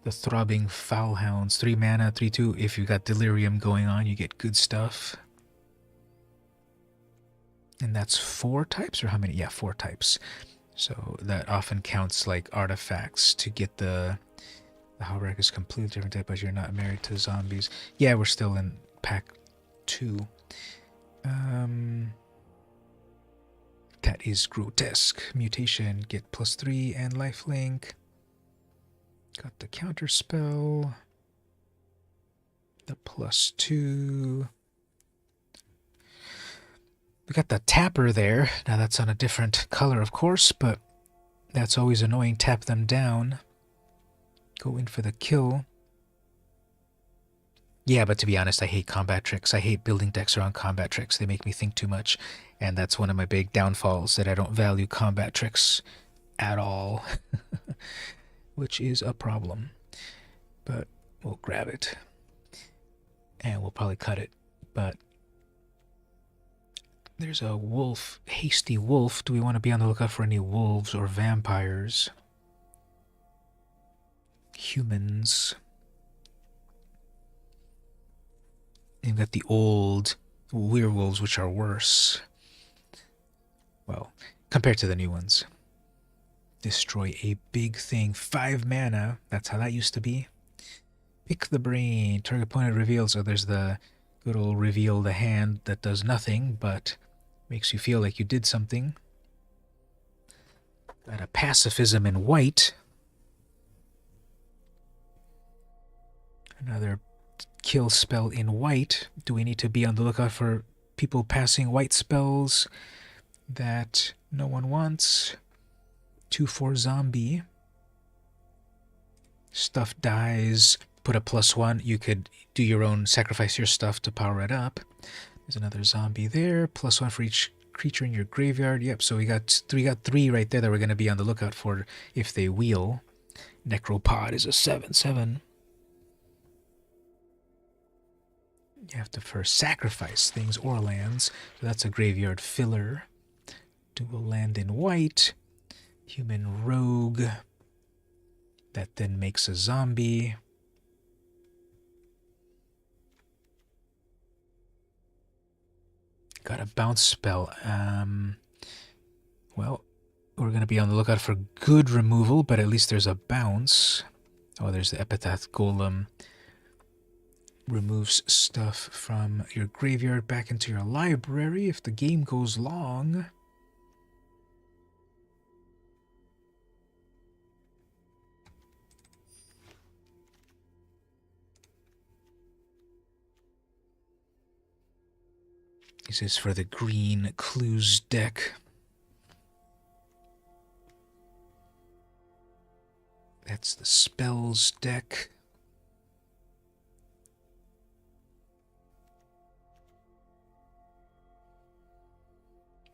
The Throbbing Foulhounds. 3 mana, 3/2. If you got Delirium going on, you get good stuff. And that's 4 types, or how many? Yeah, 4 types. So that often counts like artifacts to get the Hauberk is completely different type, but you're not married to zombies. Yeah, we're still in pack 2. That is grotesque. Mutation, get +3 and lifelink. Got the counter spell. The +2. We got the tapper there. Now that's on a different color, of course, but that's always annoying. Tap them down. Go in for the kill. Yeah, but to be honest, I hate combat tricks. I hate building decks around combat tricks. They make me think too much. And that's one of my big downfalls, that I don't value combat tricks at all. Which is a problem. But we'll grab it. And we'll probably cut it. But there's a wolf, hasty wolf. Do we want to be on the lookout for any wolves or vampires? Humans. You've got the old werewolves, which are worse. Well, compared to the new ones. Destroy a big thing. 5 mana. That's how that used to be. Pick the brain. Target opponent reveals. So there's the good old reveal the hand that does nothing, but makes you feel like you did something. Got a pacifism in white. Another kill spell in white. Do we need to be on the lookout for people passing white spells that no one wants? 2/4 zombie. Stuff dies. Put a +1. You could do your own, sacrifice your stuff to power it up. There's another zombie there. +1 for each creature in your graveyard. Yep, so we got 3 right there that we're going to be on the lookout for if they wheel. Necropod is a 7/7. You have to first sacrifice things or lands. So that's a graveyard filler. Dual land in white. Human rogue. That then makes a zombie. Got a bounce spell. Well, we're going to be on the lookout for good removal, but at least there's a bounce. Oh, there's the Epitaph Golem. Removes stuff from your graveyard back into your library if the game goes long. This is for the green clues deck. That's the spells deck.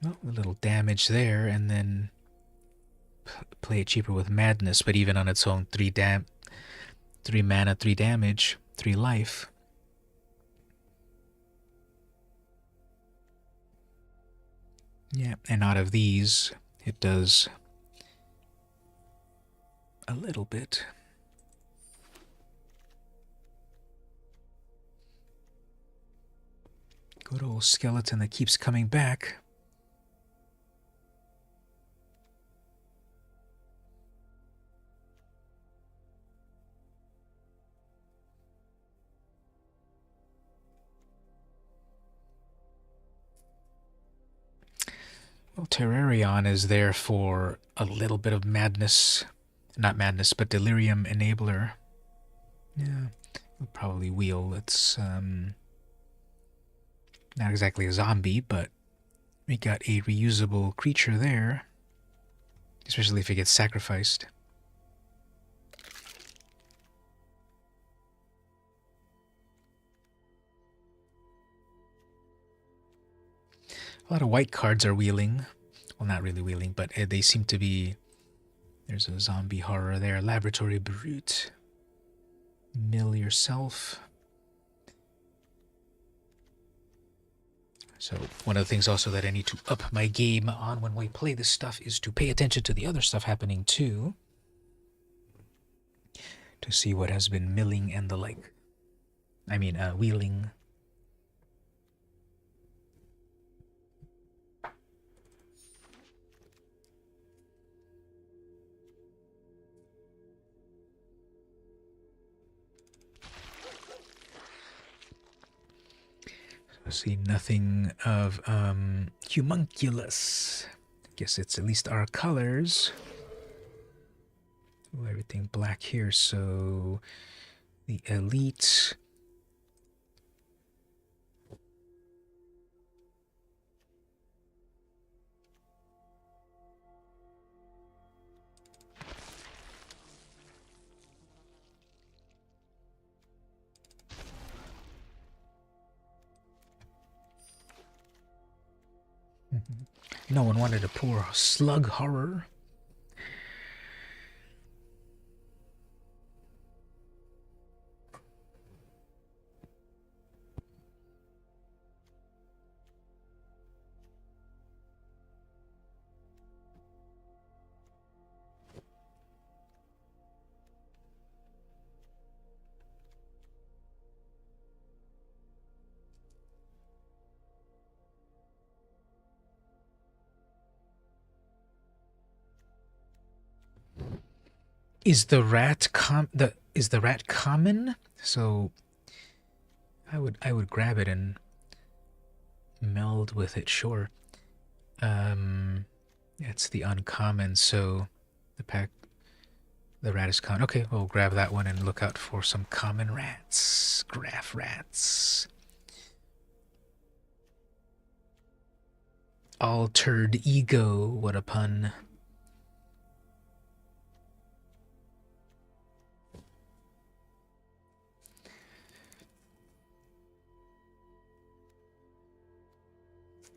Well, a little damage there, and then play it cheaper with Madness, but even on its own, 3 mana, 3 damage, 3 life. Yeah, and out of these, it does a little bit. Good old skeleton that keeps coming back. Well, Terrarion is there for a little bit of madness. Not madness, but delirium enabler. Yeah, we'll probably wheel. It's not exactly a zombie, but we got a reusable creature there. Especially if it gets sacrificed. A lot of white cards are wheeling. Well, not really wheeling, but they seem to be... There's a zombie horror there. Laboratory Brute. Mill yourself. So one of the things also that I need to up my game on when we play this stuff is to pay attention to the other stuff happening too. To see what has been milling and the like. I mean, wheeling. See nothing of humunculus. I guess it's at least our colors. Ooh, everything black here, so the elite. No one wanted a poor slug horror. Is the rat common? So I would grab it and meld with it, sure. It's the uncommon, so the rat is common. Okay, we'll grab that one and look out for some common rats. Graph rats. Altered ego, what a pun.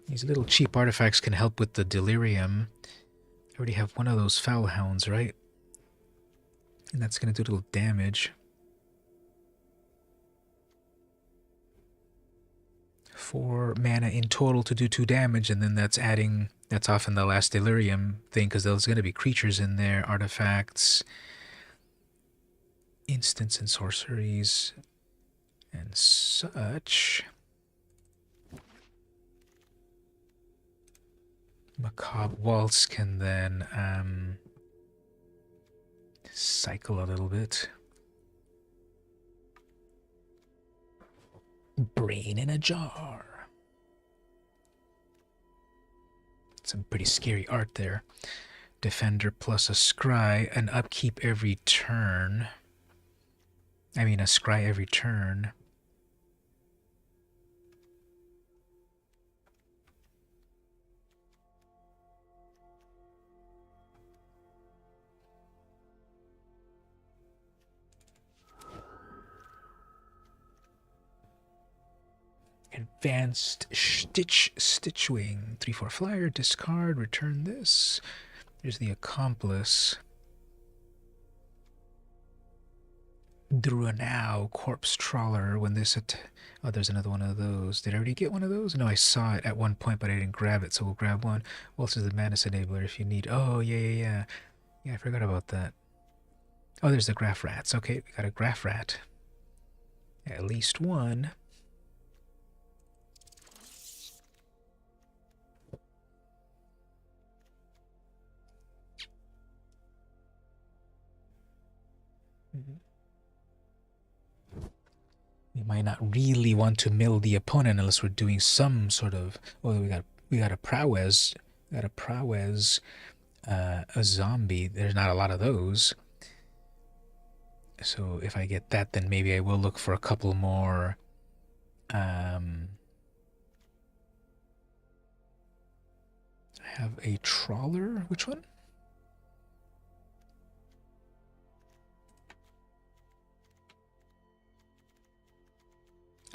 These little cheap artifacts can help with the delirium. I already have one of those foul hounds, right? And that's going to do a little damage. 4 mana in total to do 2 damage, and then that's often the last delirium thing, because there's going to be creatures in there, artifacts, instants and sorceries, and such. Macabre Waltz can then cycle a little bit. Brain in a jar. Some pretty scary art there. Defender plus a scry, an upkeep every turn. I mean, a scry every turn. Advanced Stitchwing. 3/4 flyer, discard, return this. There's the accomplice. Druanau, corpse trawler. When this oh, there's another one of those. Did I already get one of those? No, I saw it at one point, but I didn't grab it, so we'll grab one. Waltz is the madness enabler if you need. Oh, yeah. Yeah, I forgot about that. Oh, there's the graph rats. Okay, we got a graph rat. At least one. We might not really want to mill the opponent unless we're doing some sort of. Oh, we got a prowess. We got a prowess. A zombie. There's not a lot of those. So if I get that, then maybe I will look for a couple more. I have a trawler. Which one?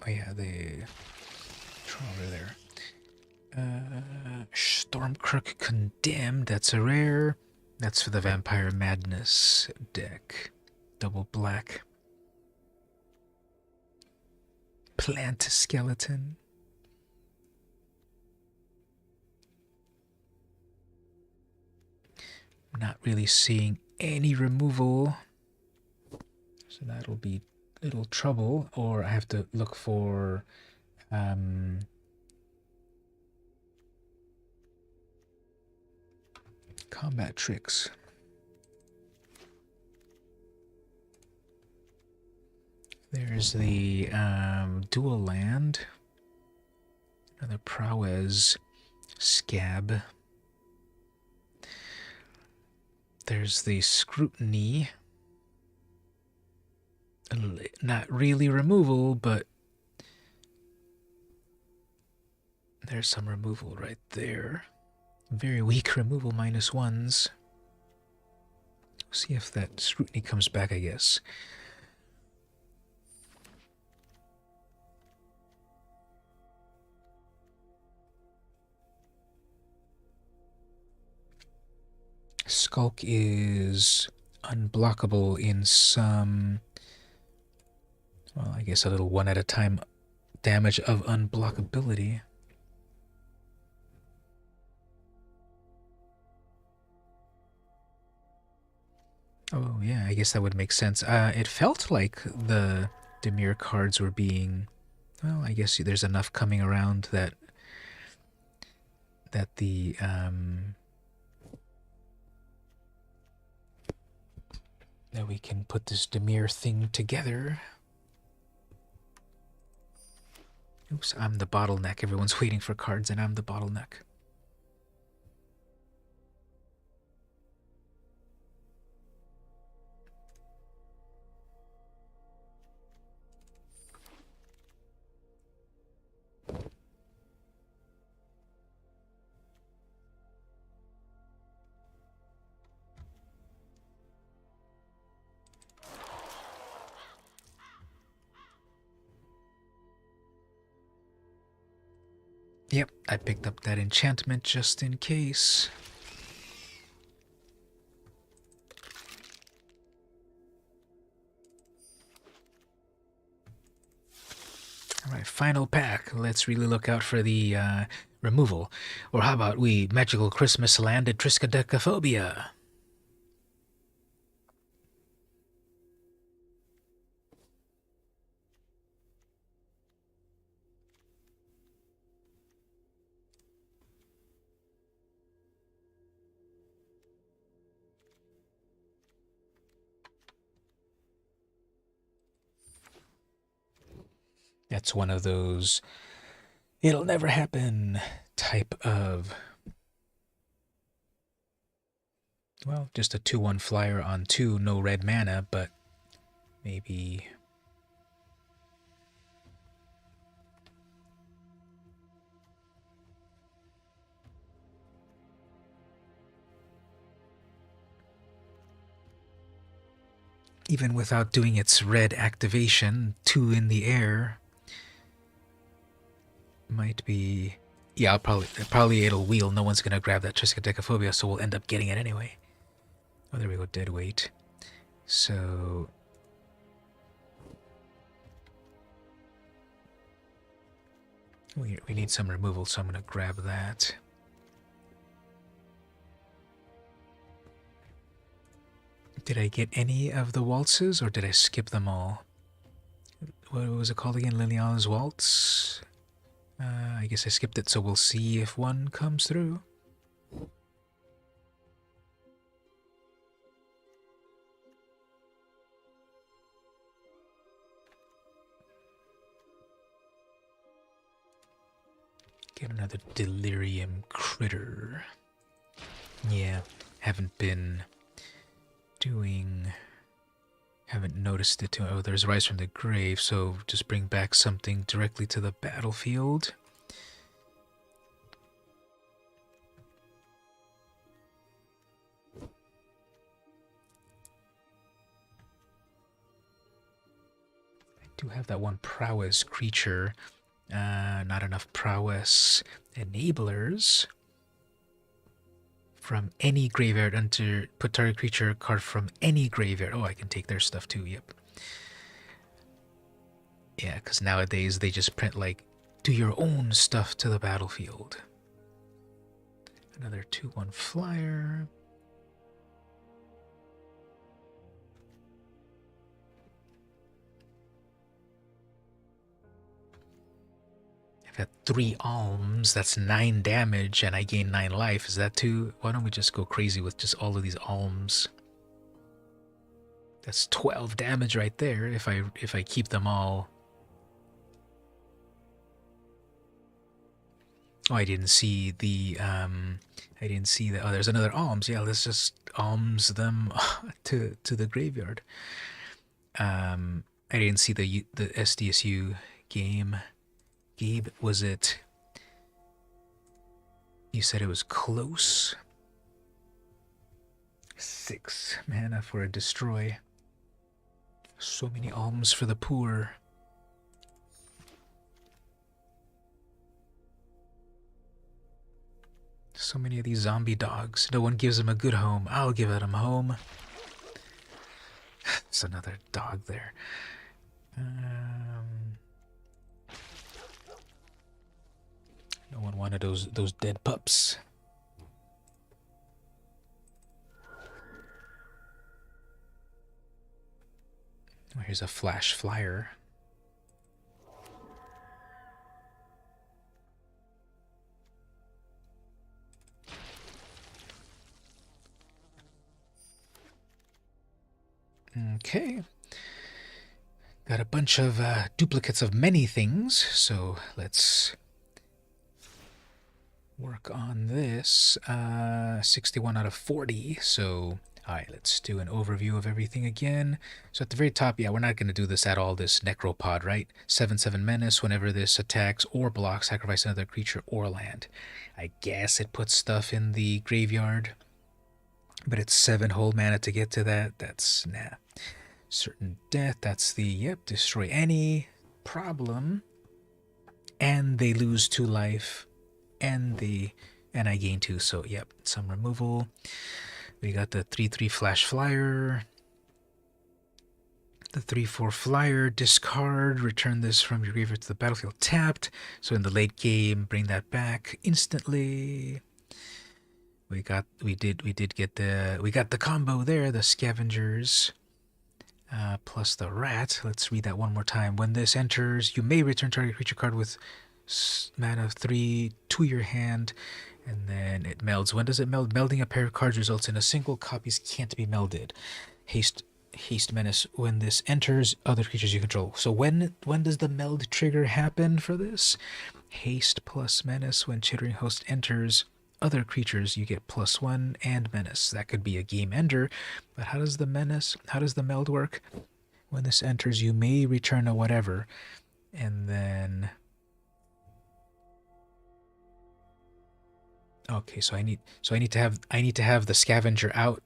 Oh yeah, the trawler there. Stormcrook Condemned. That's a rare. That's for the Vampire Madness deck. Double black. Plant Skeleton. Not really seeing any removal. So that'll be little trouble. Or I have to look for combat tricks. There's the dual land. Another prowess scab. There's the scrutiny. Not really removal, but there's some removal right there. Very weak removal, -1s. See if that scrutiny comes back, I guess. Skulk is unblockable in some, well, I guess a little one at a time damage of unblockability. Oh yeah, I guess that would make sense. It felt like the Dimir cards were being, well, I guess there's enough coming around that the that we can put this Dimir thing together. Oops, I'm the bottleneck. Everyone's waiting for cards and I'm the bottleneck. Yep, I picked up that enchantment just in case. Alright, final pack. Let's really look out for the removal. Or how about we Magical Christmas Land at Triskaidekaphobia? That's one of those it'll never happen type of, well, just a 2/1 flyer on 2, no red mana, but maybe even without doing its red activation, 2 in the air might be, yeah, probably it'll wheel. No one's gonna grab that Triskaidekaphobia, so we'll end up getting it anyway. Oh, there we go, dead weight. So we need some removal, so I'm gonna grab that. Did I get any of the waltzes, or did I skip them all? What was it called again? Liliana's Waltz? I guess I skipped it, so we'll see if one comes through. Get another delirium critter. Yeah, haven't noticed it too. Oh, there's Rise from the Grave, so just bring back something directly to the battlefield. I do have that one prowess creature. Not enough prowess enablers. From any graveyard put target creature card from any graveyard. Oh, I can take their stuff too, yep. Yeah, because nowadays they just print like, do your own stuff to the battlefield. Another 2/1 flyer. I've got 3 alms, that's 9 damage, and I gain 9 life. Is that too? Why don't we just go crazy with just all of these alms? That's 12 damage right there if I keep them all. Oh, I didn't see the oh, there's another alms. Yeah, let's just alms them to the graveyard. I didn't see the SDSU game. Gabe, was it? You said it was close. 6 mana for a destroy. So many alms for the poor. So many of these zombie dogs. No one gives them a good home. I'll give them a home. There's another dog there. No one wanted those dead pups. Oh, here's a flash flyer. Okay. Got a bunch of duplicates of many things, so let's work on this. 61 out of 40, so alright, let's do an overview of everything again. So at the very top, yeah, we're not going to do this at all, this Necropod, right? 7/7 Menace, whenever this attacks or blocks, sacrifice another creature or land. I guess it puts stuff in the graveyard, but it's 7 whole mana to get to that. That's, nah. Certain death, that's the, yep, destroy any problem, and they lose 2 life, and I gain 2, so yep, some removal. We got the 3/3 flash flyer, the 3/4 flyer, discard, return this from your graveyard to the battlefield tapped, so in the late game, bring that back instantly. We got the combo there, the scavengers. Plus the rat. Let's read that one more time. When this enters, you may return target creature card with mana of 3 to your hand, and then it melds. When does it meld? Melding a pair of cards results in a single copies can't be melded. Haste Menace. When this enters, other creatures you control. So when does the meld trigger happen for this? Haste plus Menace. When Chittering Host enters, other creatures you get +1 and Menace. That could be a game ender, but how does the meld work? When this enters, you may return a whatever, and then okay, so I need to have the scavenger out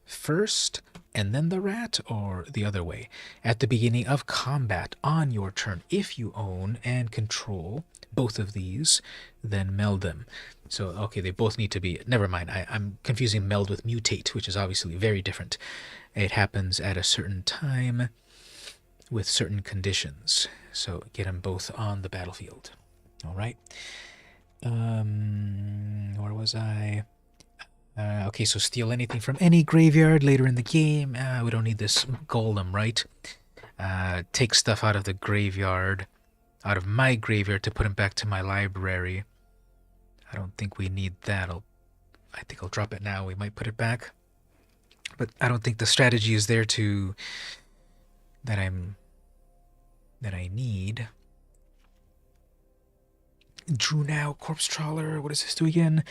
first and then the rat, or the other way. At the beginning of combat on your turn, if you own and control both of these, then meld them. So, okay, they both need to be... Never mind, I'm confusing meld with mutate, which is obviously very different. It happens at a certain time with certain conditions. So, get them both on the battlefield. All right. Where was I? Okay, so steal anything from any graveyard later in the game. We don't need this golem, right? Take stuff out of the graveyard, out of my graveyard, to put them back to my library. I don't think we need that. I think I'll drop it now. We might put it back, but I don't think the strategy is there that I need. Drew Now, Corpse Trawler. What does this do again?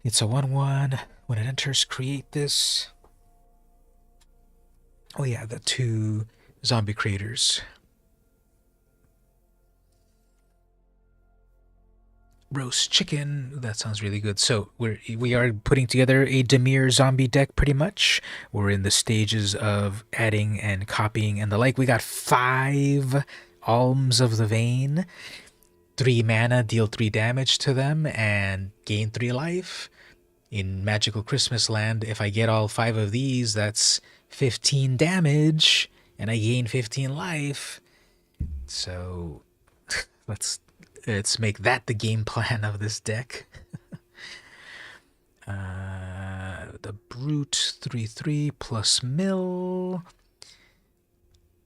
It's a 1/1. When it enters, create this. Oh yeah, the 2 zombie creators. Roast chicken. That sounds really good. So we are putting together a Demir zombie deck pretty much. We're in the stages of adding and copying and the like. We got 5 Alms of the Vein. 3 mana, deal 3 damage to them and gain 3 life. In Magical Christmas Land, if I get all 5 of these, that's 15 damage and I gain 15 life. So let's make that the game plan of this deck. The Brute 3/3 plus Mill.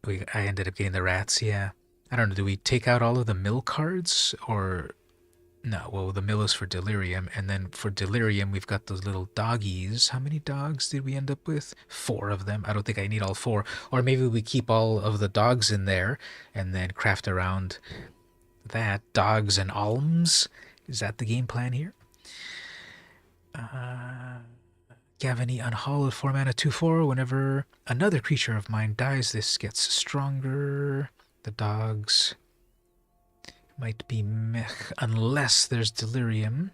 I ended up getting the Rats, yeah. I don't know, do we take out all of the Mill cards? Or no, well, the Mill is for Delirium, and then for Delirium we've got those little doggies. How many dogs did we end up with? 4 of them. I don't think I need all 4. Or maybe we keep all of the dogs in there and then craft around that. Dogs and Alms. Is that the game plan here? Gavany Unhallowed, 4 mana, 2/4. Whenever another creature of mine dies, this gets stronger. The dogs might be mech unless there's Delirium.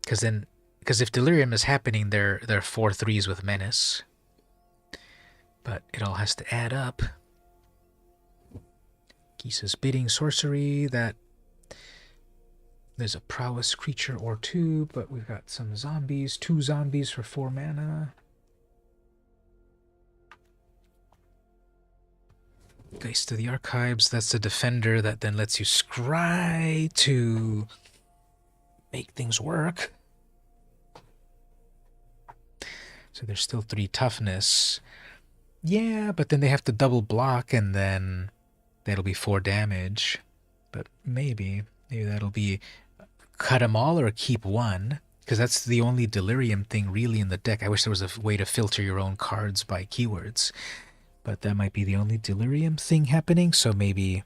Because if Delirium is happening, they're 4/3s with Menace. But it all has to add up. Gisa's Bidding Sorcery, that there's a prowess creature or 2, but we've got some zombies, 2 zombies for 4 mana. Geist of the Archives, that's the defender that then lets you scry to make things work. So there's still 3 toughness. Yeah, but then they have to double block and then that'll be 4 damage. But maybe that'll be cut them all or keep 1. Because that's the only Delirium thing really in the deck. I wish there was a way to filter your own cards by keywords. But that might be the only Delirium thing happening. So maybe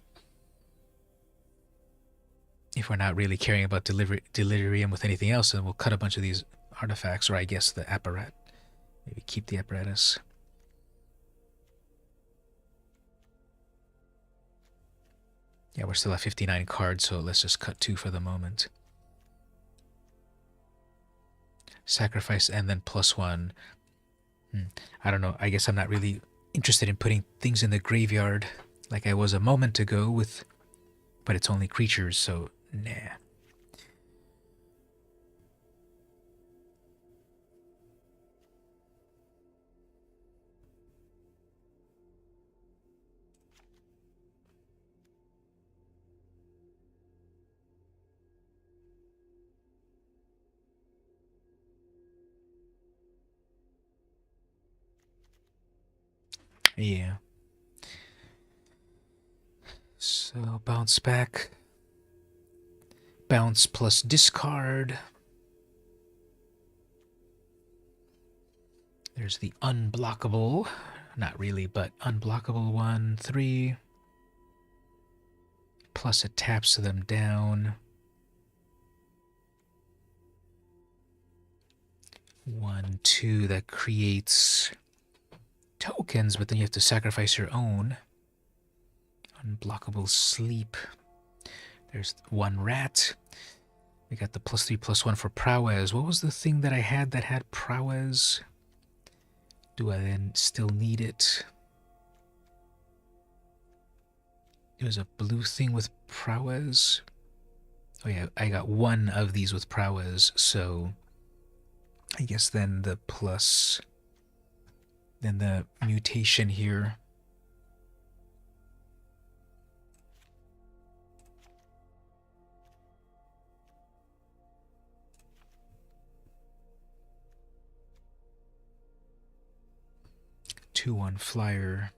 if we're not really caring about Delirium with anything else, then we'll cut a bunch of these artifacts. Or I guess the Apparat. Maybe keep the Apparatus. Yeah, we're still at 59 cards, so let's just cut 2 for the moment. Sacrifice and then +1. I don't know. I guess I'm not really interested in putting things in the graveyard like I was a moment ago with... But it's only creatures, so nah. Yeah. So bounce back. Bounce plus discard. There's the unblockable. Not really, but unblockable 1/3. Plus it taps them down. 1/2 that creates tokens, but then you have to sacrifice your own. Unblockable Sleep. There's 1 rat. We got the +3/+1 for prowess. What was the thing that I had that had prowess? Do I then still need it? It was a blue thing with prowess. Oh yeah, I got 1 of these with prowess, so I guess then the plus... Then the mutation here. Two on flyer.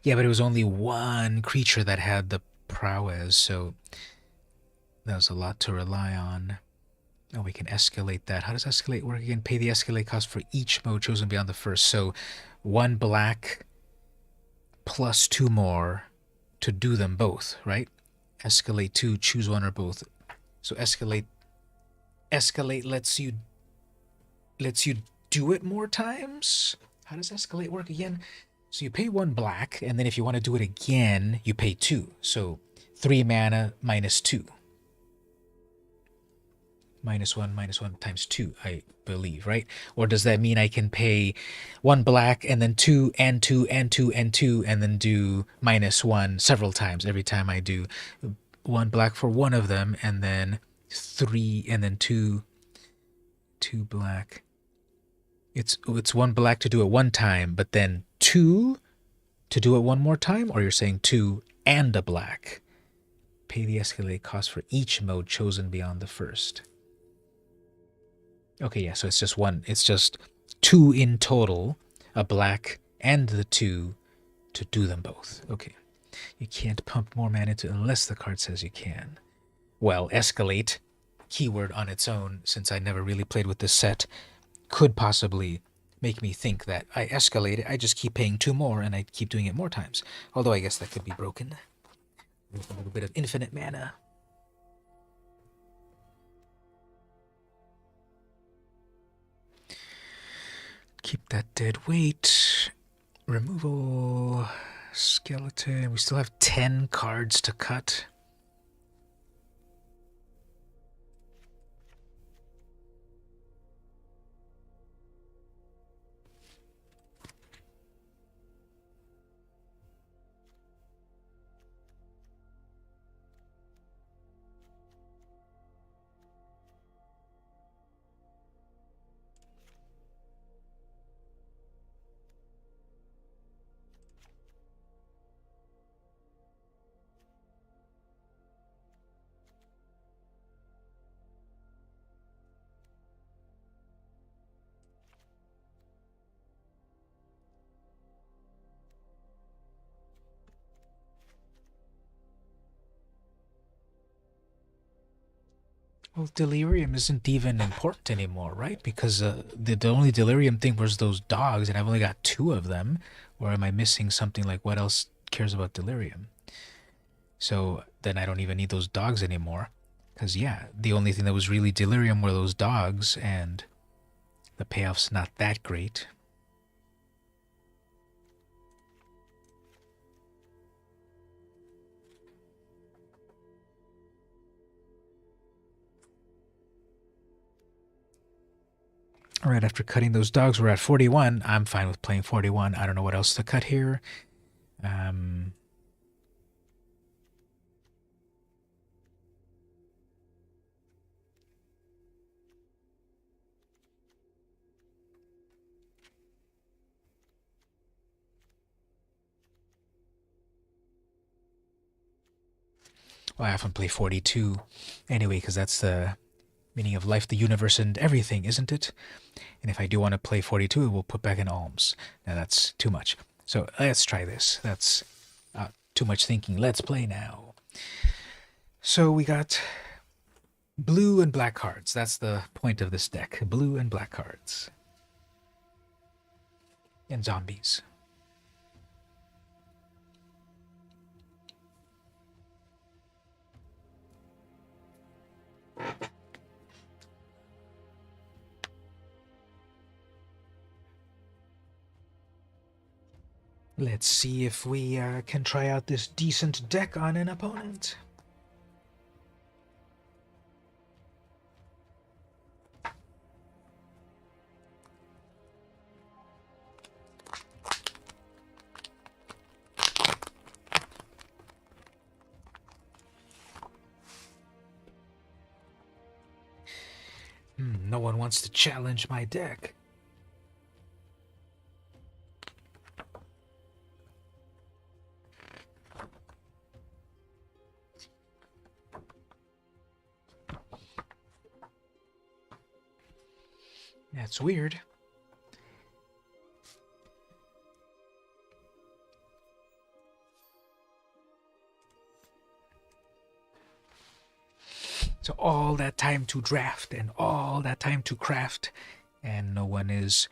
Yeah, but it was only 1 creature that had the prowess, so that was a lot to rely on. Oh, we can escalate that. How does escalate work again? Pay the escalate cost for each mode chosen beyond the first. So 1 black plus 2 more to do them both, right? Escalate 2, choose one or both. So escalate lets you do it more times. How does escalate work again? So you pay 1 black, and then if you want to do it again, you pay 2. So 3 mana minus 2. -1 times 2, I believe, right? Or does that mean I can pay 1 black and then 2 and 2 and 2 and 2 and then do -1 several times every time I do 1 black for one of them and then 3 and then 2 black. It's 1 black to do it one time, but then 2 to do it one more time? Or you're saying 2 and a black? Pay the escalate cost for each mode chosen beyond the first. Okay, yeah, so it's just 1. It's just 2 in total, a black and the 2 to do them both. Okay. You can't pump more mana into unless the card says you can. Well, escalate, keyword on its own, since I never really played with this set, could possibly make me think that I escalate it, I just keep paying 2 more and I keep doing it more times. Although I guess that could be broken with a little bit of infinite mana. Keep that dead weight. Removal. Skeleton. We still have 10 cards to cut. Well, delirium isn't even important anymore, right? Because the only delirium thing was those dogs, and I've only got 2 of them. Or am I missing something? Like, what else cares about delirium? So then I don't even need those dogs anymore. Because, yeah, the only thing that was really delirium were those dogs, and the payoff's not that great. All right, after cutting those dogs, we're at 41. I'm fine with playing 41. I don't know what else to cut here. Well, I often play 42 anyway, because that's the meaning of life, the universe, and everything, isn't it? And if I do want to play 42, it will put back in alms. Now that's too much. So let's try this. That's too much thinking. Let's play now. So we got blue and black cards. That's the point of this deck. Blue and black cards. And zombies. Let's see if we can try out this decent deck on an opponent. No one wants to challenge my deck. That's weird. So all that time to draft and all that time to craft, and no one is...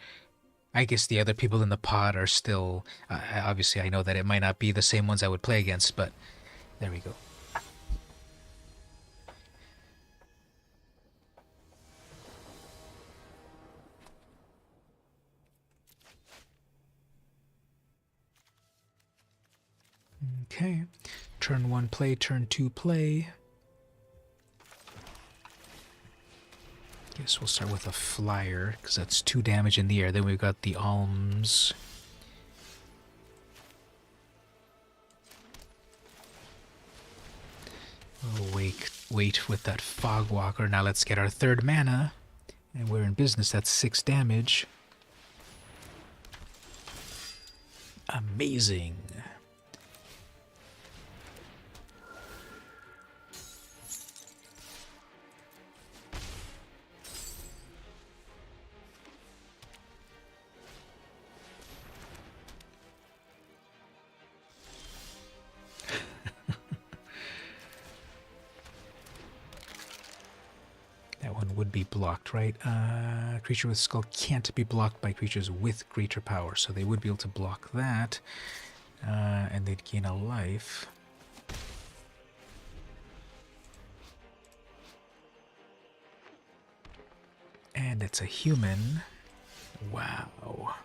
I guess the other people in the pod are still... obviously, I know that it might not be the same ones I would play against, but there we go. Okay. Turn 1 play, turn 2 play. Guess we'll start with a flyer, because that's 2 damage in the air. Then we've got the alms. We'll wait with that fog walker. Now let's get our 3rd mana. And we're in business. That's 6 damage. Amazing. That one would be blocked, right? Creature with skull can't be blocked by creatures with greater power, so they would be able to block that, and they'd gain a life. And it's a human. Wow.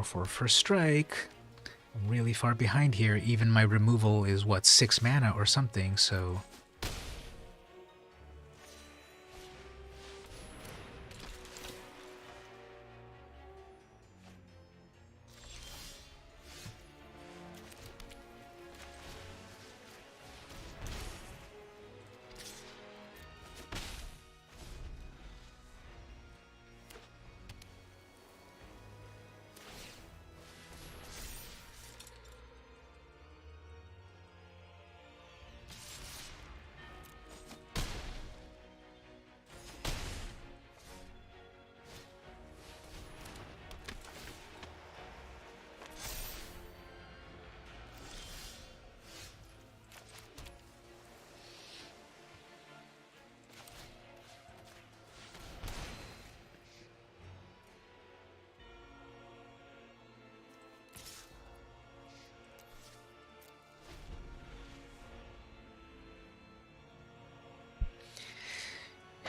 For first strike. I'm really far behind here. Even my removal is, what, 6 mana or something, so...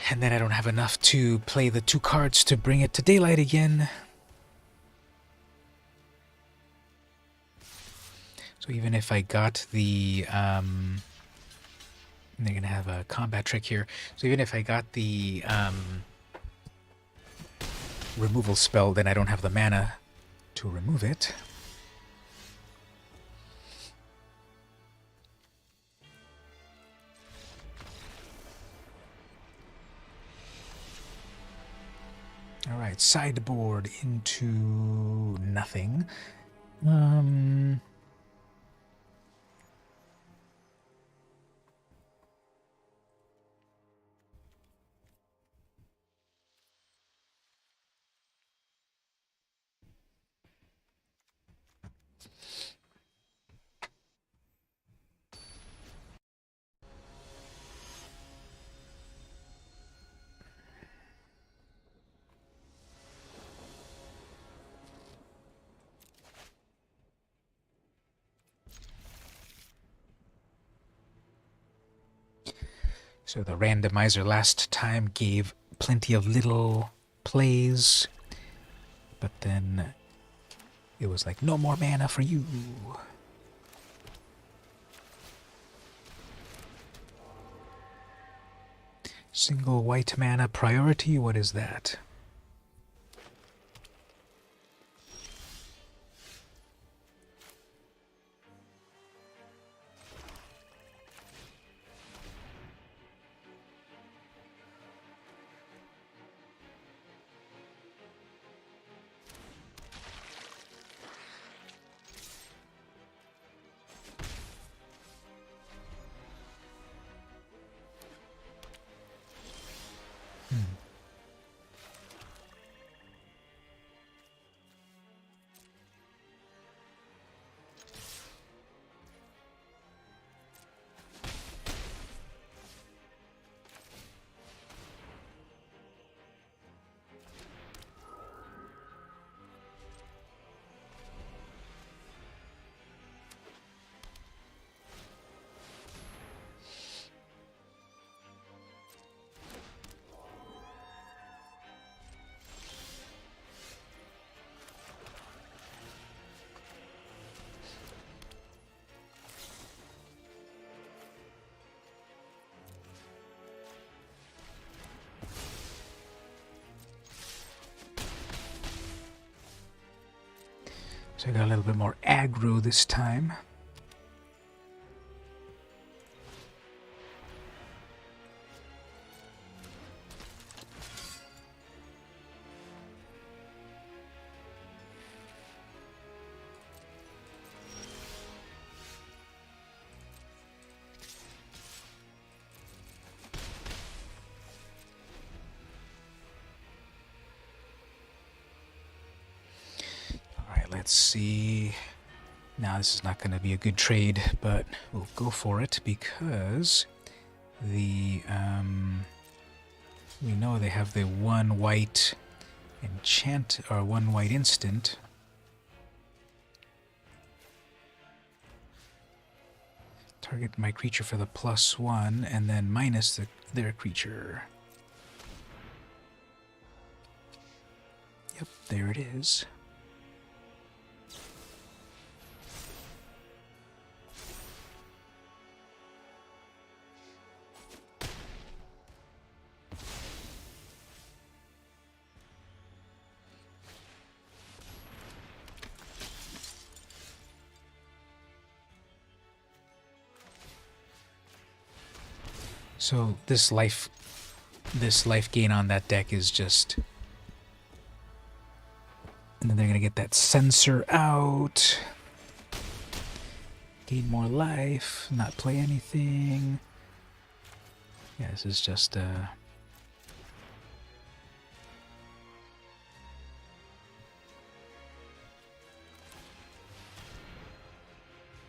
And then I don't have enough to play the 2 cards to bring it to daylight again. So even if I got the... they're going to have a combat trick here. So even if I got the removal spell, then I don't have the mana to remove it. Alright, sideboard into nothing. So the randomizer last time gave plenty of little plays, but then it was like, no more mana for you. Single white mana priority, what is that? So I got a little bit more aggro this time. Let's see. Now this is not going to be a good trade, but we'll go for it because the we know they have the one white enchant or one white instant. Target my creature for the +1 and then minus their creature. Yep, there it is. So this life gain on that deck is just... And then they're going to get that sensor out. Gain more life, not play anything. Yeah, this is just... They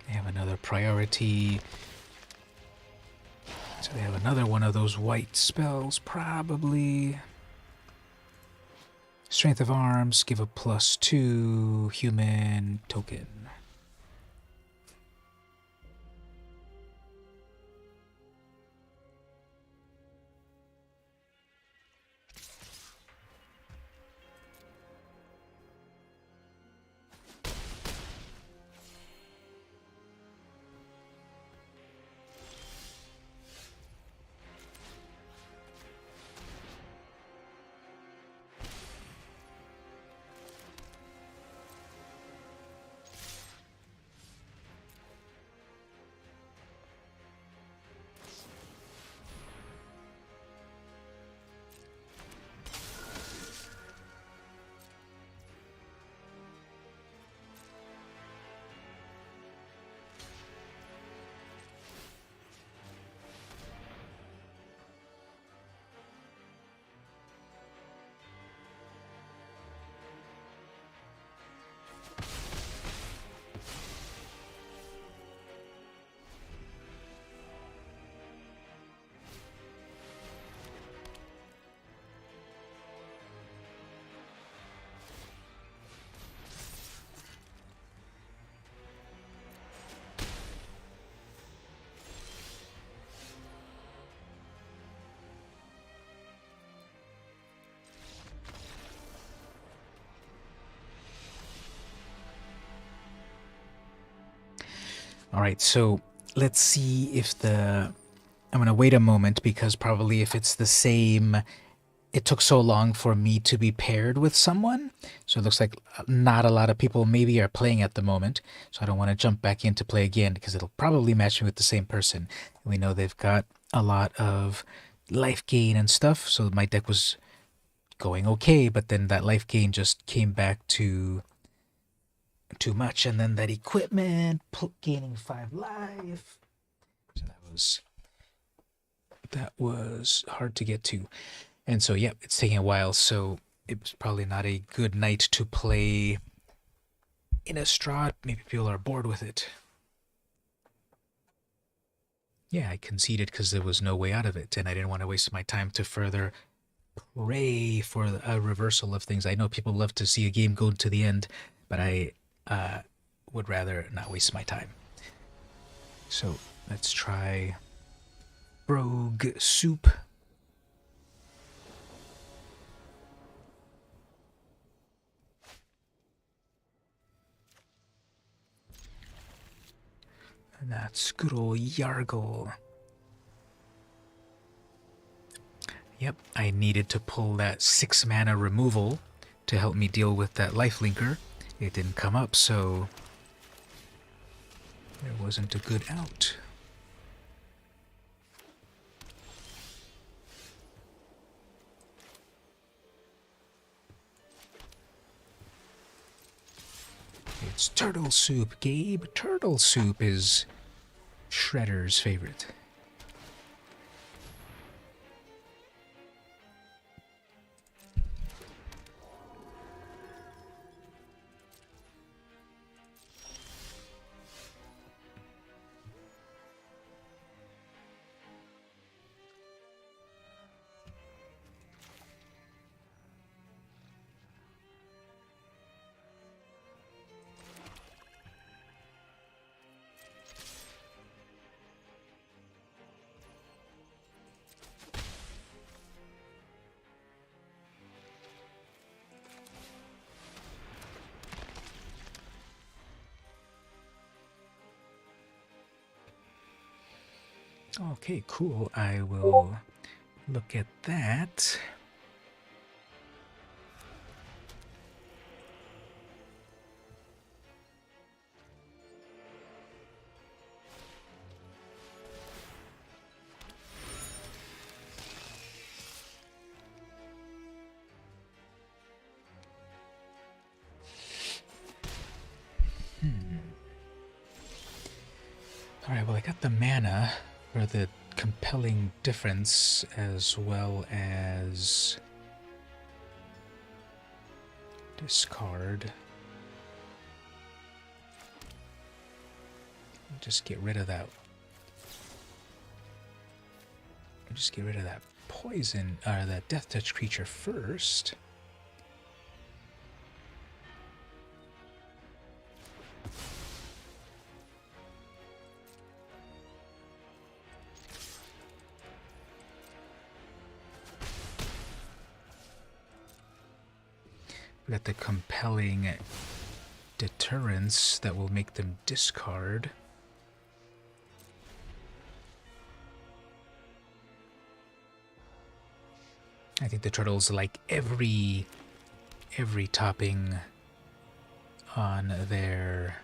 have another priority. So they have another one of those white spells, probably. Strength of Arms, give a +2 human token. All right, so let's see if I'm going to wait a moment because probably if it's the same, it took so long for me to be paired with someone. So it looks like not a lot of people maybe are playing at the moment. So I don't want to jump back in to play again because it'll probably match me with the same person. We know they've got a lot of life gain and stuff. So my deck was going okay, but then that life gain just came back to too much, and then that equipment gaining 5 life, so that was hard to get to. And so yeah, it's taking a while, so it was probably not a good night to play Innistrad. Maybe people are bored with it. Yeah, I conceded because there was no way out of it, and I didn't want to waste my time to further pray for a reversal of things. I know people love to see a game go to the end, but I would rather not waste my time. So let's try Rogue Soup. And that's good old Yargle. Yep, I needed to pull that 6 mana removal to help me deal with that life linker. It didn't come up, so there wasn't a good out. It's turtle soup, Gabe. Turtle soup is Shredder's favorite. Okay, cool. I will look at that. Alright, well, I got the mana for the compelling difference as well as discard. Just get rid of that. Just get rid of that poison, or that death touch creature first. We got the compelling deterrence that will make them discard. I think the turtles like every topping on their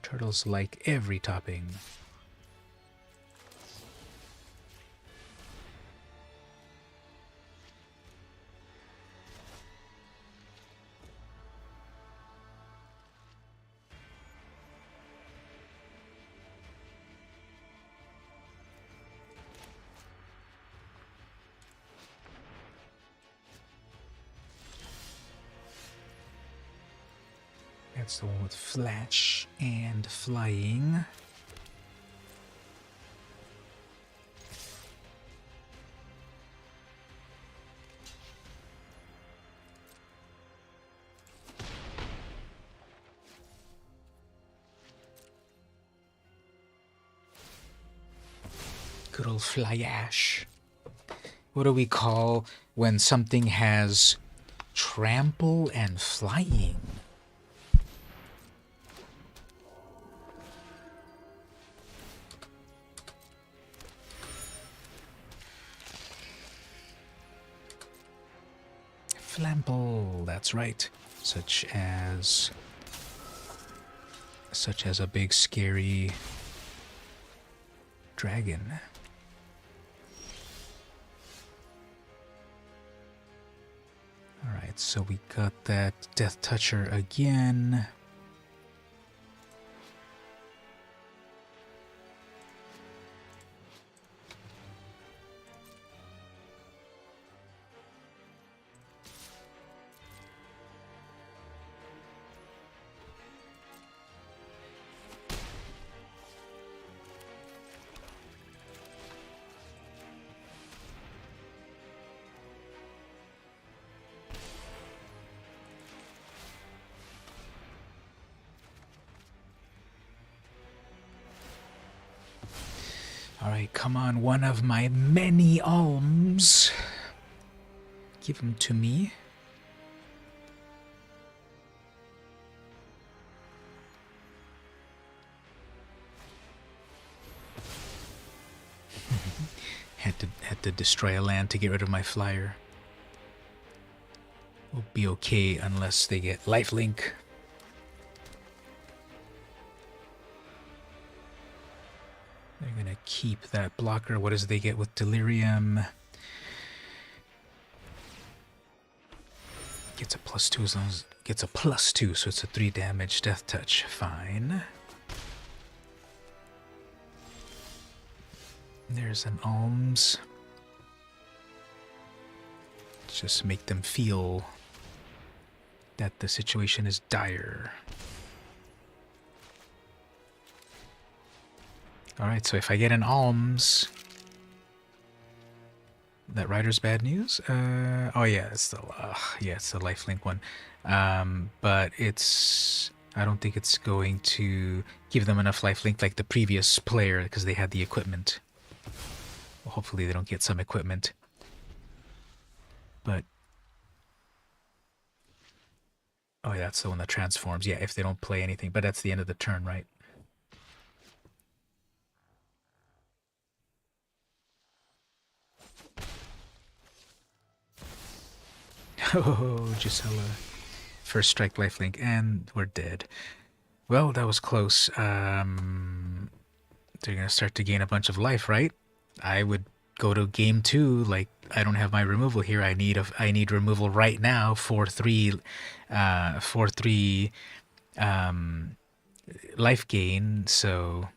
turtles like every topping. That's the one with flash and flying. Good old Flyash. What do we call when something has trample and flying? Flample, that's right. Such as a big scary dragon. Alright, so we got that Death Toucher again. Alright, come on, one of my many alms. Give them to me. to destroy a land to get rid of my flyer. We'll be okay unless they get lifelink. They're gonna keep that blocker. What does they get with Delirium? Gets a +2 as long as gets a +2, so it's a 3 damage death touch. Fine. There's an alms. Just make them feel that the situation is dire. Alright, so if I get an alms, that rider's bad news? Oh yeah, it's the lifelink one. But I don't think it's going to give them enough lifelink like the previous player because they had the equipment. Well, hopefully they don't get some equipment. But oh yeah, that's the one that transforms. Yeah, if they don't play anything, but that's the end of the turn, right? Oh, Gisela. First strike lifelink, and we're dead. Well, that was close. They're gonna start to gain a bunch of life, right? I would go to game 2. Like, I don't have my removal here. I need removal right now. 4/3 life gain. So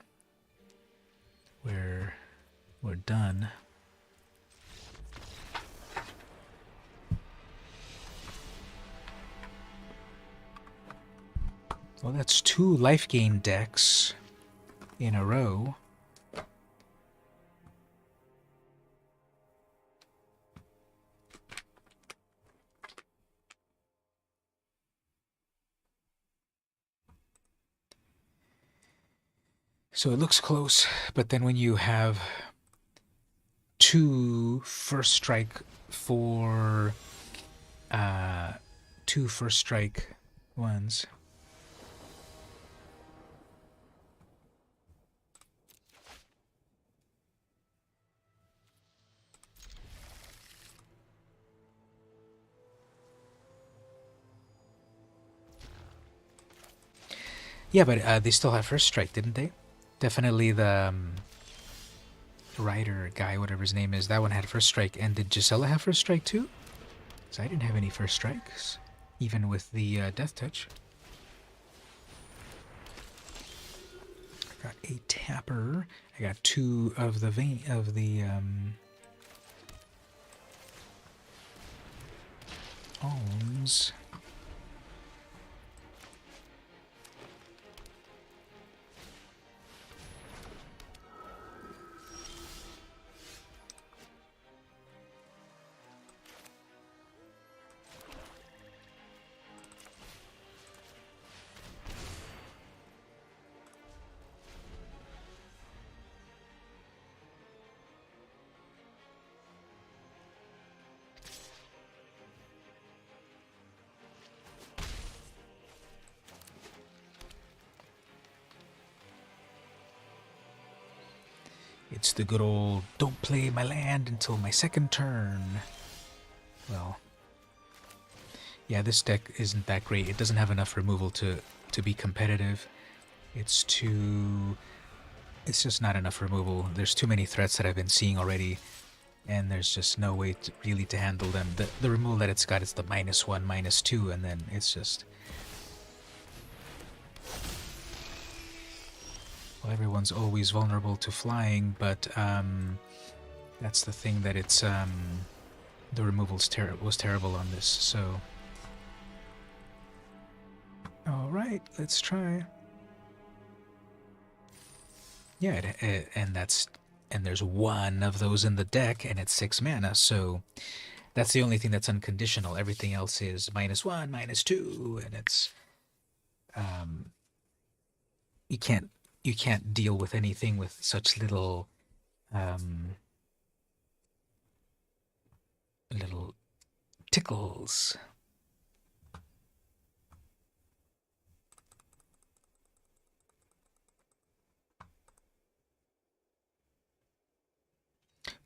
we're done. Well, that's 2 life gain decks in a row. So it looks close, but then when you have 2 first strike for 2 first strike ones. Yeah, but they still have first strike, didn't they? Definitely the rider guy, whatever his name is, that one had first strike. And did Gisela have first strike too? Because I didn't have any first strikes, even with the death touch. I got a tapper. I got 2 of the alms. It's the good old, don't play my land until my second turn. Well, yeah, this deck isn't that great. It doesn't have enough removal to be competitive. It's just not enough removal. There's too many threats that I've been seeing already, and there's just no way really to handle them. The removal that it's got is the -1, -2, and then it's just... Well, everyone's always vulnerable to flying, but that's the thing that it's the removal was terrible on this. So, all right, let's try. Yeah, and there's 1 of those in the deck, and it's 6 mana. So that's the only thing that's unconditional. Everything else is -1, -2, and it's you can't deal with anything with such little little tickles.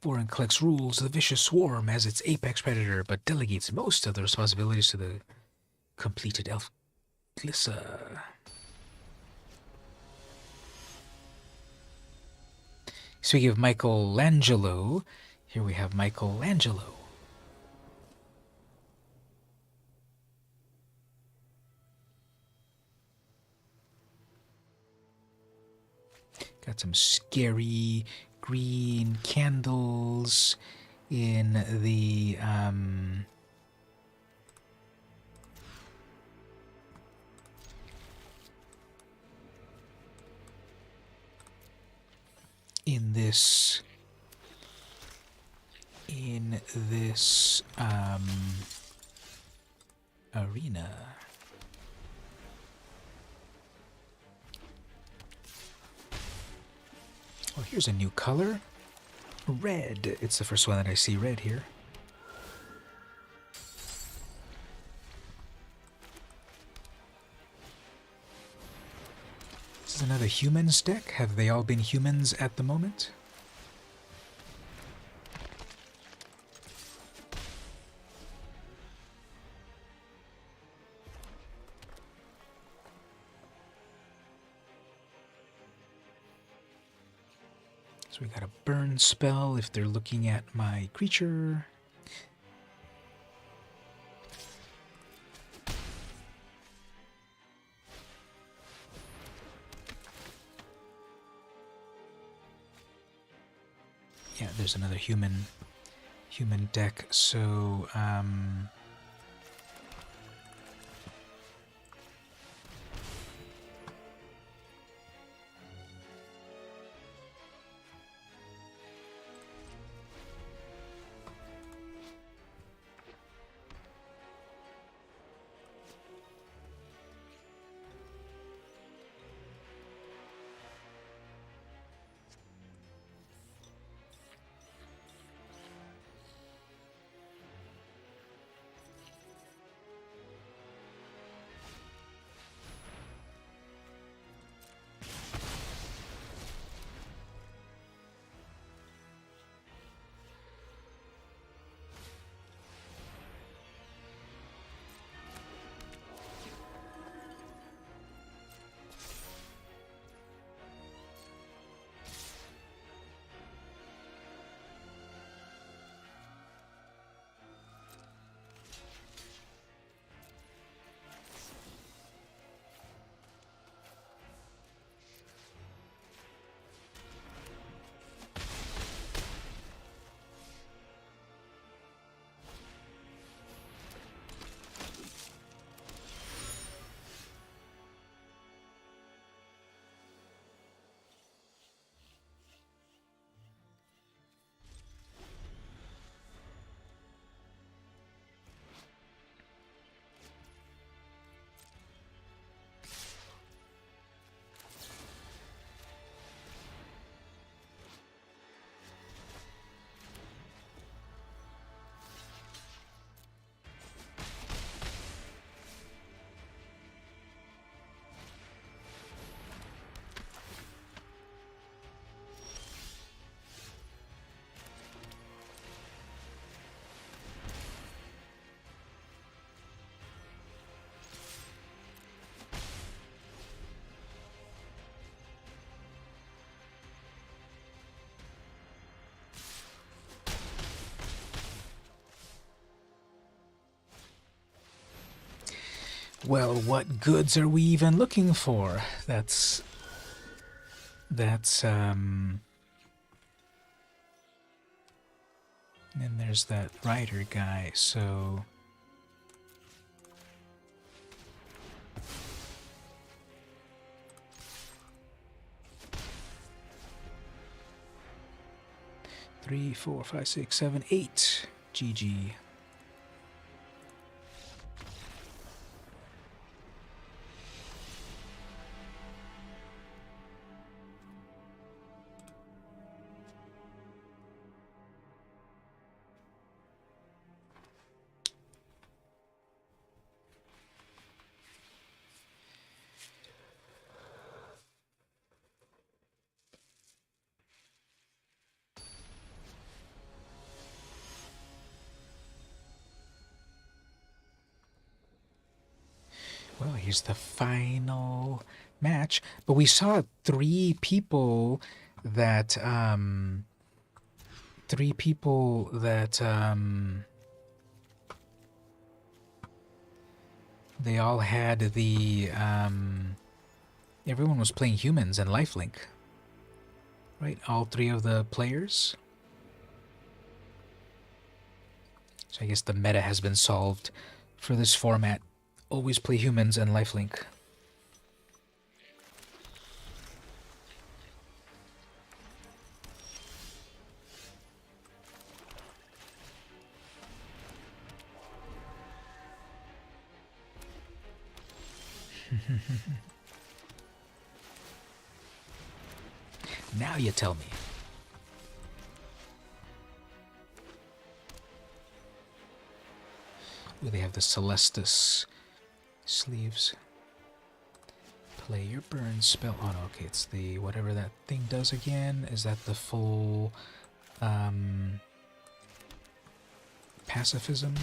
Foreign collects rules the vicious swarm as its apex predator, but delegates most of the responsibilities to the completed elf Glissa. Speaking of Michelangelo, here we have Michelangelo. Got some scary green candles in the in this arena. Oh, here's a new color. Red. It's the first one that I see red here. This is another humans deck. Have they all been humans at the moment? So we got a burn spell if they're looking at my creature. Yeah, there's another human deck. So well, what goods are we even looking for? That's and then there's that rider guy, so three, 4, 5, 6, 7, 8. GG. here's the final match. But we saw three people that they all had the everyone was playing humans and lifelink, right? All three of the players. So I guess the meta has been solved for this format. Always play humans and lifelink. Now you tell me. Ooh, they have the Celestis sleeves. Play your burn spell. Oh no, okay, it's the whatever that thing does again. Is that the full pacifism?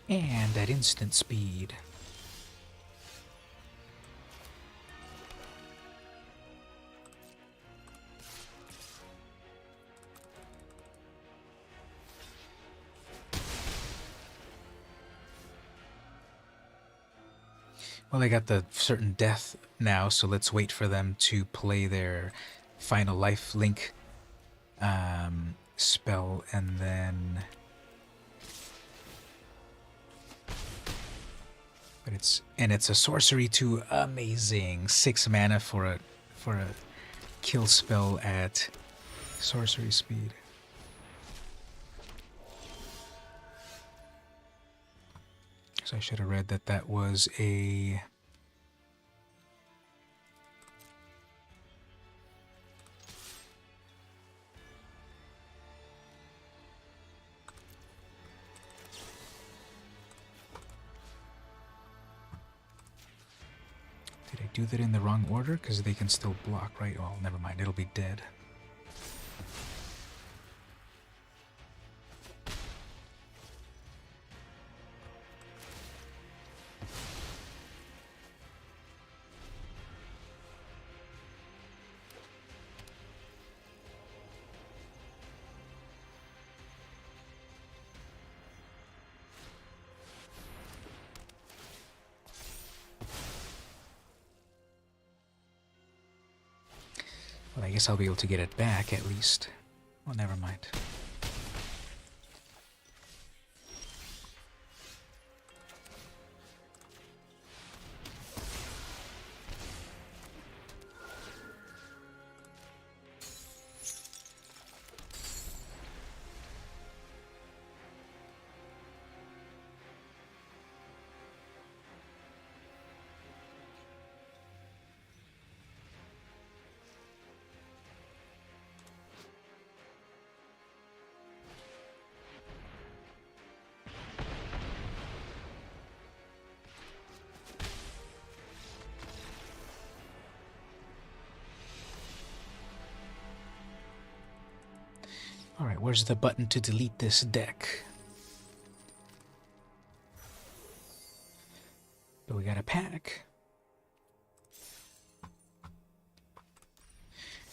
And at instant speed. Well, they got the certain death now, so let's wait for them to play their final life link spell, and then... But it's a sorcery too. Amazing. 6 mana for a kill spell at sorcery speed. So I should have read that that was a... Did I do that in the wrong order? Because they can still block, right? Oh, never mind. It'll be dead. Well, I guess I'll be able to get it back at least. Well, never mind. Alright, where's the button to delete this deck? But we got a pack.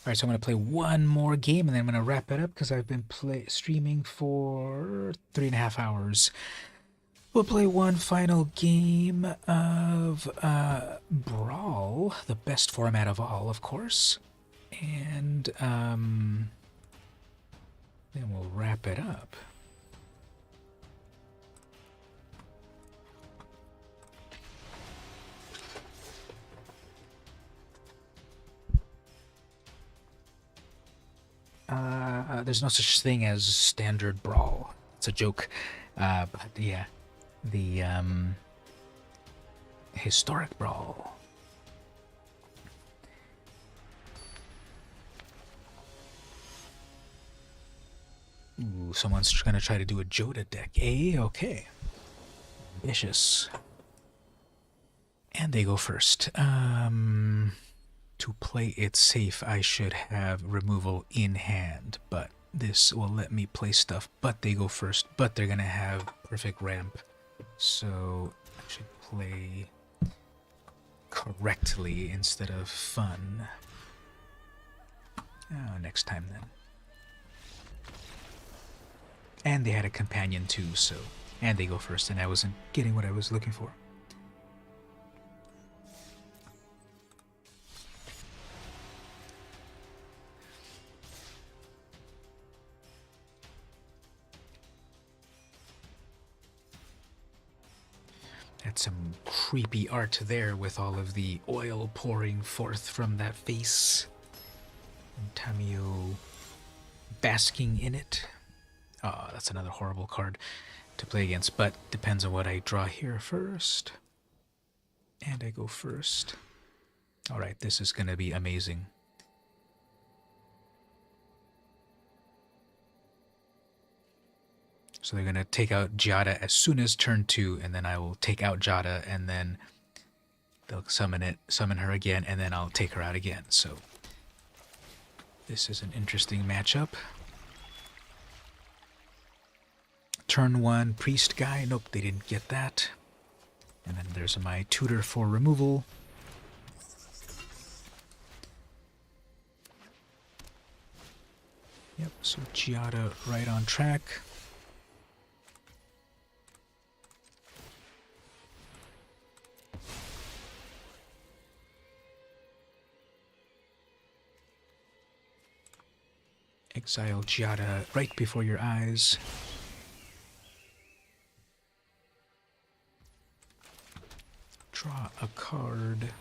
Alright, so I'm going to play one more game and then I'm going to wrap it up because I've been streaming for 3.5 hours. We'll play one final game of Brawl, the best format of all, of course. And then we'll wrap it up. There's no such thing as standard Brawl. It's a joke. But yeah, the historic Brawl. Ooh, someone's gonna try to do a Joda deck. Okay. Vicious. And they go first. To play it safe, I should have removal in hand, but this will let me play stuff, but they go first, but they're gonna have perfect ramp. So I should play correctly instead of fun. Oh, next time then. And they had a companion too, so... And they go first, and I wasn't getting what I was looking for. That's some creepy art there with all of the oil pouring forth from that face. And Tamio basking in it. Oh, that's another horrible card to play against, but depends on what I draw here first. And I go first. Alright, this is going to be amazing. So they're going to take out Giada as soon as turn 2, and then I will take out Giada, and then they'll summon her again, and then I'll take her out again. So this is an interesting matchup. Turn 1, Priest guy. Nope, they didn't get that. And then there's my tutor for removal. Yep, so Giada right on track. Exile Giada right before your eyes. Draw a card.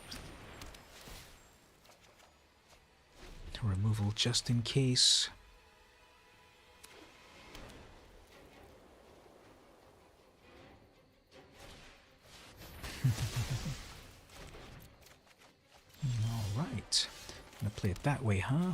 Removal just in case. All right. I'm gonna play it that way, huh?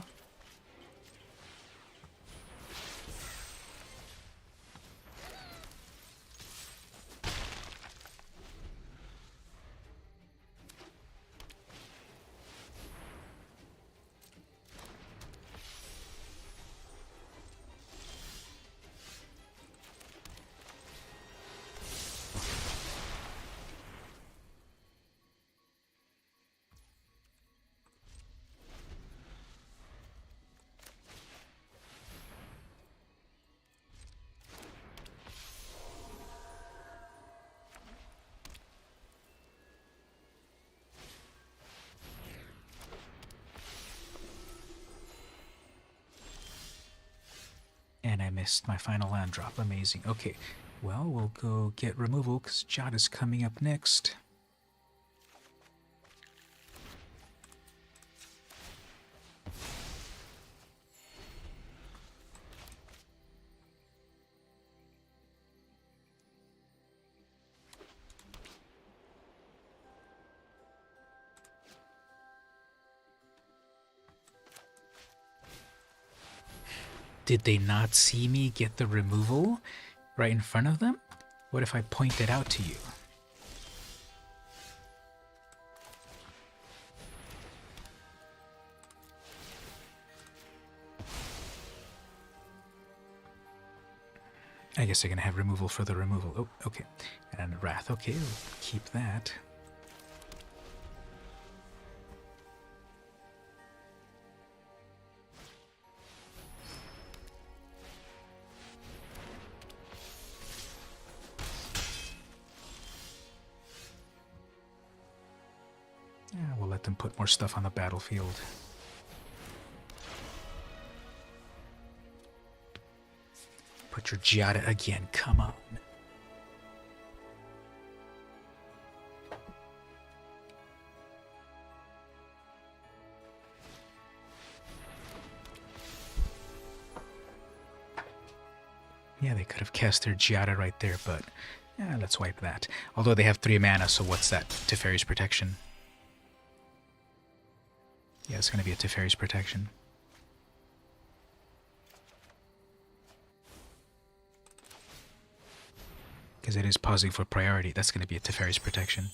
And I missed my final land drop. Amazing. Okay, well, we'll go get removal because Giada's coming up next. Did they not see me get the removal right in front of them? What if I point it out to you? I guess they're gonna have removal for the removal. Oh, okay. And Wrath. Okay, we'll keep that. let them put more stuff on the battlefield. Put your Giada again, come on. Yeah, they could have cast their Giada right there, but yeah, let's wipe that. Although they have 3 mana, so what's that? Teferi's Protection. Yeah, it's going to be a Teferi's Protection. Because it is pausing for priority. That's going to be a Teferi's Protection.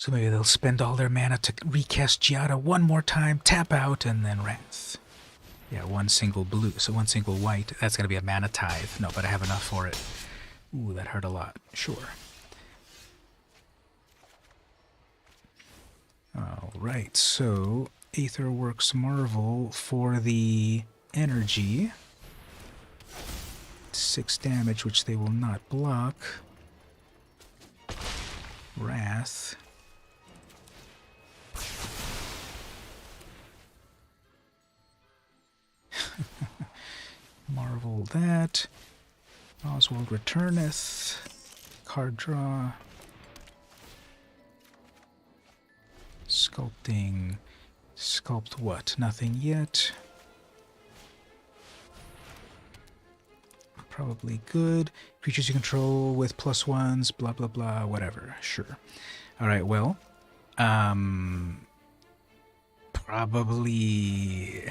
So maybe they'll spend all their mana to recast Giada one more time, tap out, and then Wrath. Yeah, 1 single blue, so 1 single white. That's going to be a mana tithe. No, but I have enough for it. Ooh, that hurt a lot. Sure. Alright, so Aetherworks Marvel for the energy. 6 damage, which they will not block. Wrath. Marvel that. Oswald returneth. Card draw. Sculpting. Sculpt what? Nothing yet. Probably good. Creatures you control with +1s, blah blah blah, whatever. Sure. Alright, well. Probably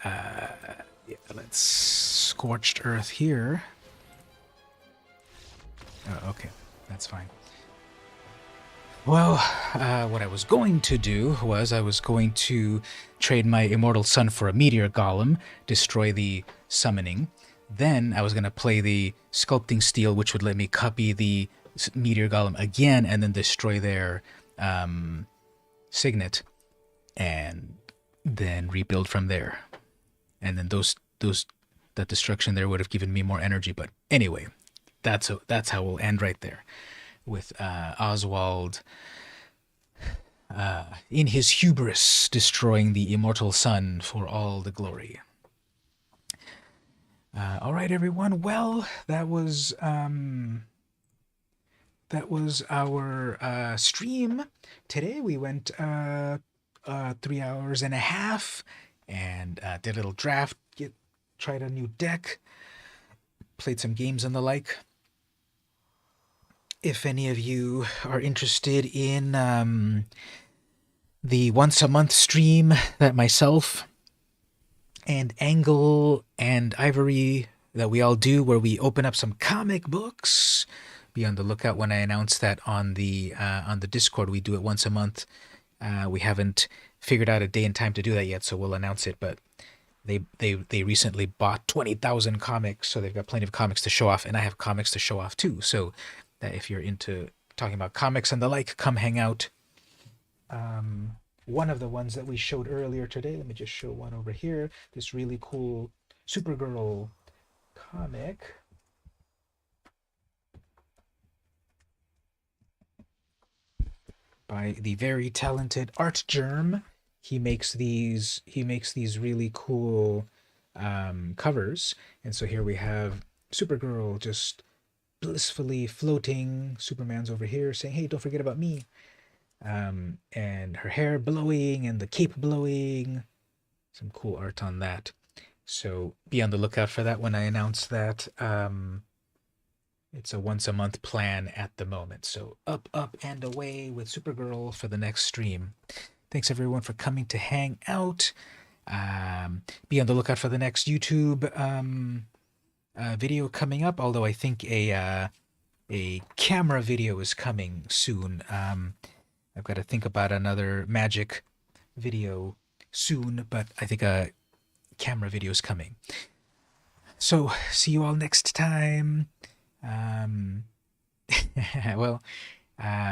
yeah, let's Scorched Earth here. Oh, okay, that's fine. Well, what I was going to do was I was going to trade my Immortal Sun for a Meteor Golem, destroy the summoning. Then I was going to play the Sculpting Steel, which would let me copy the Meteor Golem again and then destroy their Signet, and then rebuild from there. And then that destruction there would have given me more energy. But anyway, that's how we'll end right there, with Oswald in his hubris destroying the Immortal Sun for all the glory. All right, everyone. Well, that was our stream today. We went 3 hours and a half and did a little draft, tried a new deck, played some games and the like. If any of you are interested in the once-a-month stream that myself and Angle and Ivory that we all do, where we open up some comic books, be on the lookout when I announce that on the Discord. We do it once a month. We haven't figured out a day and time to do that yet, so we'll announce it. But they recently bought 20,000 comics, so they've got plenty of comics to show off, and I have comics to show off too. So that if you're into talking about comics and the like, come hang out. One of the ones that we showed earlier today, let me just show one over here, this really cool Supergirl comic. By the very talented Art Germ. He makes these really cool covers. And so here we have Supergirl just blissfully floating. Superman's over here saying, hey, don't forget about me. And her hair blowing and the cape blowing. Some cool art on that. So be on the lookout for that when I announce that. It's a once-a-month plan at the moment. So up, and away with Supergirl for the next stream. Thanks, everyone, for coming to hang out. Be on the lookout for the next YouTube video coming up, although I think a camera video is coming soon. I've got to think about another Magic video soon, but I think a camera video is coming. So, see you all next time. Well,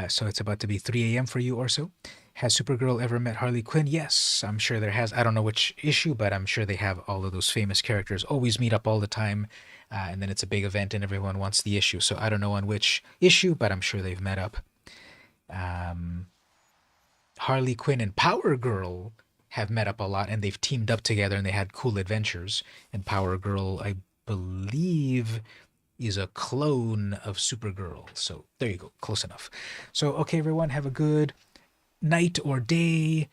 so it's about to be 3 a.m. for you or so. Has Supergirl ever met Harley Quinn? Yes, I'm sure there has. I don't know which issue, but I'm sure they have all of those famous characters always meet up all the time. And then it's a big event and everyone wants the issue. So I don't know on which issue, but I'm sure they've met up. Harley Quinn and Power Girl have met up a lot, and they've teamed up together and they had cool adventures. And Power Girl, I believe, is a clone of Supergirl. So there you go, close enough. So, okay, everyone, have a good night or day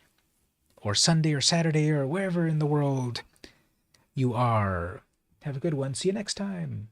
or Sunday or Saturday or wherever in the world you are. Have a good one. See you next time.